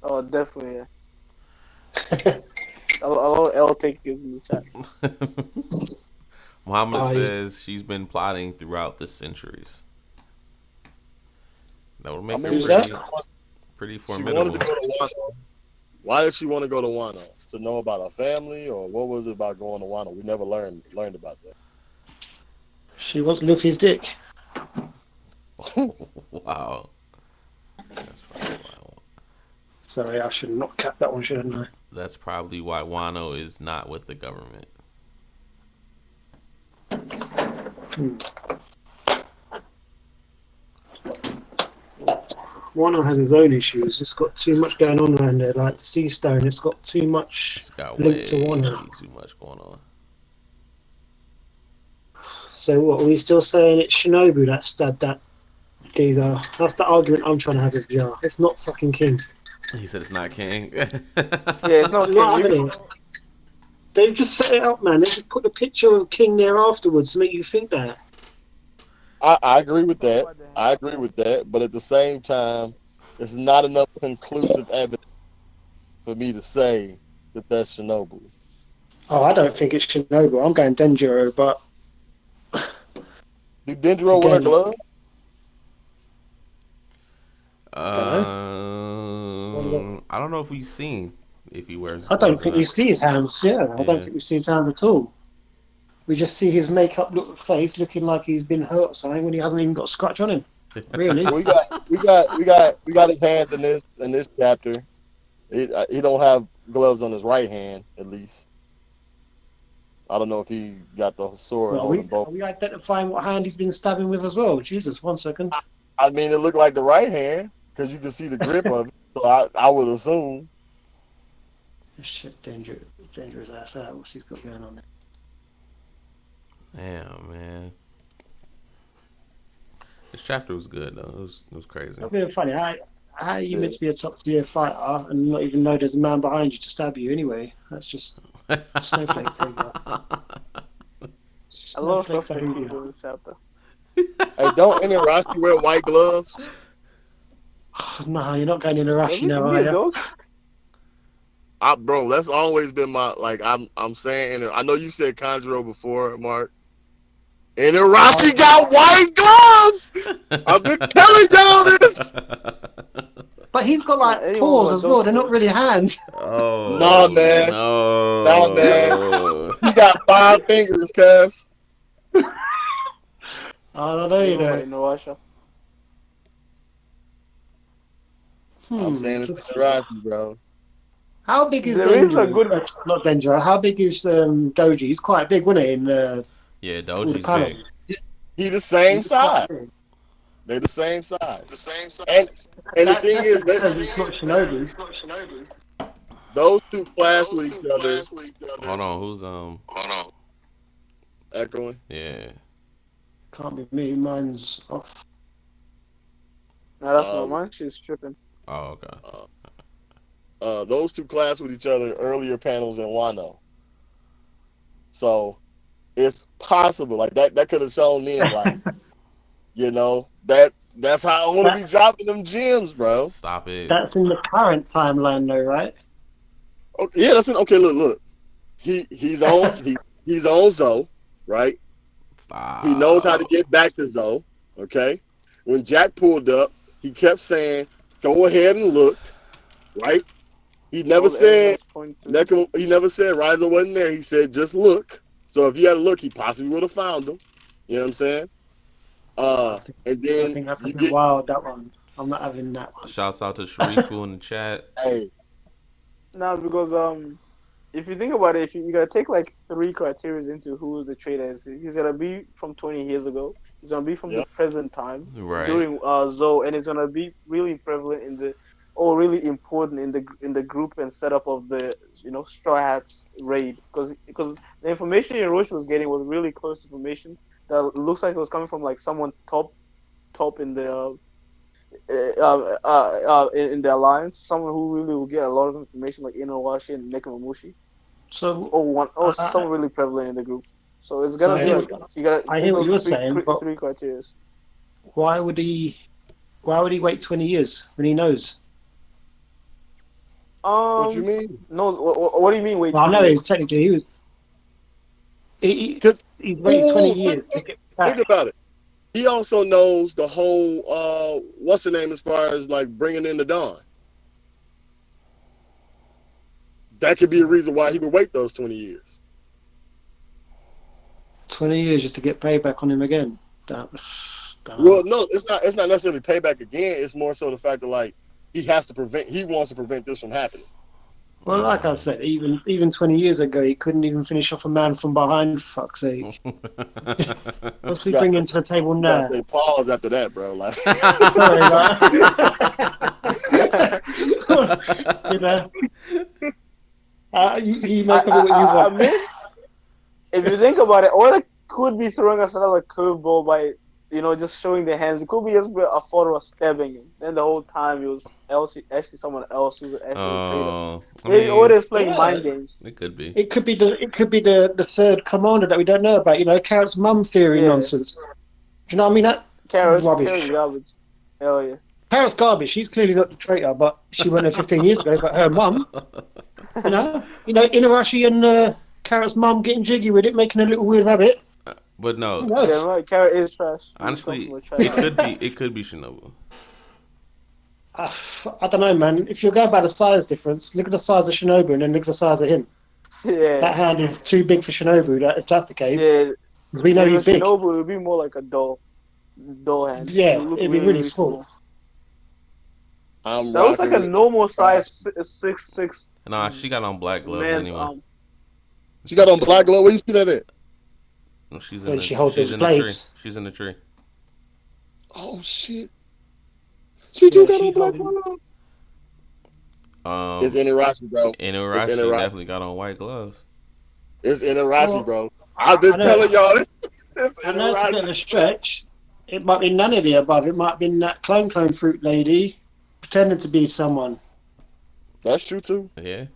Oh, definitely, yeah. A lot of L takers in the chat. Muhammad says she's been plotting throughout the centuries. That would make her pretty formidable. She wanted to go to Wano. Why did she want to go to Wano? To know about her family, or what was it about going to Wano? We never learned about that. She wants Luffy's dick. Wow. That's probably what I want. Sorry, I should not cap that one, shouldn't I? That's probably why Wano is not with the government. Wano has his own issues. It's got too much going on around there. Like the Sea Stone, it's got too much It's got linked to way Wano. too much going on. So what, are we still saying it's Shinobu that stabbed that geezer? That's the argument I'm trying to have with Jar. It's not fucking King. He said it's not King. Yeah, it's not Not King. having it. They've just set it up, man. They just put a picture of King there afterwards to make you think that. I agree with that. I agree with that. But at the same time, it's not enough conclusive evidence for me to say that that's Shinobu. Oh, I don't think it's Shinobu. I'm going Denjiro, but... Do Denjiro wear a glove? I don't know if we've seen if he wears. I don't think we see his hands. Yeah, I don't think we see his hands at all. We just see his makeup face looking like he's been hurt or something when he hasn't even got a scratch on him. Really? we got his hands in this chapter. He don't have gloves on his right hand, at least. I don't know if he got the sword holding both. Are we identifying what hand he's been stabbing with as well? Jesus, 1 second. I mean, it looked like the right hand because you can see the grip of it. So I would assume. Shit, dangerous ass out. What's he's got going on there? Damn, man. This chapter was good though. It was crazy. It's been funny. How are you meant to be a top tier fighter and not even know there's a man behind you to stab you anyway? That's just snowflake behavior. I love suspect in this chapter. Hey, don't Inarashi wear white gloves? No, you're not going Inarashi now, are you? Bro, that's always been my I'm saying. I know you said Kanjuro before, Mark. Inarashi got white gloves. I've been telling y'all this. But he's got like paws as well. They're not really hands. Oh, nah, man. No, nah, man. He got 5 fingers, cuz. I don't know, you know. I'm saying it's Inarashi, bro. How big is Denjiro? Not Denjiro. How big is Doji? He's quite big, wasn't he? Yeah, Doji's big. He the same size. They're the same size. And the thing is, those two clash with each other. Hold on, who's echoing? Yeah. Can't be me. Mine's off. No, that's not mine. She's tripping. Oh, okay. Those two clash with each other earlier panels in Wano. So it's possible, like that could have shown me, like, you know, that's how I want to be dropping them gems, bro. Stop it. That's in the current timeline, though, right? Okay, yeah, that's in. Okay, look. He's on Zoe, right? Stop. He knows how to get back to Zoe. Okay. When Jack pulled up, he kept saying, "Go ahead and look," right? He never said Riza wasn't there. He said, "Just look." So if he had to look, he possibly would have found him. You know what I'm saying? And then I think that's a bit wild, that one. I'm not having that one. Shouts out to Sharifu in the chat. Hey. No, because if you think about it, you gotta take like 3 criteria into who the trader is. He's gonna be from 20 years ago. He's gonna be from the present time during Zoe, and it's gonna be really prevalent really important in the group and setup of the Straw Hats raid, because the information Hiroshi was getting was really close information that looks like it was coming from like someone top in the in the alliance, someone who really will get a lot of information like Inowashi and Nekomamushi. So someone really prevalent in the group. So it's gonna be you gotta. I hear what you're saying, but 3 criteria. Why would he wait 20 years when he knows? What you mean? No, what do you mean wait? Well, I know technically he's waited 20 years to get back. Think about it. He also knows the whole what's the name as far as like bringing in the Dawn. That could be a reason why he would wait those 20 years. 20 years just to get payback on him again. Well, no, it's not necessarily payback again. It's more so the fact that like he wants to prevent this from happening. Well, like I said, even 20 years ago, he couldn't even finish off a man from behind. For fuck's sake! What's he bringing to the table You now? gotta say pause after that, bro. Like, Sorry, you know, you make of it what you I want. mean, if you think about it, or they could be throwing us another curveball by, just showing their hands. It could be just a photo of stabbing him. Then the whole time it was actually someone else who's actually a traitor. Maybe Oda's playing mind games. It could be. It could be the third commander that we don't know about. Carrot's mum theory nonsense. Do you know what I mean? That Carrot's rubbish. garbage. Hell yeah. Carrot's garbage. She's clearly not the traitor, but she went there 15 years ago. But her mum, Inarashi and Carrot's mum getting jiggy with it, making a little weird rabbit. But no, yeah, right. Carrot is trash. Honestly, it could be Shinobu. I don't know, man. If you're going by the size difference, look at the size of Shinobu and then look at the size of him. Yeah. That hand is too big for Shinobu. If that's the case, we know he's big. Shinobu would be more like a doll hand. Yeah, it'd be really small. That looks like a normal size 6'6". Nah, she got on black gloves anyway. She got on black gloves. Where you see that at? She's when in she holds those the blades. tree. She's in the tree. Oh shit! She do got on black gloves. It's Inarashi, bro. Inarashi definitely got on white gloves. It's Inarashi, bro. I've been telling y'all this. It's I know it's a bit of a stretch. It might be none of the above. It might have been that clone fruit lady pretending to be someone. That's true too. Yeah.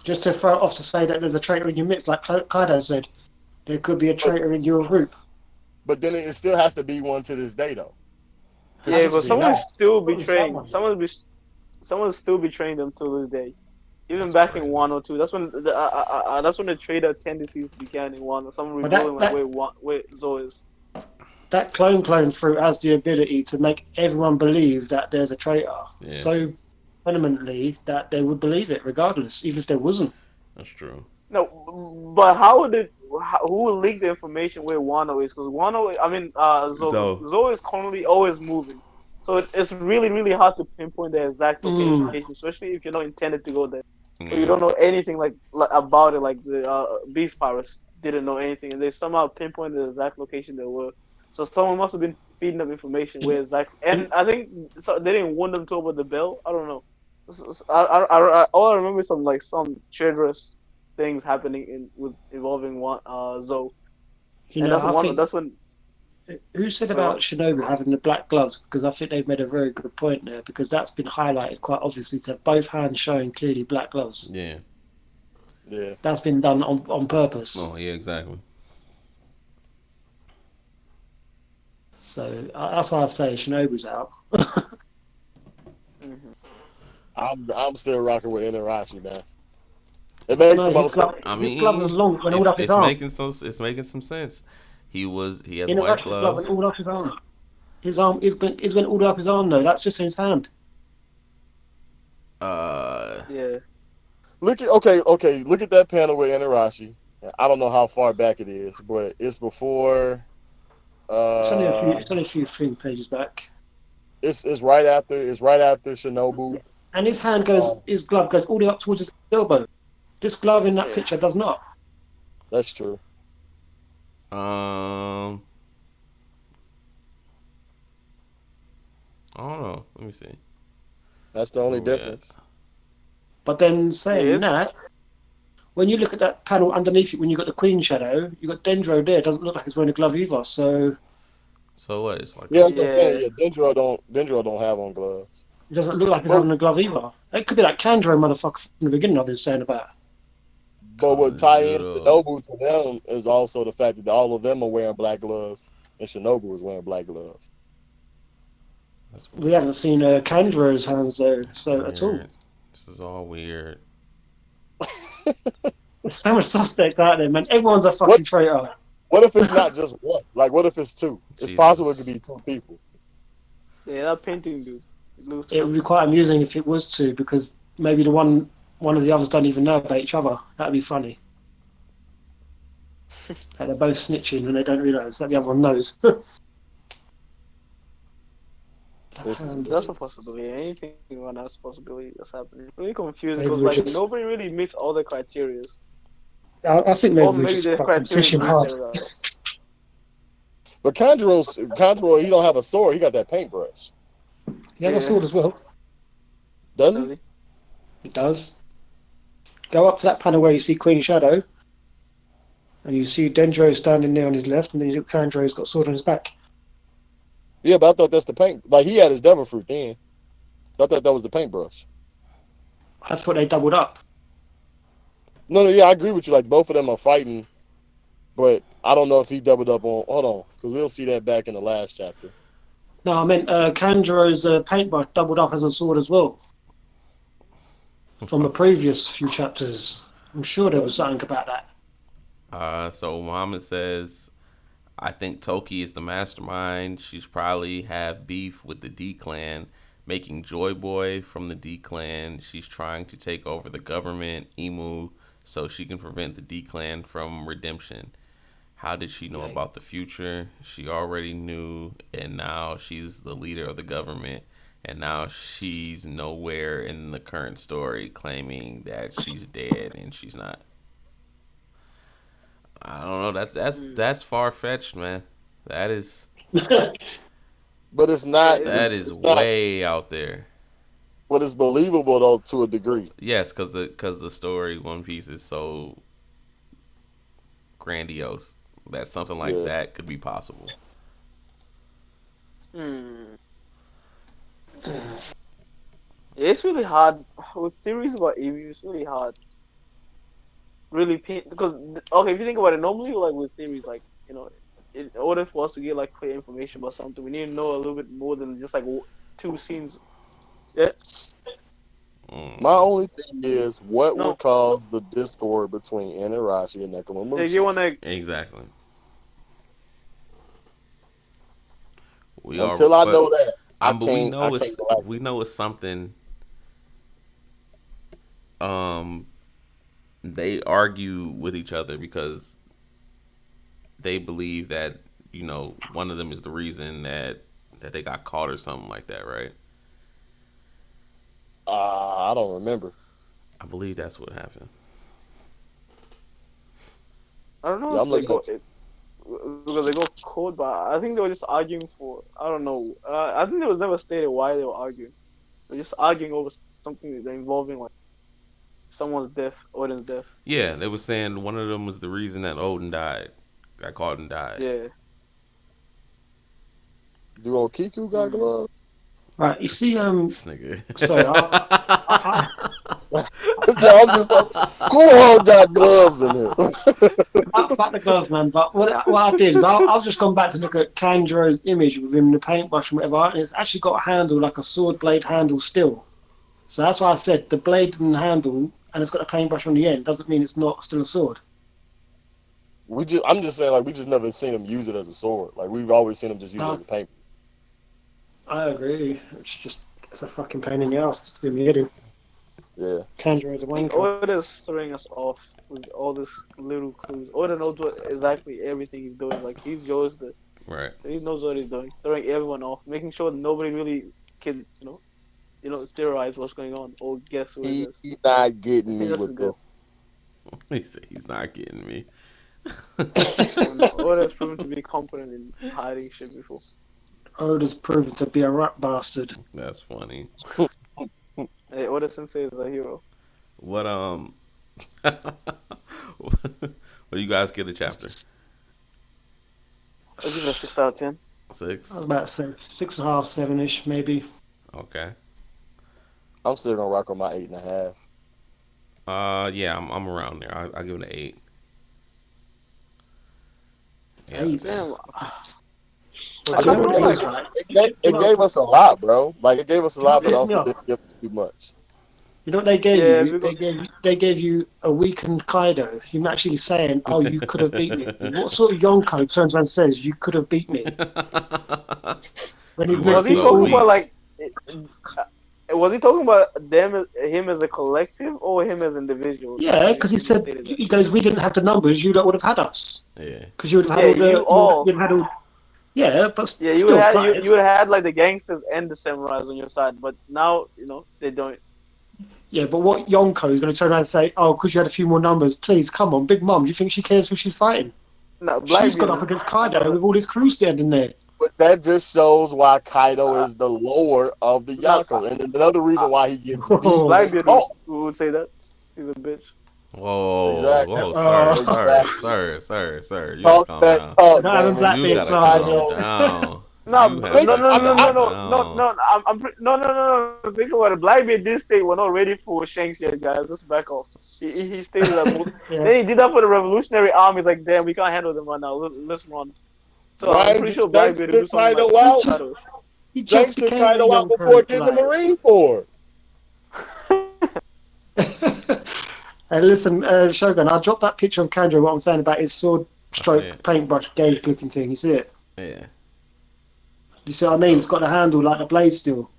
Just to throw it off to say that there's a traitor in your midst, like Kaido said, there could be a traitor in your group. But then it still has to be one to this day, though. Yeah, but someone still betraying. Someone's still betraying them to this day. Even back in 102, that's when the traitor tendencies began in 1. Someone revealing where Zoe is. That clone fruit has the ability to make everyone believe that there's a traitor. Yeah. So fundamentally that they would believe it regardless, even if there wasn't. That's true. No, but who would leak the information where Wano is? Because Zoe is currently always moving. So it's really, really hard to pinpoint the exact location, especially if you're not intended to go there. So you don't know anything like about it, like the Beast Pirates didn't know anything, and they somehow pinpointed the exact location they were. So someone must have been feeding them information where exactly, and I think they didn't want them to over the bell. I don't know. All I remember is some treacherous things happening involving Zoe. That's when. Who said about Shinobu having the black gloves? Because I think they've made a very good point there. Because that's been highlighted quite obviously to have both hands showing clearly black gloves. Yeah. Yeah. That's been done on purpose. Oh yeah, exactly. So that's why I say Shinobu's out. I'm still rocking with Inarashi, man. It makes the most sense. I mean, it's making some sense. He has white gloves. All up his arm. His arm is went all up his arm though. That's just in his hand. Yeah. Look at Look at that panel with Inarashi. I don't know how far back it is, but it's before. It's only a few pages back. It's right after Shinobu. And his hand his glove goes all the way up towards his elbow. This glove in that picture does not. That's true. I don't know. Let me see. That's the only difference. Yeah. But then saying that, when you look at that panel underneath it, when you got the Queen shadow, you got Dendro there. It doesn't look like he's wearing a glove either. So what? It's like Dendro don't have on gloves. It doesn't look like he's having a glove either. It could be that Kandro motherfucker from the beginning I was saying about. But what tie in Shinobu to them is also the fact that all of them are wearing black gloves, and Shinobu is wearing black gloves. We haven't seen Kandro's hands though, so at all. This is all weird. There's so much suspect out there, man. Everyone's a fucking traitor. What if it's not just one? Like, what if it's two? It's possible it could be two people. Yeah, that painting dude. It would be quite amusing if it was two, because maybe one of the others don't even know about each other. That'd be funny. Like they're both snitching and they don't realise that the other one knows. That's a possibility. Anything right now is a possibility that's happening. It's really confusing Maybe because we're like just. nobody really meets all the criteria. I think Or maybe we're maybe just the fucking criteria fishing meets hard. everybody. But Conjuro, he don't have a sword. He got that paintbrush. He has a sword as well. Does he? He does. Go up to that panel where you see Queen Shadow, and you see Dendro standing there on his left, and then you got Kanjo's got a sword on his back. Yeah, but I thought that's the paint. Like he had his devil fruit then. I thought that was the paintbrush. I thought they doubled up. No, yeah, I agree with you. Like both of them are fighting, but I don't know if he doubled up on. Hold on, because we'll see that back in the last chapter. No, I meant Kanjo's paintbrush doubled up as a sword as well. From the previous few chapters, I'm sure there was something about that. So Muhammad says, I think Toki is the mastermind. She's probably have beef with the D clan, making Joy Boy from the D clan. She's trying to take over the government, Emu, so she can prevent the D clan from redemption. How did she know about the future? She already knew, and now she's the leader of the government. And now she's nowhere in the current story claiming that she's dead, and she's not. I don't know. That's far fetched, man. That is. But it's not. That is way out there. But it's believable though to a degree. Yes, because the story One Piece is so grandiose that something like that could be possible. It's really hard with theories about Emu. It's really hard. Really pain because if you think about it, normally like with theories, like in order for us to get like clear information about something, we need to know a little bit more than just like 2 scenes. Yeah. My only thing is what would cause the discord between Inarashi and Nekomamushi. Exactly. Until I know that, we know it's something. They argue with each other because they believe that one of them is the reason that they got caught or something like that, right? I don't remember. I believe that's what happened. I don't know because they got caught, but I think they were just arguing for. I don't know. I think it was never stated why they were arguing. They're just arguing over something involving like someone's death, Oden's death. Yeah, they were saying one of them was the reason that Oden got caught and died. Yeah. Do Okiku got gloves? Right, you see, this nigga. Sorry, I'm just like, Kuho got gloves in here. Back the gloves, man. But what I did is I've just gone back to look at Kanjo's image with him in the paintbrush and whatever, and it's actually got a handle like a sword blade handle still. So that's why I said the blade and handle, and it's got a paintbrush on the end, doesn't mean it's not still a sword. I'm just saying, like, we just never seen him use it as a sword. Like, we've always seen him just use it as a paint. I agree. It's a fucking pain in the ass to do me hitting. Yeah. Kanjo is a wanker. Oda's throwing us off with all these little clues. Oda knows exactly everything he's doing. Like, he knows that. Right. So he knows what he's doing. Throwing everyone off, making sure that nobody really can, theorize what's going on or guess what it is. He's not getting me with this. He said he's not getting me. Oda's proven to be competent in hiding shit before. Oda's proven to be a rat bastard. That's funny. Hey, Oda Sensei is a hero. What do you guys get a chapter? I'll give it a 6 out of 10. 6? I was about to say 6.5, 7-ish, maybe. Okay. I'm still gonna rock on my 8.5. Yeah, I'm around there. I'll give it an 8. Yeah. 8. Damn. It gave us a lot, bro. Like, it gave us a lot, but also didn't give us too much. You know what they gave you? They gave you a weakened Kaido. Him actually saying, "Oh, you could have beat me." What sort of Yonko turns around and says, "You could have beat me"? Was he talking about like? Was he talking about him as a collective, or him as individuals? Yeah, because he goes, "We didn't have the numbers. You would have had us." Yeah. Because you would have had all. Yeah, but Yeah, still, you would have had like the gangsters and the samurais on your side, but now they don't. Yeah, but what Yonko is going to turn around and say, "Oh, because you had a few more numbers, please come on, Big Mom. Do you think she cares who she's fighting? No, She's got up against Kaido with all his crew standing there." But that just shows why Kaido is the lower of the Yonko, and another reason why he gets beat. Blackbeard would say that he's a bitch. Whoa, Exactly. whoa, sir. You gotta calm down. You gotta calm down. No. Think about it. Blackbeard did state we're not ready for Shanks yet, guys. Let's back off. He stated that. Then he did that for the Revolutionary Army. He's like, damn, we can't handle them right now. Let's run. So I'm pretty sure Blackbeard will do something like Kaido. He just took Kaido out before getting the Marine Corps. Hey, listen, Shogun, I'll drop that picture of Kanjo, what I'm saying about his sword stroke paintbrush gauge looking thing. You see it? Yeah. You see what I mean? It's got a handle like a blade still.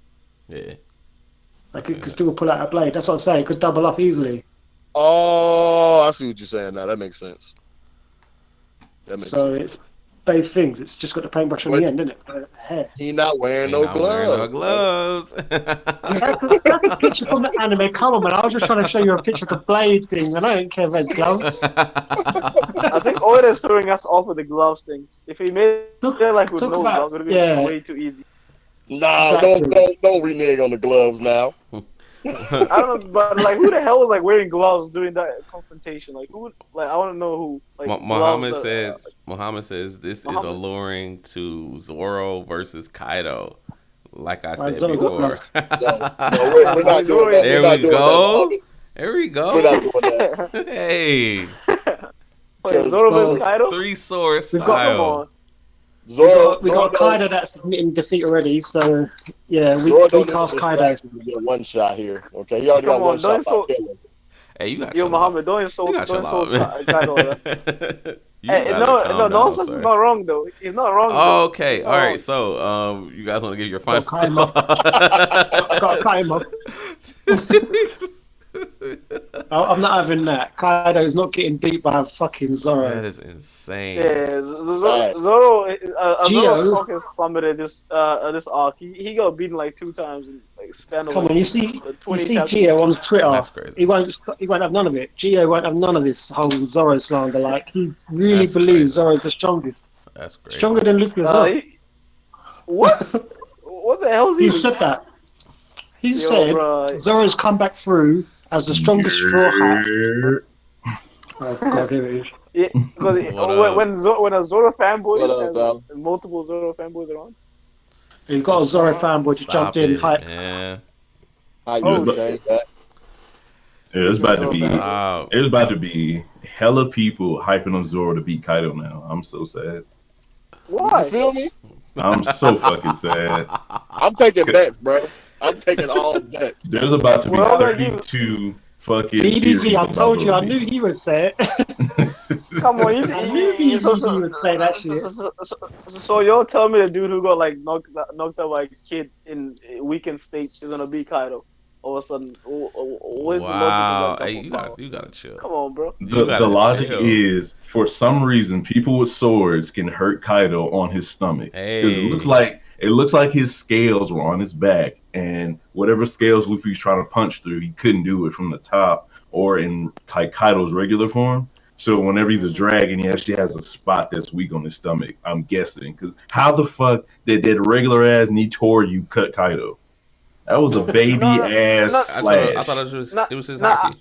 Yeah. Like it could still pull out a blade. That's what I'm saying. It could double up easily. Oh, I see what you're saying now. That makes sense. So it's both things. It's just got the paintbrush on the end, isn't it? Hair. He not wearing no gloves. That's a picture from the anime. Come on, man. I was just trying to show you a picture of the blade thing, and I don't care about gloves. I think Oda is throwing us off with the gloves thing. If he made it like with no gloves, it would have been way too easy. Nah, don't renege on the gloves now. I don't know, but like, who the hell was like wearing gloves during that confrontation? Like, who? Like, I want to know who. Like, Muhammad says this is alluring to Zoro versus Kaido. Like I said before. We're not doing that. There we go. There we go. We're not doing that. Hey. Wait, Zoro versus Kaido? 3 sword style. We got Kaido that's in defeat already, so yeah, we cast Kaido. One shot here, okay? He already got one shot by killing. Hey, you got Muhammad, don't insult Kaido. Hey, nonsense is not wrong though. He's not wrong. Oh, okay, all right. So, you guys want to give your final? Got to cut him up. I'm not having that. Kaido's not getting beat by fucking Zoro. That is insane. Yeah, Zoro stock has plummeted this arc. He got beaten like 2 times in like span of. Come on, you see Gio on Twitter. That's crazy. He won't have none of it. Gio won't have none of this whole Zoro slander. Like he really believes Zoro's the strongest. That's great. Stronger than Luffy as well. What? What the hell is he? He said that. He said Zoro's come back through as the strongest straw hat. Oh God, here it is. Yeah, because when a Zoro fanboy has multiple Zoro fanboys around. You got a Zoro fanboy to jump in. Yeah. It's about to be hella people hyping on Zoro to beat Kaido now. I'm so sad. Why? You feel me? I'm so fucking sad. I'm taking bets, bro. I'm taking all bets. There's about to be 32 fucking. BDG, I told you, I knew he would say it. Come on, you would say that shit. So you're telling me the dude who got like knocked out by a kid in weekend state is gonna beat Kaido? All of a sudden, wow! Hey, you gotta chill. Come on, bro. The logic is, for some reason, people with swords can hurt Kaido on his stomach. Hey. It looks like his scales were on his back, and whatever scales Luffy's trying to punch through, he couldn't do it from the top or in Kaido's regular form. So whenever he's a dragon, he actually has a spot that's weak on his stomach. I'm guessing, because how the fuck did that regular ass Nitoryu cut Kaido? That was a baby ass slash. I thought it was his hockey.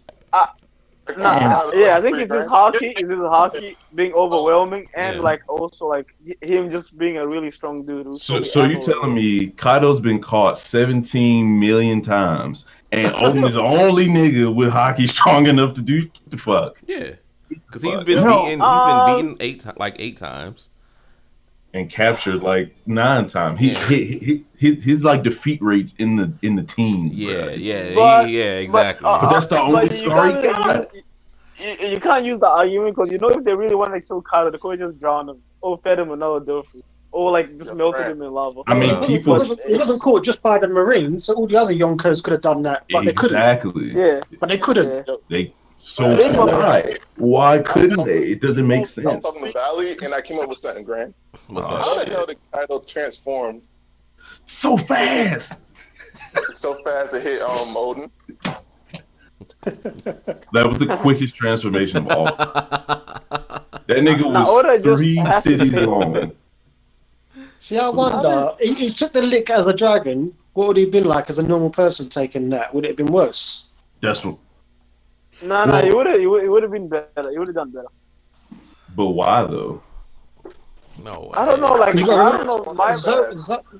Yeah, I think it's his hockey. It's his hockey being overwhelming, and like also like him just being a really strong dude. So you telling me Kaido's been caught 17 million times, and Oden is the only nigga with hockey strong enough to do the fuck? Yeah, because he's been beaten 8 times. And captured like 9 times. His like defeat rates in the teens. Yeah, exactly. But that's the only story he got. You can't use the argument because if they really want to kill Kaido, they could just drown him or fed him another dolphin or like just melted him in lava. I mean, he wasn't caught just by the Marines, so all the other Yonkos could have done that, but they couldn't. Exactly. Yeah, but they couldn't. They So why couldn't they? It doesn't make sense. I was talking to Valley, and I came up with something, Grant. How the hell did Kaido transform so fast? So fast it hit Odin. That was the quickest transformation of all. That nigga was 3 cities long. See, I wonder, he took the lick as a dragon. What would he have been like as a normal person taking that? Would it have been worse? That's what. No, he would have been better. He would have done better. But why though? No way. I don't know. Like, I don't know.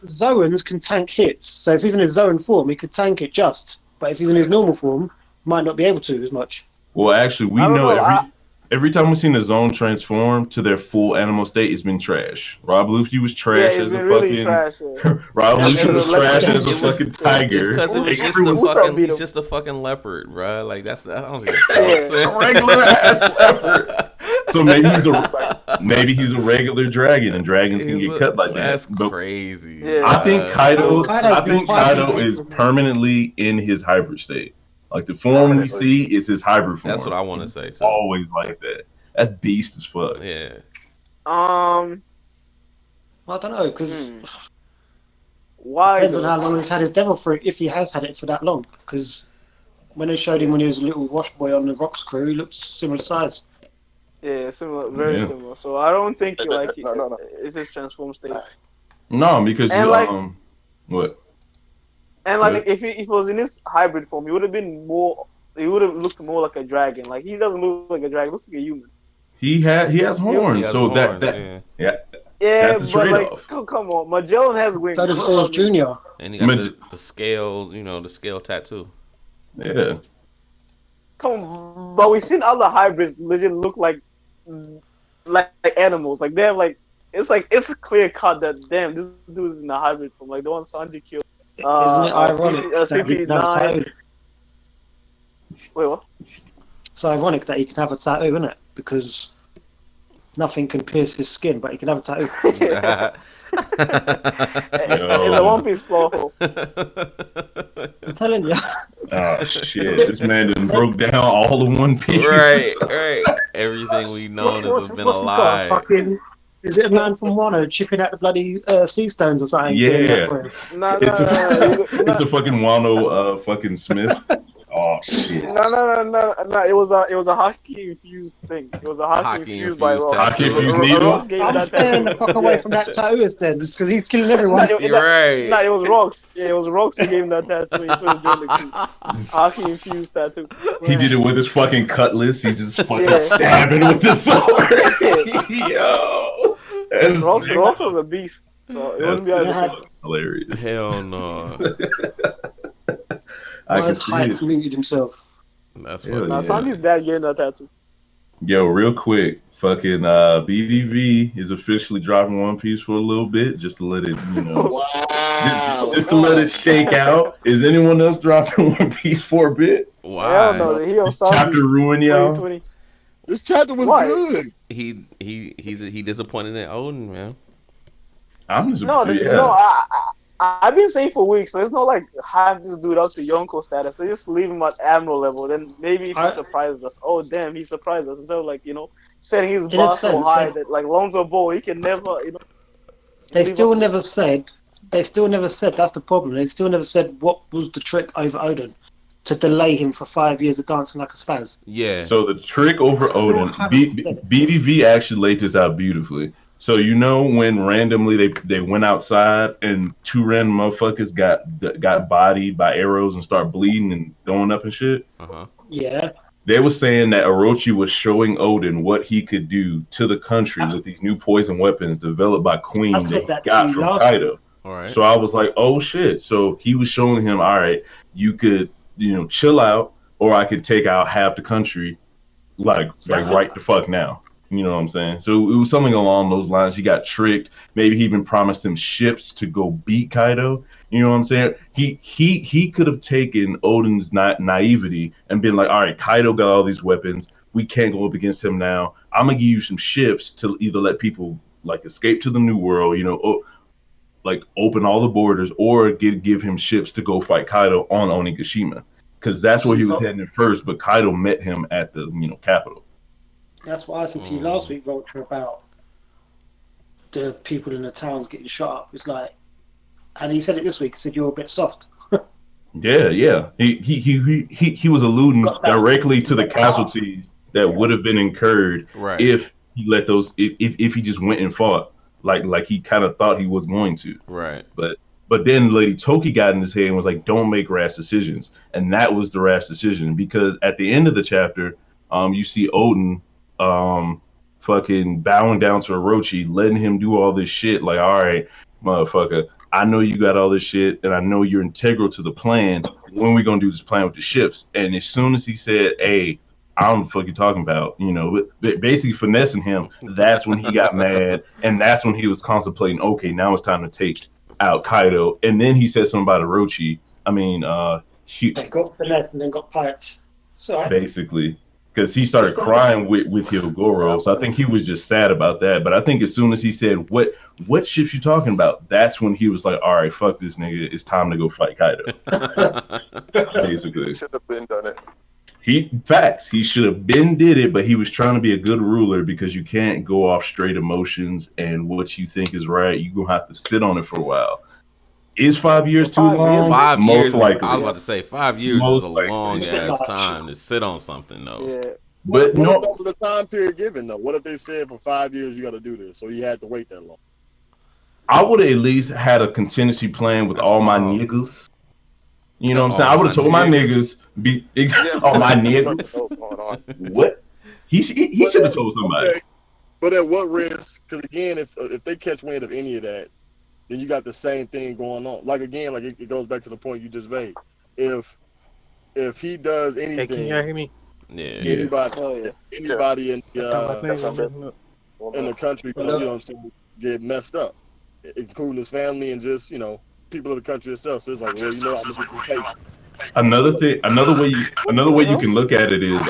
Zoans can tank hits. So if he's in his Zoan form, he could tank it just. But if he's in his normal form, might not be able to as much. Well, actually, we know every time we've seen the zone transform to their full animal state, it's been trash. Rob Luffy was trash as a really fucking. Trash, Rob Luffy was trash as a fucking tiger. It's because it was just a fucking. He's just a fucking leopard, bro. Like that's. I don't think it's a regular ass leopard. So maybe he's a regular dragon, and dragons can get cut like that. That's crazy. Yeah. I think Kaido is permanently in his hybrid state. Like the form we see is his hybrid form. That's what I want to say too. Always like that. That's beast as fuck. Yeah. I don't know because why depends on how long he's had his devil fruit. If he has had it for that long, because when they showed him when he was a little wash boy on the Rocks crew, he looked similar size. Yeah, similar, very similar. So I don't think it's his transform state. No, because what? And like if he was in his hybrid form, he would have been more. He would have looked more like a dragon. Like he doesn't look like a dragon; he looks like a human. He has horns, Yeah, that's a but trade-off. like, come on, Magellan has wings. That is Oz Junior. And he got the scales, the scale tattoo. Yeah. Come on, but we've seen other hybrids legit look like animals. Like they have it's a clear cut that damn this dude is in a hybrid form. Like the one Sanji killed. Isn't it ironic that he can have a tattoo? Wait, what? It's ironic that he can have a tattoo, isn't it? Because nothing can pierce his skin, but he can have a tattoo. It's a One Piece flow. I'm telling you. Oh shit! This man just broke down all the One Piece. Right. Everything we known has been a lie. Is it a man from Wano chipping out the bloody sea stones or something? Yeah. It's a fucking Wano fucking Smith. Oh shit. No. It was a hockey infused thing. It was a hockey infused by Rock. Hockey infused needle. I'm staying the fuck away from that tattooist then, because he's killing everyone. You're right. It was Rocks. Yeah, it was Rocks who gave him that tattoo. He put it during the hockey infused tattoo. He did it with his fucking cutlass. He just fucking stabbing with the sword. Yo. Rocks was a beast. So it wouldn't be hilarious. Hell no. Why has Hype muted himself? That's funny. Sanji's dad getting that tattoo. Yo, real quick, fucking BDV is officially dropping One Piece for a little bit, just to let it, just to let it shake out. Is anyone else dropping One Piece for a bit? Wow. This chapter ruined y'all. This chapter was good. He disappointed in Odin, man. I'm just I've been saying for weeks, there's no hype this dude up to Yonko status. They just leave him at Admiral level. Then maybe if he surprises us, oh damn, he surprised us. Instead of setting his bar so high that Lonzo Ball, he can never, They still never said. That's the problem. They still never said what was the trick over Odin to delay him for 5 years of dancing like a spaz. Yeah. So the trick over Odin, BDV actually laid this out beautifully. So when randomly they went outside and 2 random motherfuckers got bodied by arrows and start bleeding and throwing up and shit. Yeah. They were saying that Orochi was showing Odin what he could do to the country with these new poison weapons developed by Queen that he got from Kaido. All right. So I was like, oh shit. So he was showing him, all right, you could chill out, or I could take out half the country, right the fuck now. You know what I'm saying? So it was something along those lines. He got tricked. Maybe he even promised him ships to go beat Kaido. You know what I'm saying? He could have taken Odin's naivety and been like, all right, Kaido got all these weapons. We can't go up against him now. I'm going to give you some ships to either let people escape to the New World, open all the borders, or give him ships to go fight Kaido on Onigashima. because that's where he was heading at first. But Kaido met him at the capital. That's what I said to you last week, Vulture, about the people in the towns getting shot up. It's like, and he said it this week. He said you're a bit soft. Yeah. He was alluding directly to the casualties that would have been incurred if he let those if he just went and fought like he kind of thought he was going to. Right. But then Lady Toki got in his head and was like, "Don't make rash decisions," and that was the rash decision because at the end of the chapter, you see Odin fucking bowing down to Orochi, letting him do all this shit. Like, all right, motherfucker, I know you got all this shit, and I know you're integral to the plan. When we gonna do this plan with the ships? And as soon as he said, "Hey, I don't know what the fuck you talking about," basically finessing him, that's when he got mad, and that's when he was contemplating, okay, now it's time to take out Kaido. And then he said something about Orochi. I mean, they got finessed and then got piped. So basically, because he started crying with Hyogoro, so I think he was just sad about that. But I think as soon as he said, "What ships you talking about?" that's when he was like, "All right, fuck this nigga. It's time to go fight Kaido." Basically, He should have been done it. He should have been did it, but he was trying to be a good ruler because you can't go off straight emotions and what you think is right. You're gonna have to sit on it for a while. Is 5 years too long? 5 Most years. likely. I was about to say 5 years Most is a likely. long ass time to sit on something though. Yeah. But what if that was the time period given though? What if they said for 5 years you got to do this, so you had to wait that long? I would have at least had a contingency plan with all my niggas. You know what I'm saying? I would have told my niggas all my niggas. What? He should have told somebody. Okay. But at what risk? Because again, if they catch wind of any of that, then you got the same thing going on. Like again, like it goes back to the point you just made. If he does anything, hey, can y'all hear me? Yeah. Anybody in the country, you know what I'm saying, get messed up, including his family and just people of the country itself. So it's like, well, I'm gonna just pay. Another way you can look at it is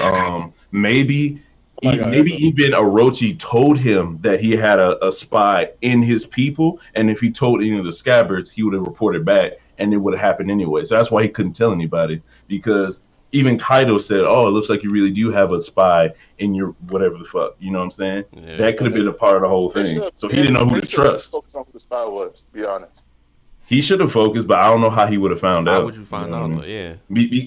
maybe even Orochi told him that he had a spy in his people, and if he told any of the scabbards, he would have reported back, and it would have happened anyway. So that's why he couldn't tell anybody, because even Kaido said, "Oh, it looks like you really do have a spy in your whatever the fuck." You know what I'm saying? Yeah. That could have been a part of the whole thing. So he didn't know who to trust. Focus on who the spy was, to be honest. He should have focused, but I don't know how he would have found out. How would you find out? Though? Yeah,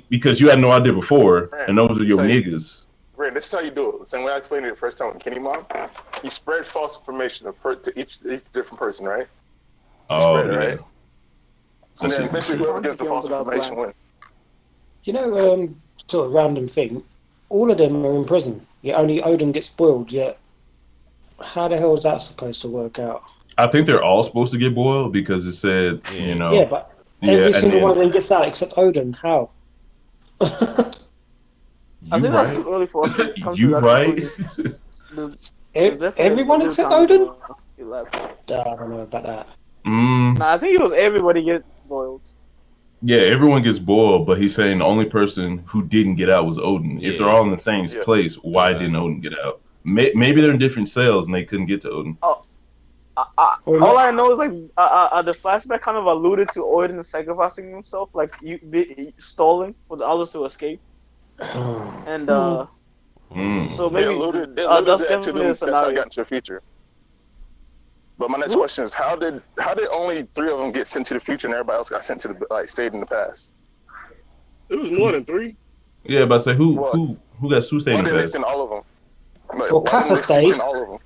because you had no idea before, and those are your niggas. Right, this is how you do it. The same way I explained it the first time with Kenny Mom. You spread false information to each different person, right? Right? And then eventually whoever gets the false information wins. Sort of random thing. All of them are in prison. Yet only Odin gets boiled. Yet, how the hell is that supposed to work out? I think they're all supposed to get boiled because it said, Yeah, but every single one of them gets out except Odin. How? I think that's too early for us to come to that. Right? Everyone except Odin? I don't know about that. Nah, I think it was everybody get boiled. Yeah, everyone gets boiled, but he's saying the only person who didn't get out was Odin. Yeah. If they're all in the same place, why didn't Odin get out? Maybe they're in different cells and they couldn't get to Odin. All I know is the flashback kind of alluded to Odin sacrificing himself, like stalling for the others to escape. And so maybe that's definitely a scenario. That's how I got into the future. But my next question is, how did only 3 of them get sent to the future and everybody else got sent to the stayed in the past? It was more than 3. Yeah, but I say who got stayed in the past? Why didn't they send all of them? Well, Kappa stayed. All of them?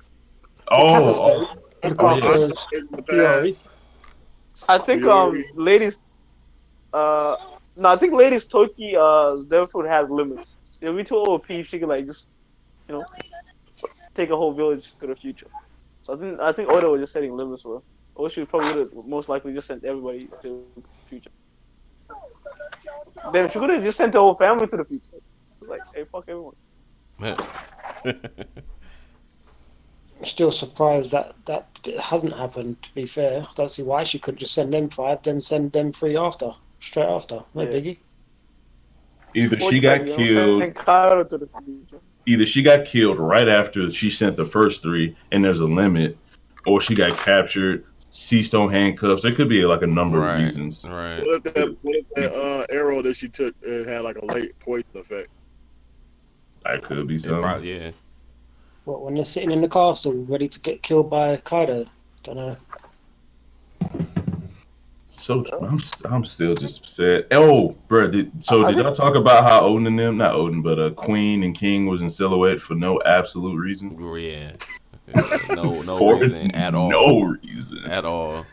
I think ladies. No, I think ladies Toki their food has limits. If we too OP, she could just take a whole village to the future. So I think Oda was just setting limits for her. Or she probably would have most likely just sent everybody to the future. Then she could have just sent the whole family to the future. Like, hey, fuck everyone. I'm still surprised that it hasn't happened, to be fair. I don't see why she couldn't just send them 5, then send them 3 after. Straight after. No biggie. Either she got killed. Either she got killed right after she sent the first 3, and there's a limit, or she got captured. sea stone handcuffs. There could be like a number of reasons. Right. What if that arrow that she took had like a late poison effect? That could be something. Probably, yeah. What, when they're sitting in the castle, ready to get killed by Kaido? Don't know. So I'm still just upset. Oh, bro, did y'all talk about how Odin and them, not Odin, but Queen and King was in silhouette for no absolute reason? Yeah. No reason at all. No reason at all.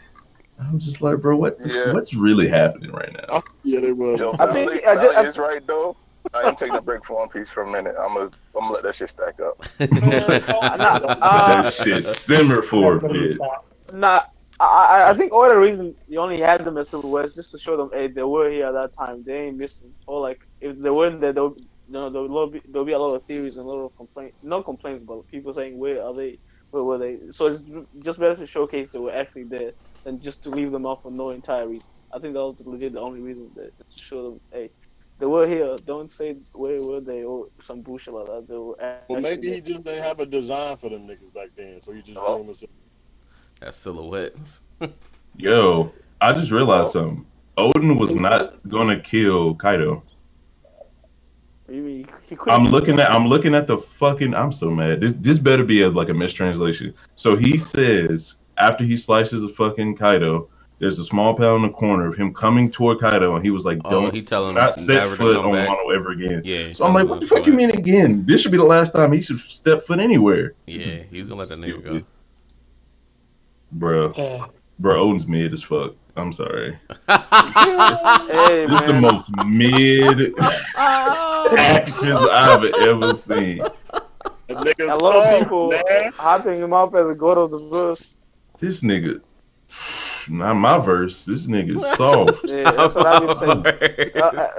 I'm just like, bro, what's really happening right now? Yeah, they were. Yo, I think Valley is right though. I am taking a break from One Piece for a minute. I'm gonna let that shit stack up. That shit simmer for a bit. Nah, I think all the reason you only had them as silhouettes just to show them, hey, they were here at that time. They ain't missing. Or like, if they weren't there, there'll be a lot of theories and a lot of complaints. No complaints, but people saying, where are they? Where were they? So it's just better to showcase they were actually there than just to leave them off for no entire reason. I think that was legit the only reason to show them, hey, they were here. Don't say where were they or some bullshit like that. They were well, maybe he just didn't have a design for them niggas back then, so he just drew them as that's silhouettes. Yo, I just realized something. Odin was not gonna kill Kaido. You mean I'm looking at the fucking. I'm so mad. This better be a mistranslation. So he says after he slices a fucking Kaido, there's a small panel in the corner of him coming toward Kaido, and he was like, "Don't he tell him not set never foot to come on back. Wano ever again." Yeah. So I'm like, "What the fuck you mean again? This should be the last time he should step foot anywhere." Yeah, he's gonna let that nigga go. Bro, Odin's mid as fuck. I'm sorry. Hey, this is the most mid actions I've ever seen. A lot of people hyping him up as a god of the verse. This nigga, not my verse. This nigga's soft. Yeah, that's what I've been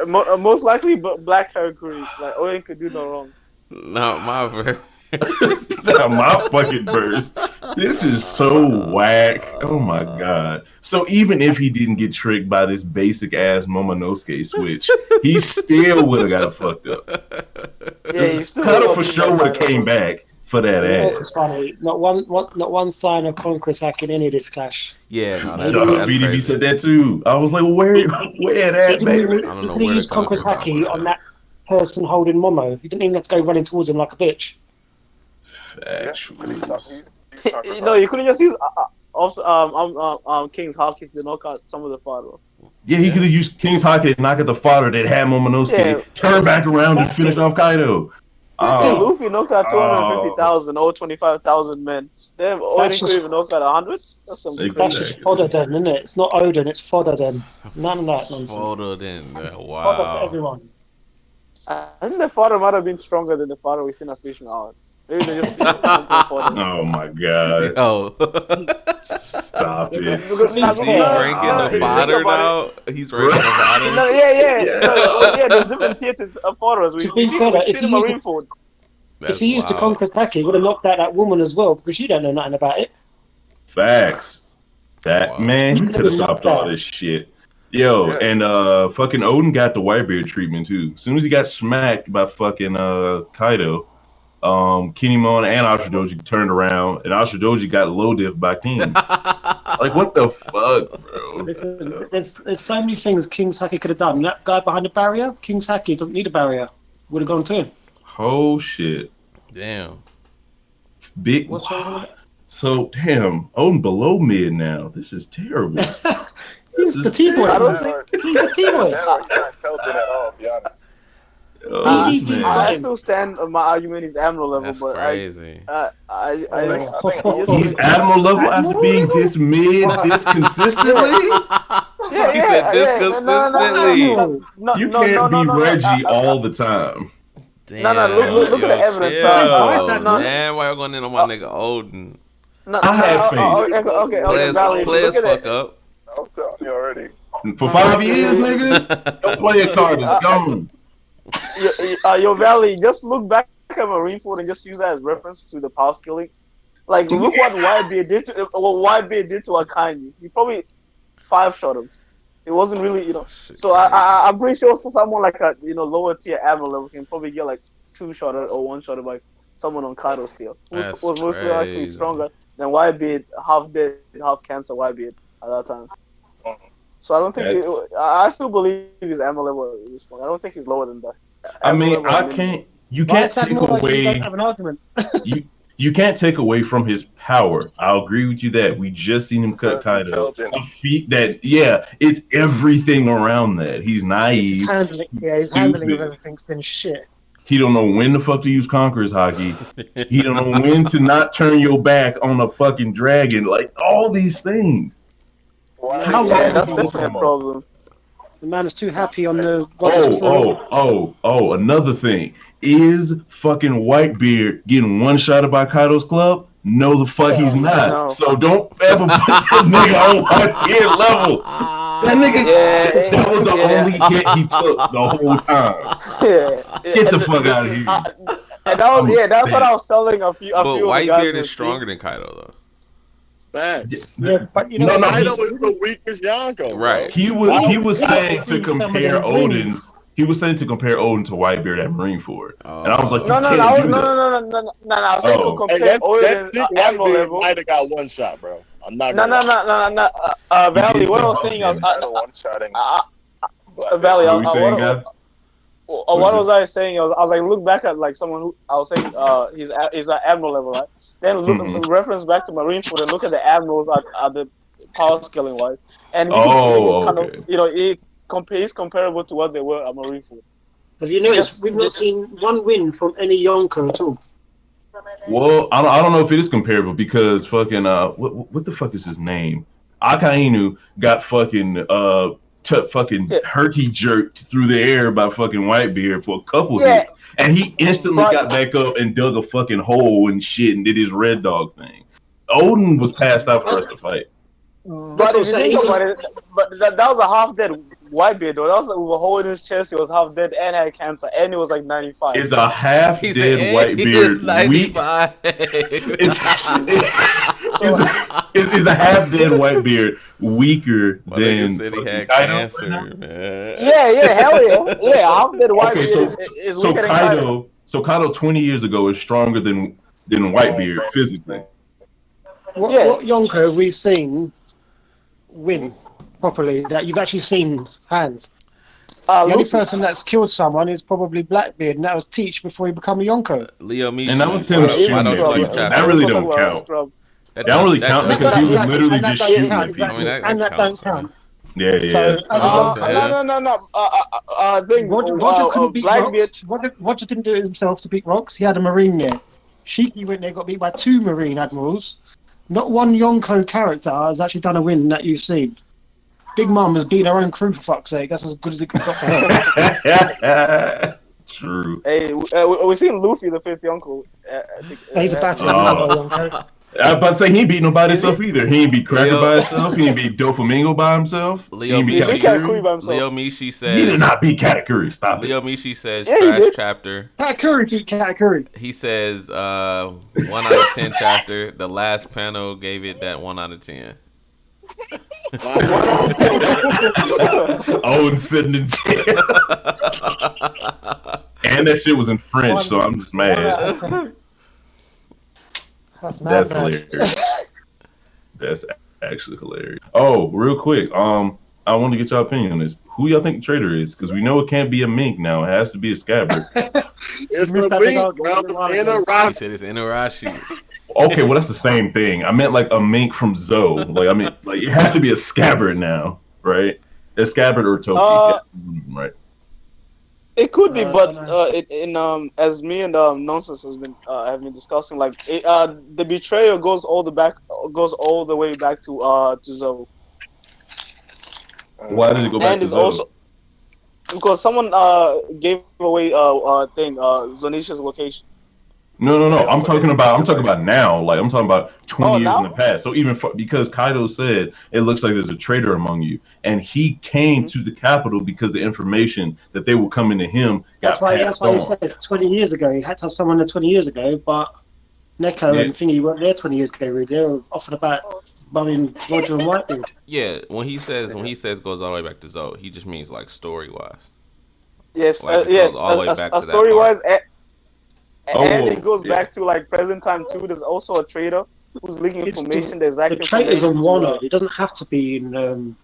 saying. Most likely, Black Hair Creek. Like Odin could do no wrong. Not my verse. Not my fucking verse. This is so whack. Oh my god. So even if he didn't get tricked by this basic ass Momonosuke switch, he still would have got fucked up. Yeah, Kaido for sure would have came back for that ass. Funny. Not one sign of Conqueror's hack in any of this clash. Yeah, that's BDB crazy. Said that too. I was like, where that, baby? I don't know where to use Conqueror's hacky on that person holding Momo. You didn't even have to go running towards him like a bitch. Actually, no, you couldn't just use King's Haki to knock out some of the fodder. Yeah, he could have used King's Haki to knock out the fodder that had Momonosuke, turn back around and finish off Kaido. Luffy knocked out 250,000 or 25,000 men. Damn, Odin could even knock out 100. That's some crazy. That's just fodder then, isn't it? It's not Odin, it's fodder then. None of that nonsense. Fodder then, wow. Fodder for everyone. I think the fodder might have been stronger than the fodder we seen at Fishing Island. Oh my god. Oh. Stop it. Is he ranking the fodder now? He's ranking the fodder? No, yeah, there's different tiers of fodders. To be fair, if he used the Conqueror's hack, he would have knocked out that woman as well, because you don't know nothing about it. Facts. That man, he could have stopped all this shit. Yo, and fucking Odin got the Whitebeard treatment too. As soon as he got smacked by fucking Kaido, Kinemon and Ashidoji turned around, and Ashidoji got low diff by King. Like, what the fuck, bro? Listen, there's so many things King's Haki could have done. That guy behind the barrier, King's Haki doesn't need a barrier. Would have gone to him. Oh shit! Damn. Big. What's wrong with it? So damn, Odin below mid now. This is terrible. He's the T-boy. I don't think he's the T-boy. Not intelligent at all, to be honest. I still stand on my argument. He's admiral level, that's but crazy. He's admiral level after being this mid, this consistently. He said this consistently. You can't be Reggie all the time. Damn. Look at the evidence. Man, why you going in on my nigga Odin? I have faith. Okay. Players fuck up. I'm telling you already. For 5 years, nigga, don't play a card. It's gone. Yo, Valley, just look back at Marineford and just use that as reference to the power scaling. Like, look what Whitebeard did to Akainu. He probably 5-shot him. It wasn't really, So I'm pretty sure someone like a lower tier admiral level can probably get like 2-shot or 1-shot by someone on Kaido's tier, who was most likely stronger then Whitebeard half dead, half cancer Whitebeard at that time. So I don't think I still believe he's Admiral level at this point. I don't think he's lower than that. I mean, you can't take away. You don't have an argument. You can't take away from his power. I'll agree with you that we just seen him cut Kaido. It's everything around that. He's naive. His handling of everything's been shit. He don't know when the fuck to use Conqueror's Haki. He don't know when to not turn your back on a fucking dragon. Like all these things. That's the problem. The man is too happy on the. Another thing. Is fucking Whitebeard getting one-shotted by Kaido's club? No, the fuck he's not. No. So don't ever put that nigga on Whitebeard level. That nigga, that was the only hit he took the whole time. Get the fuck out of here. That's what I was telling a few. But Whitebeard is stronger than Kaido, though. Facts. Yeah, but you know, Kaido is the weakest Yonko. Right. He was saying to compare Odin. He was saying to compare Odin to Whitebeard at Marineford, and I was like, no. I was saying to compare Odin at Admiral level. Might have got one shot, bro. I'm not. No. Valley, what I was saying, one-shotting. Valley, what was I saying? I was like, look back at like someone who I was saying, he's at Admiral level, right? Then look reference back to Marineford and look at the admirals at the power scaling wise, and he's comparable to what they were at Marineford. Have you noticed we've not seen one win from any Yonko at all? Well, I don't know if it is comparable because fucking what the fuck is his name? Akainu got fucking herky jerked through the air by fucking Whitebeard for a couple hits, and he instantly got back up and dug a fucking hole and shit and did his red dog thing. Odin was passed out for the rest of the fight. But if you think about it, that was a half dead Whitebeard though. That was with a hole in his chest. He was half dead and had cancer, and he was like 95. It's a half dead Whitebeard. He was 95. It's a half dead Whitebeard weaker than. Said he had cancer, man. Yeah, hell yeah, half dead Whitebeard is weaker than Kaido. So Kaido 20 years ago is stronger than Whitebeard physically. What Yonko have we seen win properly that you've actually seen hands? The only person that's killed someone is probably Blackbeard, and that was Teach before he became a Yonko. Leo Mishi. And that was him shooting. That really don't count. That don't really count because he was literally just shooting at people. And that don't count. Yeah. So, No. I think Roger couldn't beat Rocks. Roger didn't do it himself to beat Rocks. He had a Marine there. Shiki went there, got beat by 2 Marine Admirals. Not one Yonko character has actually done a win that you've seen. Big Mom has beaten her own crew for fuck's sake. That's as good as it could got for her. True. Hey, we've seen Luffy, the 5th Yonko. He's a battle Yonko. I was about to say he ain't beat nobody himself either. He ain't beat Cracker by himself. He ain't beat Doflamingo by himself. Leo Mishi says he did not beat Katakuri. Stop Leo Mishi says trash chapter. Katakuri beat Katakuri. He says 1 out of 10 chapter. The last panel gave it that 1 out of 10. Owen sitting in jail. And that shit was in French, so I'm just mad. That's hilarious. That's actually hilarious. Oh, real quick, I want to get your opinion on this. Who y'all think the traitor is? Because we know it can't be a mink now. It has to be a scabbard. It's the mink, bro. It's Inarashi. He said it's Inarashi. Okay, well that's the same thing. I meant like a mink from Zoe. Like it has to be a scabbard now, right? A scabbard or Toki, right? It could be, but as me and Nonsense have been discussing, like the betrayal goes all the way back to Zoe. Why did it go back to Zoe? Also because someone gave away Zonisha's location. No. I'm talking about now. Like I'm talking about 20 years in the past. So even because Kaido said it looks like there's a traitor among you, and he came to the capital because the information that they were coming to him got That's why he said it's 20 years ago. He had to have someone there 20 years ago, but Neko and Thingy weren't there 20 years ago. Really. They were off and about bumming Roger and Whitebeard. Yeah, when he says goes all the way back to Zoe, he just means like story wise. Yes, goes all the way back to story wise. that And it goes back to like present time too. There's also a traitor who's leaking It's information, the exact the traitors on information. Wano. It doesn't have to be in.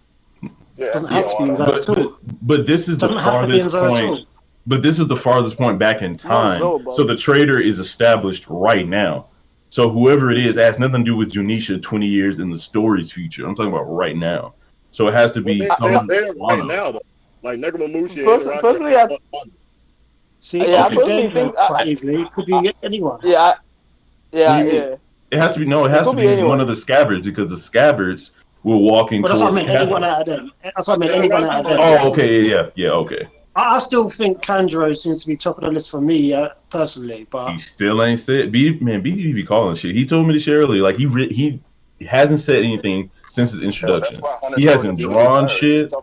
Yeah, Doesn't have to be that at all. But this is the Doesn't have to be in farthest Zoro at all. point. But this is the farthest point back in time. So the traitor is established right now. So whoever it is has nothing to do with Junisha 20 years in the story's future. I'm talking about right now. So it has to be They're right now, though. Like Nekomamushi. Personally, I See, I personally think quite easily it could be anyone. Yeah. It has to be it has to be one of the scabbards because the scabbards were walking. Well, that's what I meant. Anyone out of them. That's what I meant. Anyone out of them. Oh, okay, yeah, okay. I still think Kanjuro seems to be top of the list for me personally, but he still ain't said. BD be calling shit. He told me this shit earlier. Like he hasn't said anything since his introduction. He hasn't drawn shit.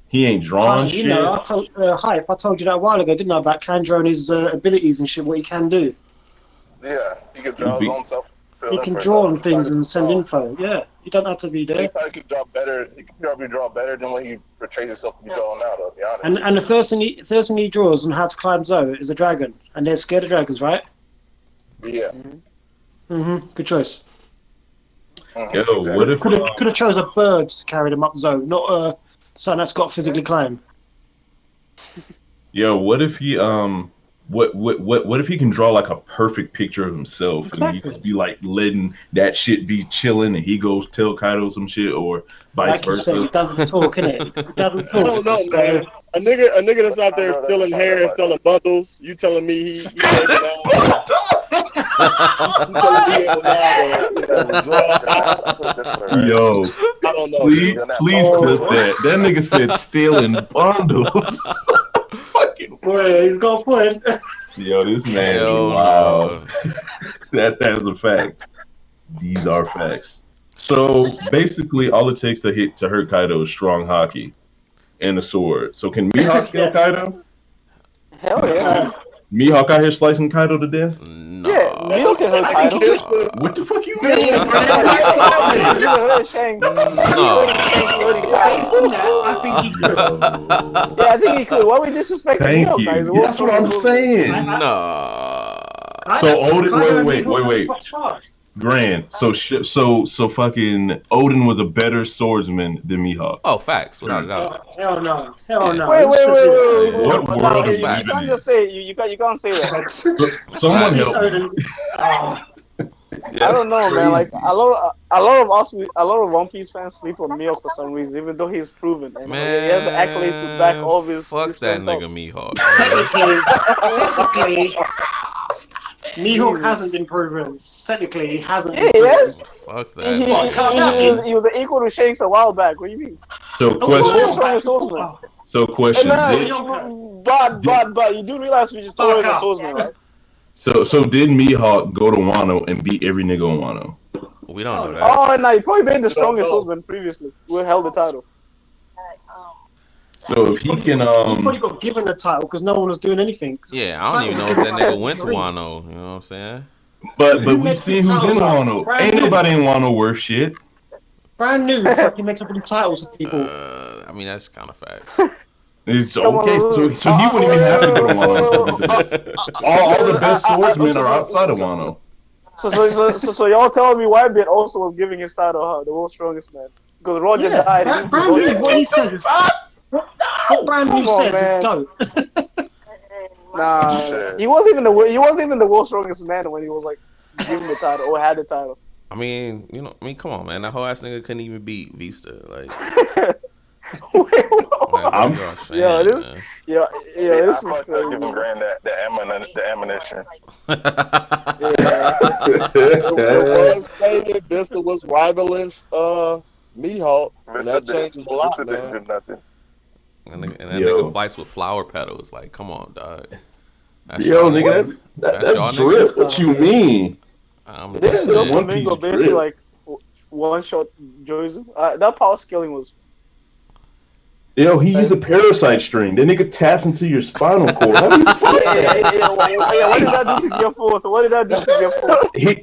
He ain't drawn shit. You know, I told Hype. I told you that a while ago, didn't I, about Kanjuro and his abilities and shit, what he can do. Yeah, he can draw his own self. He can draw on things and send info. Yeah, you don't have to be there. He probably could draw better. He could probably draw better than what he portrays himself to be drawing now, to be honest. And the first thing he draws on how to climb Zoe is a dragon, and they're scared of dragons, right? Yeah. Good choice. Yo, what if could have chose a bird to carry them up Zoe, not something that's got to physically climb. Yo, what if he what if he can draw like a perfect picture of himself and he just be like letting that shit be chilling and he goes tell Kaido some shit or vice versa? Said, he doesn't talk, innit? He doesn't talk. I don't know, man. A nigga that's out there stealing hair and selling bundles. You telling me he ain't been out? You telling me he ain't been out draw? Yo, I don't know. Please clip that. That nigga said stealing bundles. Boy, he's got a point. Yo, this man is wild. That is a fact. These are facts. So basically, all it takes to hurt Kaido is strong haki and a sword. So can Mihawk kill Kaido? Hell yeah. Mihawk out here slicing Kaido to death? No. Yeah, Mihawk can hurt Kaido. What the fuck you mean? I think he could. Yeah, I think he could. Why are we disrespecting Thank Mihawk, you. guys? That's what I'm saying. No. So Odin, wait. Grand. So fucking Odin was a better swordsman than Mihawk. Oh, facts, without a doubt. Hell no. Wait. What world is you can't just say you can't say that. Someone help. I don't know, man. Like a lot of One Piece fans sleep on Mihawk for some reason, even though he's proven. And man, he has the accolades to back all of his. Fuck that nigga Mihawk. Technically, Mihawk hasn't been proven. Technically, he hasn't. Yeah, he has. Fuck that. He was equal to Shanks a while back. What do you mean? So question. But you do realize we just told him a swordsman, right? So did Mihawk go to Wano and beat every nigga on Wano? We don't know that. Oh, no, he probably been the strongest swordsman previously. We held the title. So if he can, he probably got given the title because no one was doing anything. Yeah, I don't even know if that nigga went to Wano. You know what I'm saying? But we've seen who's in Wano. Ain't nobody in Wano worth shit. Brand new, fucking make up the titles of people. I mean, that's kind of fact. It's okay. So he wouldn't even have to go to Wano. All the best swordsmen are outside of Wano. So y'all telling me Whitebeard also was giving his title the world's strongest man because Roger died. Brand new, what he said is what Brand new says is dope. Nah, he wasn't even the world's strongest man when he was like given the title or had the title. I mean, come on, man. That whole ass nigga couldn't even beat Vista. Like, this is giving Grand the ammunition. Vista was rivalist Mihawk. That changes a lot, man. Didn't do nothing. And that nigga fights with flower petals. Like, come on, dog. That's nigga, that's drip. What you mean? This Flamingo basically like one shot Joizu. That power scaling was. Yo, he used a parasite string. That nigga taps into your spinal cord. How do you what did that do to Gear 4?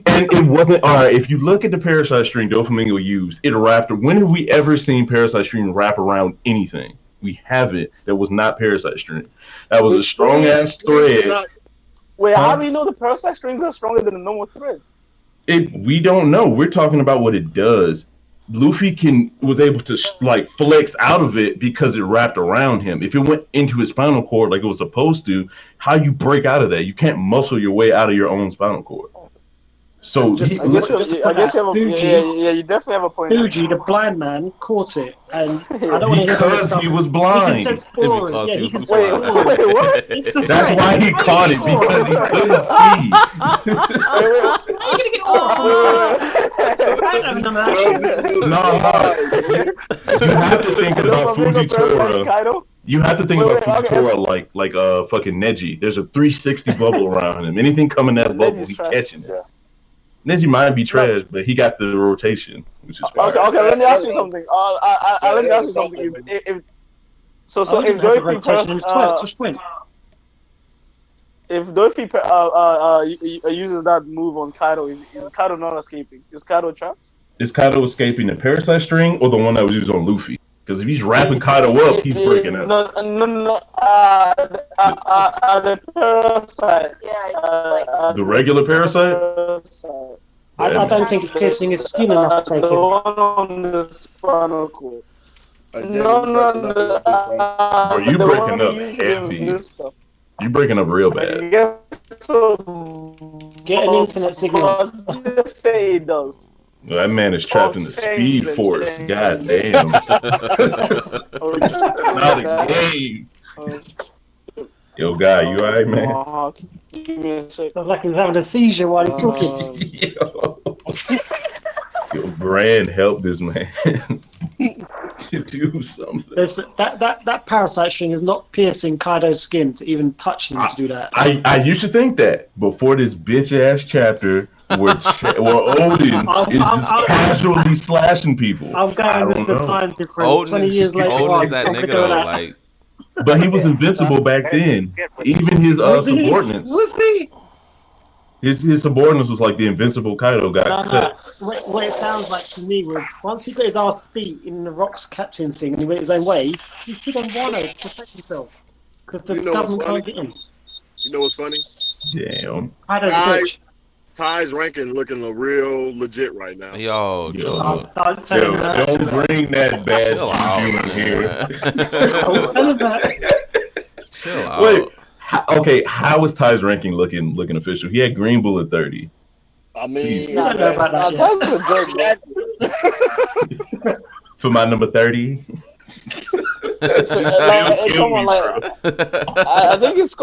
And it wasn't alright. If you look at the parasite string Doflamingo used, it wrapped. When have we ever seen parasite string wrap around anything? We haven't. That was not parasite string. That was a strong ass thread. Wait, how do you know the parasite strings are stronger than the normal threads? We don't know. We're talking about what it does. Luffy was able to like flex out of it because it wrapped around him. If it went into his spinal cord like it was supposed to, how you break out of that? You can't muscle your way out of your own spinal cord. So I guess you have you definitely have a point. Fuji, the blind man, caught it, and I don't want to hear all this because stuff. he was blind. He can sense forward. Because Yeah, he he can was sense blind. forward. Wait, what? It's a That's threat. why he caught it, because he couldn't see. How are you gonna get all I don't know that. No, you have to think about Fujitora. You have to think about Fujitora like fucking Neji. There's a 360 bubble around him. Anything coming that bubble, he's catching it. Neji might be trash, but he got the rotation, which is fine. Okay. Let me ask you something. Let me ask you something. If Dorothy uses that move on Kaido, is Kaido not escaping? Is Kaido trapped? Is Kaido escaping the parasite string or the one that was used on Luffy? Because if he's wrapping Kaido up, he's breaking up. No. The parasite. The regular parasite? I don't think it's piercing his skin enough to take The him. one on the spinal cord. Are you breaking up heavy? You breaking up real bad. Get an internet signal. Just say it does. Well, that man is trapped in the speed force. God damn. Not a game. Yo, guy, you alright, man? Sounds like he's having a seizure while he's talking. Yo, Brand, help this man. Do something. That parasite string is not piercing Kaido's skin to even touch him to do that. I used to think that before this bitch ass chapter where Odin is just casually slashing people. I'm going with the time difference. 20 years later, Odin's that nigga though, like. But he was invincible back then. Even his subordinates. His subordinates was like the invincible Kaido got cut. What it sounds like to me was once he got his ass beat in the Rocks captain thing and he went his own way, he stood on Wano to protect himself because the government can't get him. You know what's funny? Damn. Kaido's a bitch. Ty's ranking looking real legit right now. Yo, don't bring that bad juju in here. Chill out. Wait, how is Ty's ranking looking official? He had Green Bull at 30. I mean, for my number 30. I think it's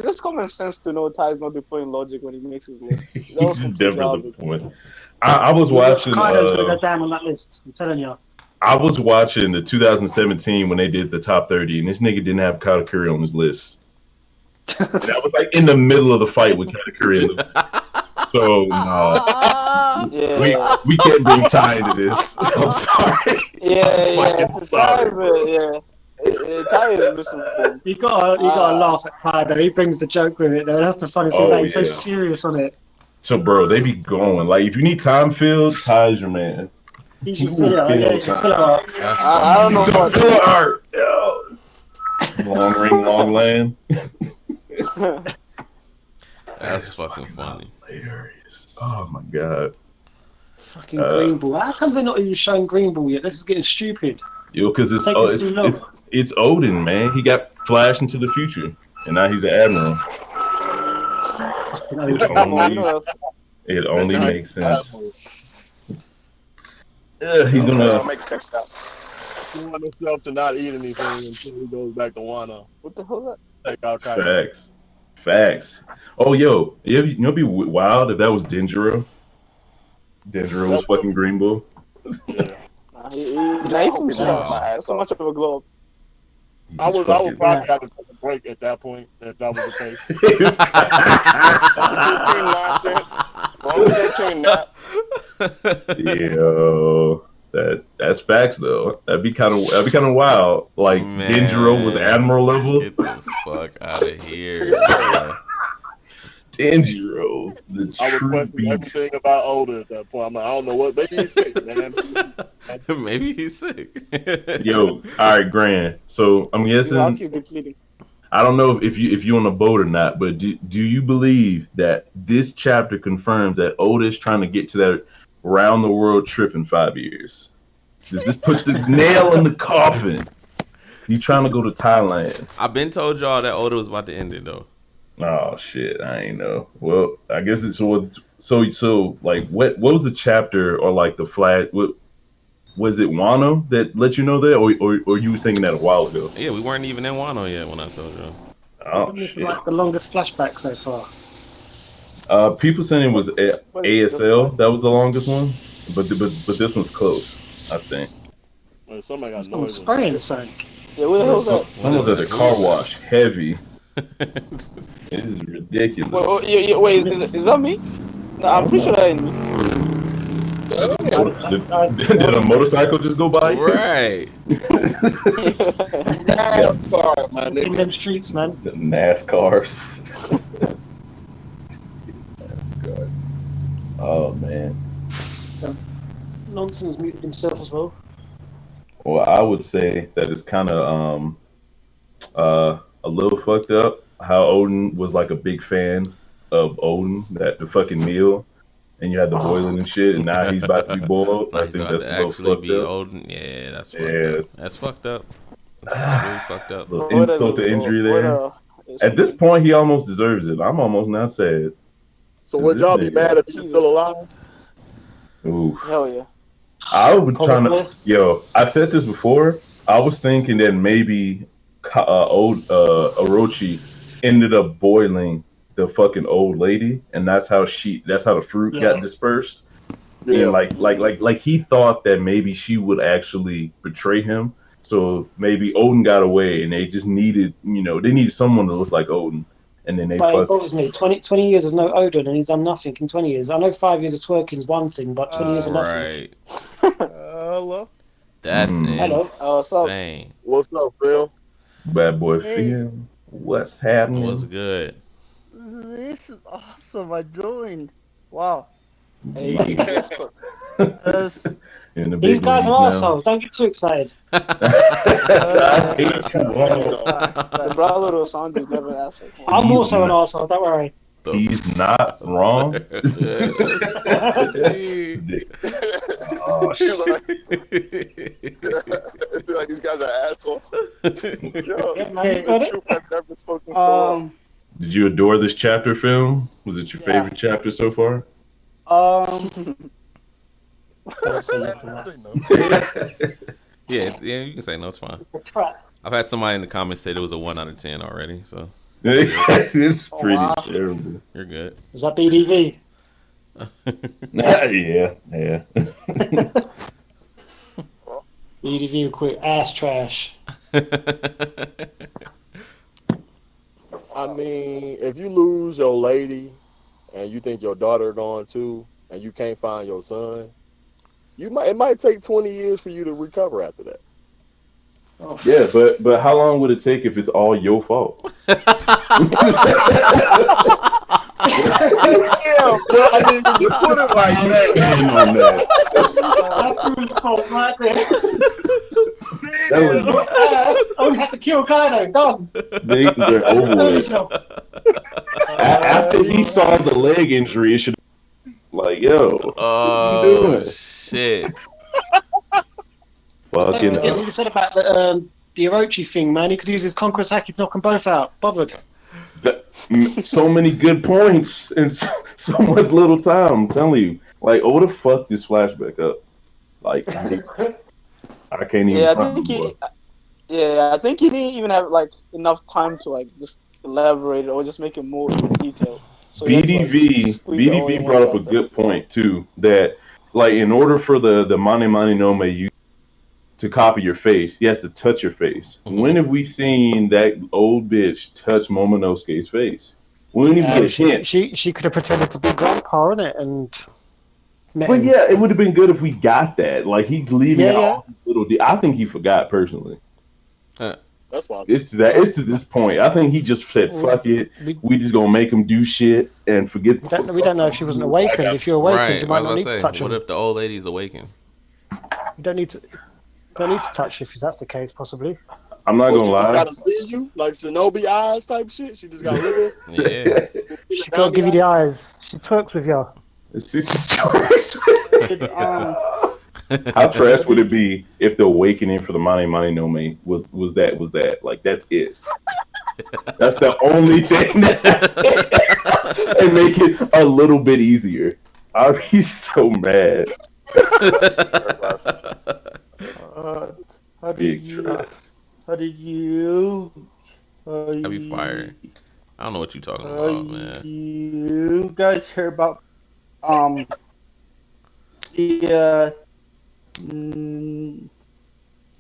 just common sense to know Ty's not deploying logic when he makes his list. He's definitely the point. I was watching. Kaido's gonna go down on that list. I'm telling you. I was watching the 2017 when they did the top 30, and this nigga didn't have Katakuri on his list. And I was like in the middle of the fight with Katakuri. So no, we can't bring Ty into this. I'm sorry. You gotta laugh at Kaido. He brings the joke with it though. That's the funniest thing. He's so serious on it. So bro, they be going like if you need time filled, Ty's your man. He should fill it up. I don't know about that. Long ring, long land. That's fucking funny. Hilarious. Oh my god. Fucking Green Bull. How come they're not even showing Green Bull yet? This is getting stupid. Yo, because it's Odin, man. He got flashed into the future, and now he's an admiral. It only makes sense. He's gonna make sense now. He want himself to not eat anything until he goes back to Wano. What the hell is that? Take out Kaido. Facts. Oh, yo, you know, it'd be wild if that was Denjiro. Denjiro was fucking Green Bull. Yeah. So much of a globe. I would probably have to take a break at that point if that was the case. Yo, that's facts though. That'd be kind of wild. Like Denjiro with Admiral level. Get the fuck out of here. Denjiro, the I would question everything about Oda at that point. I'm like, I don't know what. Maybe he's sick, man. Maybe he's sick. Yo, all right, Grand. So I'm guessing. I don't know if you on a boat or not, but do you believe that this chapter confirms that Oda's trying to get to that round the world trip in 5 years? Does this put the nail in the coffin? He's trying to go to Thailand. I've been told y'all that Oda was about to end it though. Oh shit, I ain't know. Well, I guess it's so like what was the chapter or like the flash? What was it? Wano that let you know that, or you was thinking that a while ago? Yeah, we weren't even in Wano yet when I told y'all. Oh This is shit. like the longest flashback so far. People saying it was ASL that was the longest one, but this one's close, I think. Wait, somebody got I'm noise. spraying something. Yeah, where the hell's that? Someone's at the car wash, heavy. It is ridiculous. Wait, is that me? No, I'm pretty sure that ain't me. Did a motorcycle just go by? Right. NASCAR, my In nigga. them streets, man. The NASCARs. NASCAR. Oh man. Nonsense muted himself as well. Well, I would say that it's kind of a little fucked up how Odin was like a big fan of Odin, that the fucking meal, and you had the boiling and shit, and now he's about to be boiled. I think that's a little fucked up. Odin. Yeah, that's fucked up. That's fucked up. That's really fucked up. The insult to injury there. At this point, he almost deserves it. I'm almost not sad. So would y'all be mad if he's still alive? Ooh. Hell yeah. I was trying to. Yo, I said this before. I was thinking that maybe Orochi ended up boiling the fucking old lady, and that's how the fruit got dispersed. Yeah. And like he thought that maybe she would actually betray him. So maybe Odin got away, and they just needed, they needed someone to look like Odin. And then But it bothers me. 20 years of no Odin, and he's done nothing in 20 years. I know 5 years of twerking is one thing, but 20 years of nothing. Right. Hello. That's insane. What's up, Phil? Bad boy Phil. What's happening? What's good? This is awesome. I joined. Wow. Hey. These guys are assholes. Don't get too excited. I hate you all. The brother or son is never an asshole. I'm also an asshole. Don't worry. He's not wrong. Oh, she's like these guys are assholes. Yo, I've never spoken so long. Did you adore this chapter, film? Was it your favorite chapter so far? Yeah, you can say no. It's fine. I've had somebody in the comments say it was a 1 out of 10 already. So it's pretty terrible. You're good. Is that BDV? Yeah. BDV quit ass trash. I mean, if you lose your lady and you think your daughter gone too, and you can't find your son, it might take 20 years for you to recover after that. Oh. Yeah, but how long would it take if it's all your fault? Yeah, bro. I mean, when you put it like that. That's Drew's fault right there. Don't have to kill Kaido. Done. They're over with. After he saw the leg injury, it should like, yo. Oh, shit. Don't forget what you said about the Orochi thing, man. He could use his Conqueror's Haki to knock them both out. Bothered. So many good points in so much little time. I'm telling you. Like, Oda fucked this flashback up. Like, I can't even. I think he didn't even have like enough time to like just elaborate it or just make it more detailed. So BDV brought up a good point too. That like in order for the Mane Nome to copy your face, he has to touch your face. Mm-hmm. When have we seen that old bitch touch Momonosuke's face? When did we get a hint? She could have pretended to be grandpa, innit? And but yeah, it would have been good if we got that. Like he's leaving out all these little. I think he forgot personally. That's why it's to this point. I think he just said, "Fuck it, we just gonna make him do shit and forget." We don't know if she wasn't awakened. If you're awakened, you might not need to touch him. What if the old lady's awakened? You don't need to touch if that's the case, possibly. I'm not gonna She lie. just gotta see you, like Shinobi eyes type shit. She just gotta look at Yeah. She can't give you the eyes. She twerks with you. It's just Did, how trash would it be if the awakening for the Mane no Me was that like that's it? That's the only thing that and make it a little bit easier. I'd be so mad. how Big trash. I'd be fired. I don't know what you're talking about, man. you guys hear about the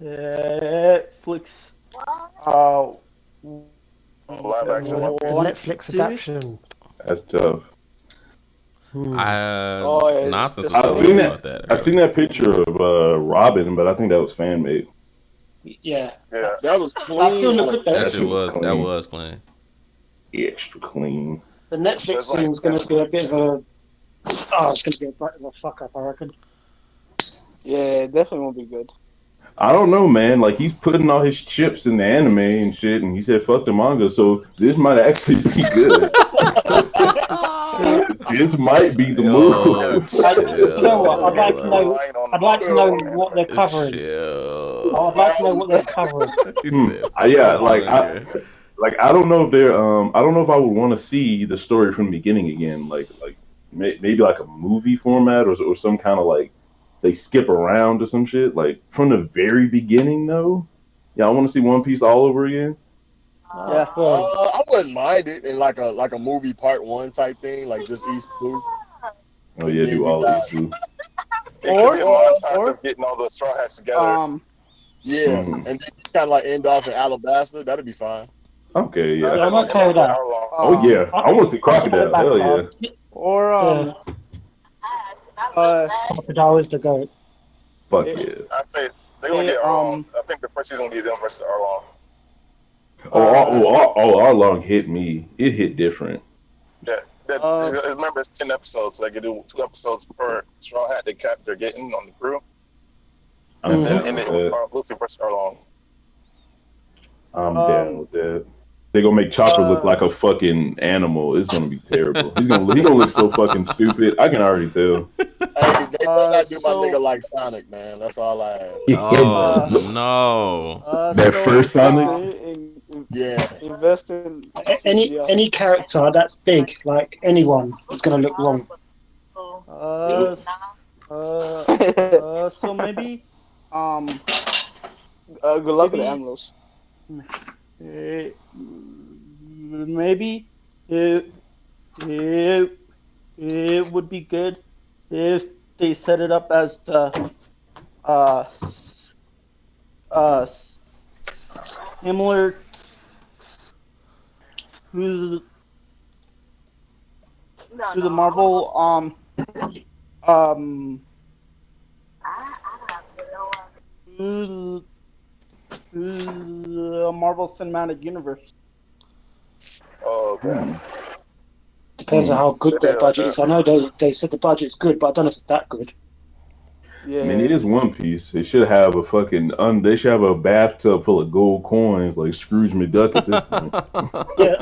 Netflix Live action One Piece. Netflix adaptation. That's tough. Nonsense was I've telling seen me that. about that. I've seen that picture of Robin, but I think that was fan made. Yeah. that was clean. That shit was clean. that was clean. Extra clean. The Netflix scene's going to be a bit of a. Oh, it's going to be a bit of a fuck up, I reckon. Yeah, it definitely won't be good. I don't know, man. Like he's putting all his chips in the anime and shit, and he said fuck the manga, so this might actually be good. This might be the move. You know what? I'd like to know what they're covering. I'd like to know what they're covering. Yeah, I don't know if they're I don't know if I would want to see the story from the beginning again, like maybe like a movie format or some kind of like they skip around or some shit, like from the very beginning though. Yeah, I want to see One Piece all over again. Yeah, I wouldn't mind it in like a movie part 1 type thing, like just East Blue. Oh yeah, do all these two. It could be a montage of getting all the Straw Hats together. Yeah, and then kind of like end off in Alabasta. That'd be fine. Okay, yeah. I'm okay with that. Oh yeah, I want to see Crocodile. Hell yeah. Or Crocodile is the goat. Fuck yeah. I say they're gonna get Arlong. I think the first season will be them versus Arlong. Arlong hit me. It hit different. Yeah. Remember, it's 10 episodes, so they can do 2 episodes per Straw Hat they're getting on the crew. And then Luffy versus Arlong. I'm down with that. They're gonna make Chopper look like a fucking animal. It's gonna be terrible. He's gonna look so fucking stupid. I can already tell. Hey, they not do my nigga like Sonic, man. That's all I have. Oh no! That first Sonic. Yeah. Invest in any character that's big, like anyone, is gonna look wrong. So maybe good luck with the Amlos. Maybe it would be good if they set it up as the similar to the Marvel the Marvel Cinematic Universe. Oh, okay. Depends on how good their budget is. I know they said the budget's good, but I don't know if it's that good. Yeah. I mean, it is One Piece. They should have a fucking they should have a bathtub full of gold coins like Scrooge McDuck at this point. Yeah,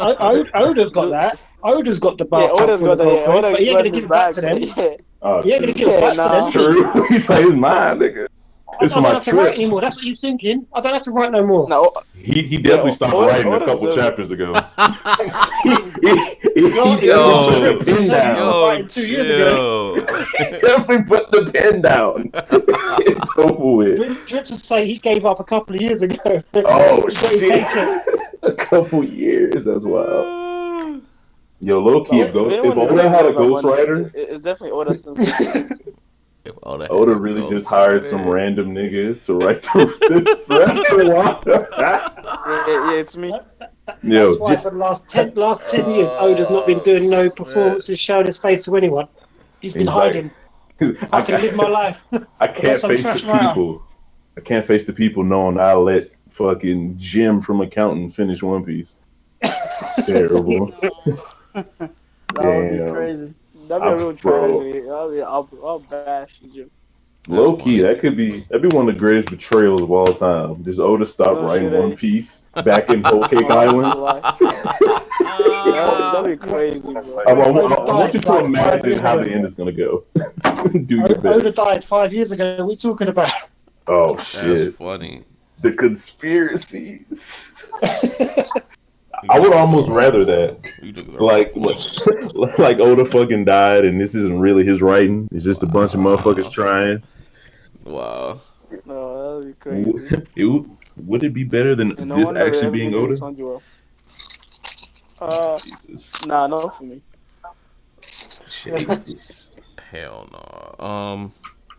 Oda's got that. Oda's got the bathtub full of gold coins, but he ain't gonna give it back to them. Oh, he ain't gonna give it back to them. True. He's like, it's mine, nigga. I don't have to write anymore. That's what he's thinking. I don't have to write no more. No. He definitely stopped writing a couple chapters ago. He definitely put the pen down. It's over with. Drips would say he gave up a couple of years ago. Oh shit! A couple years. That's wild. Yo, low key, if Oda had a ghostwriter, it's definitely Oda. If Oda really just hired some random nigga to write the rest of the water. Yeah, it's me. That's why for the last 10 years, Oda's not been doing no performances, showing his face to anyone. He's been hiding. I can live my life. I can't face the people. I can't face the people knowing I let fucking Jim from accounting finish One Piece. Terrible. That would be crazy. That'd be a real tragedy. I'll bash you. Low key, that'd be one of the greatest betrayals of all time. Just Oda stopped writing One Piece back in Whole Cake Island. That'd be crazy, bro. I want you to imagine how the end is gonna go. Do your best. Oda died 5 years ago. What are we talking about? Oh shit! That's funny. The conspiracies. I would almost rather that. Like Oda fucking died, and this isn't really his writing. It's just a bunch of motherfuckers trying. Wow. No, that'd be crazy. Would it be better than this actually being Oda? Jesus. Nah, not for me. Jesus. Hell no.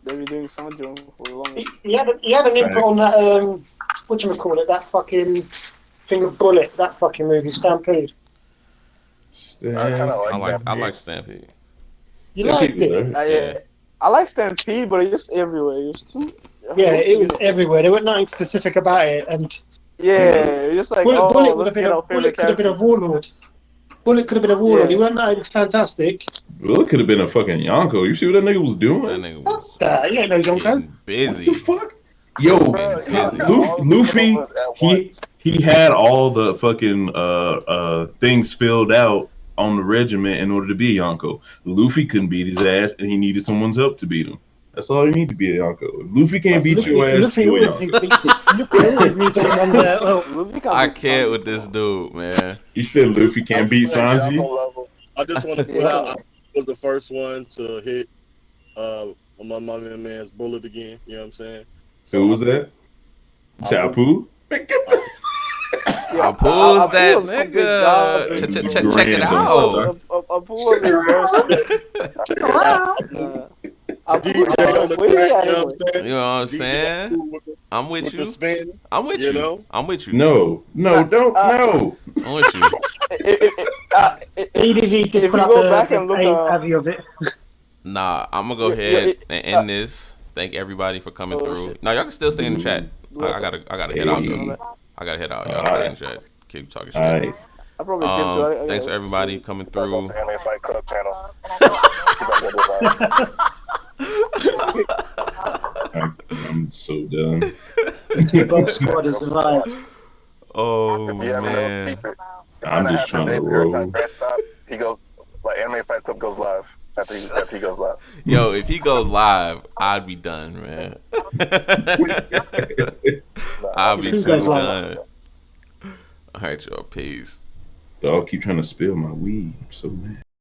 They be doing Sanjo for the longest. He had an input on that. Whatchamacallit, that fucking thing of Bullet, that fucking movie, Stampede. I like Stampede. You liked it? Yeah. I like Stampede, but it's just everywhere. It was too. Yeah, it was everywhere. There was nothing specific about it, and it's just like Bullet let's get our favorite could have been a warlord. Bullet could have been a warlord. He wasn't that fantastic. Well, it could have been a fucking Yonko. You see what that nigga was doing? That nigga was you ain't no Yonko. busy. What the fuck? Yo, Luffy, he had all the fucking things filled out on the regiment in order to be a Yonko. Luffy couldn't beat his ass, and he needed someone's help to beat him. That's all you need to be a Yonko. If Luffy can't beat your ass, Luffy always needs someone's help. I can't with this dude, man. You said Luffy can't beat Sanji? I just want to put out, I was the first one to hit my man's bullet again. You know what I'm saying? Who was that? Chapu? Who's that nigga? Check it out. You know what I'm saying? I'm with you. I'm with you. I'm with you. No, don't. No. I'm with you. If you go back and look of it. Nah, I'm gonna go ahead and end this. Thank everybody for coming through. Now y'all can still stay in the chat. I gotta head out though. I gotta head out. Y'all stay in the chat. Keep talking shit. Thanks for everybody coming through. I'm so done. Squad is alive. Oh man. I'm just trying to roll. He goes like Anime Fight Club goes live after he goes live. Yo, if he goes live, I'd be done, man. I'd be too done. All right, y'all. Peace. Y'all keep trying to spill my weed. I'm so mad.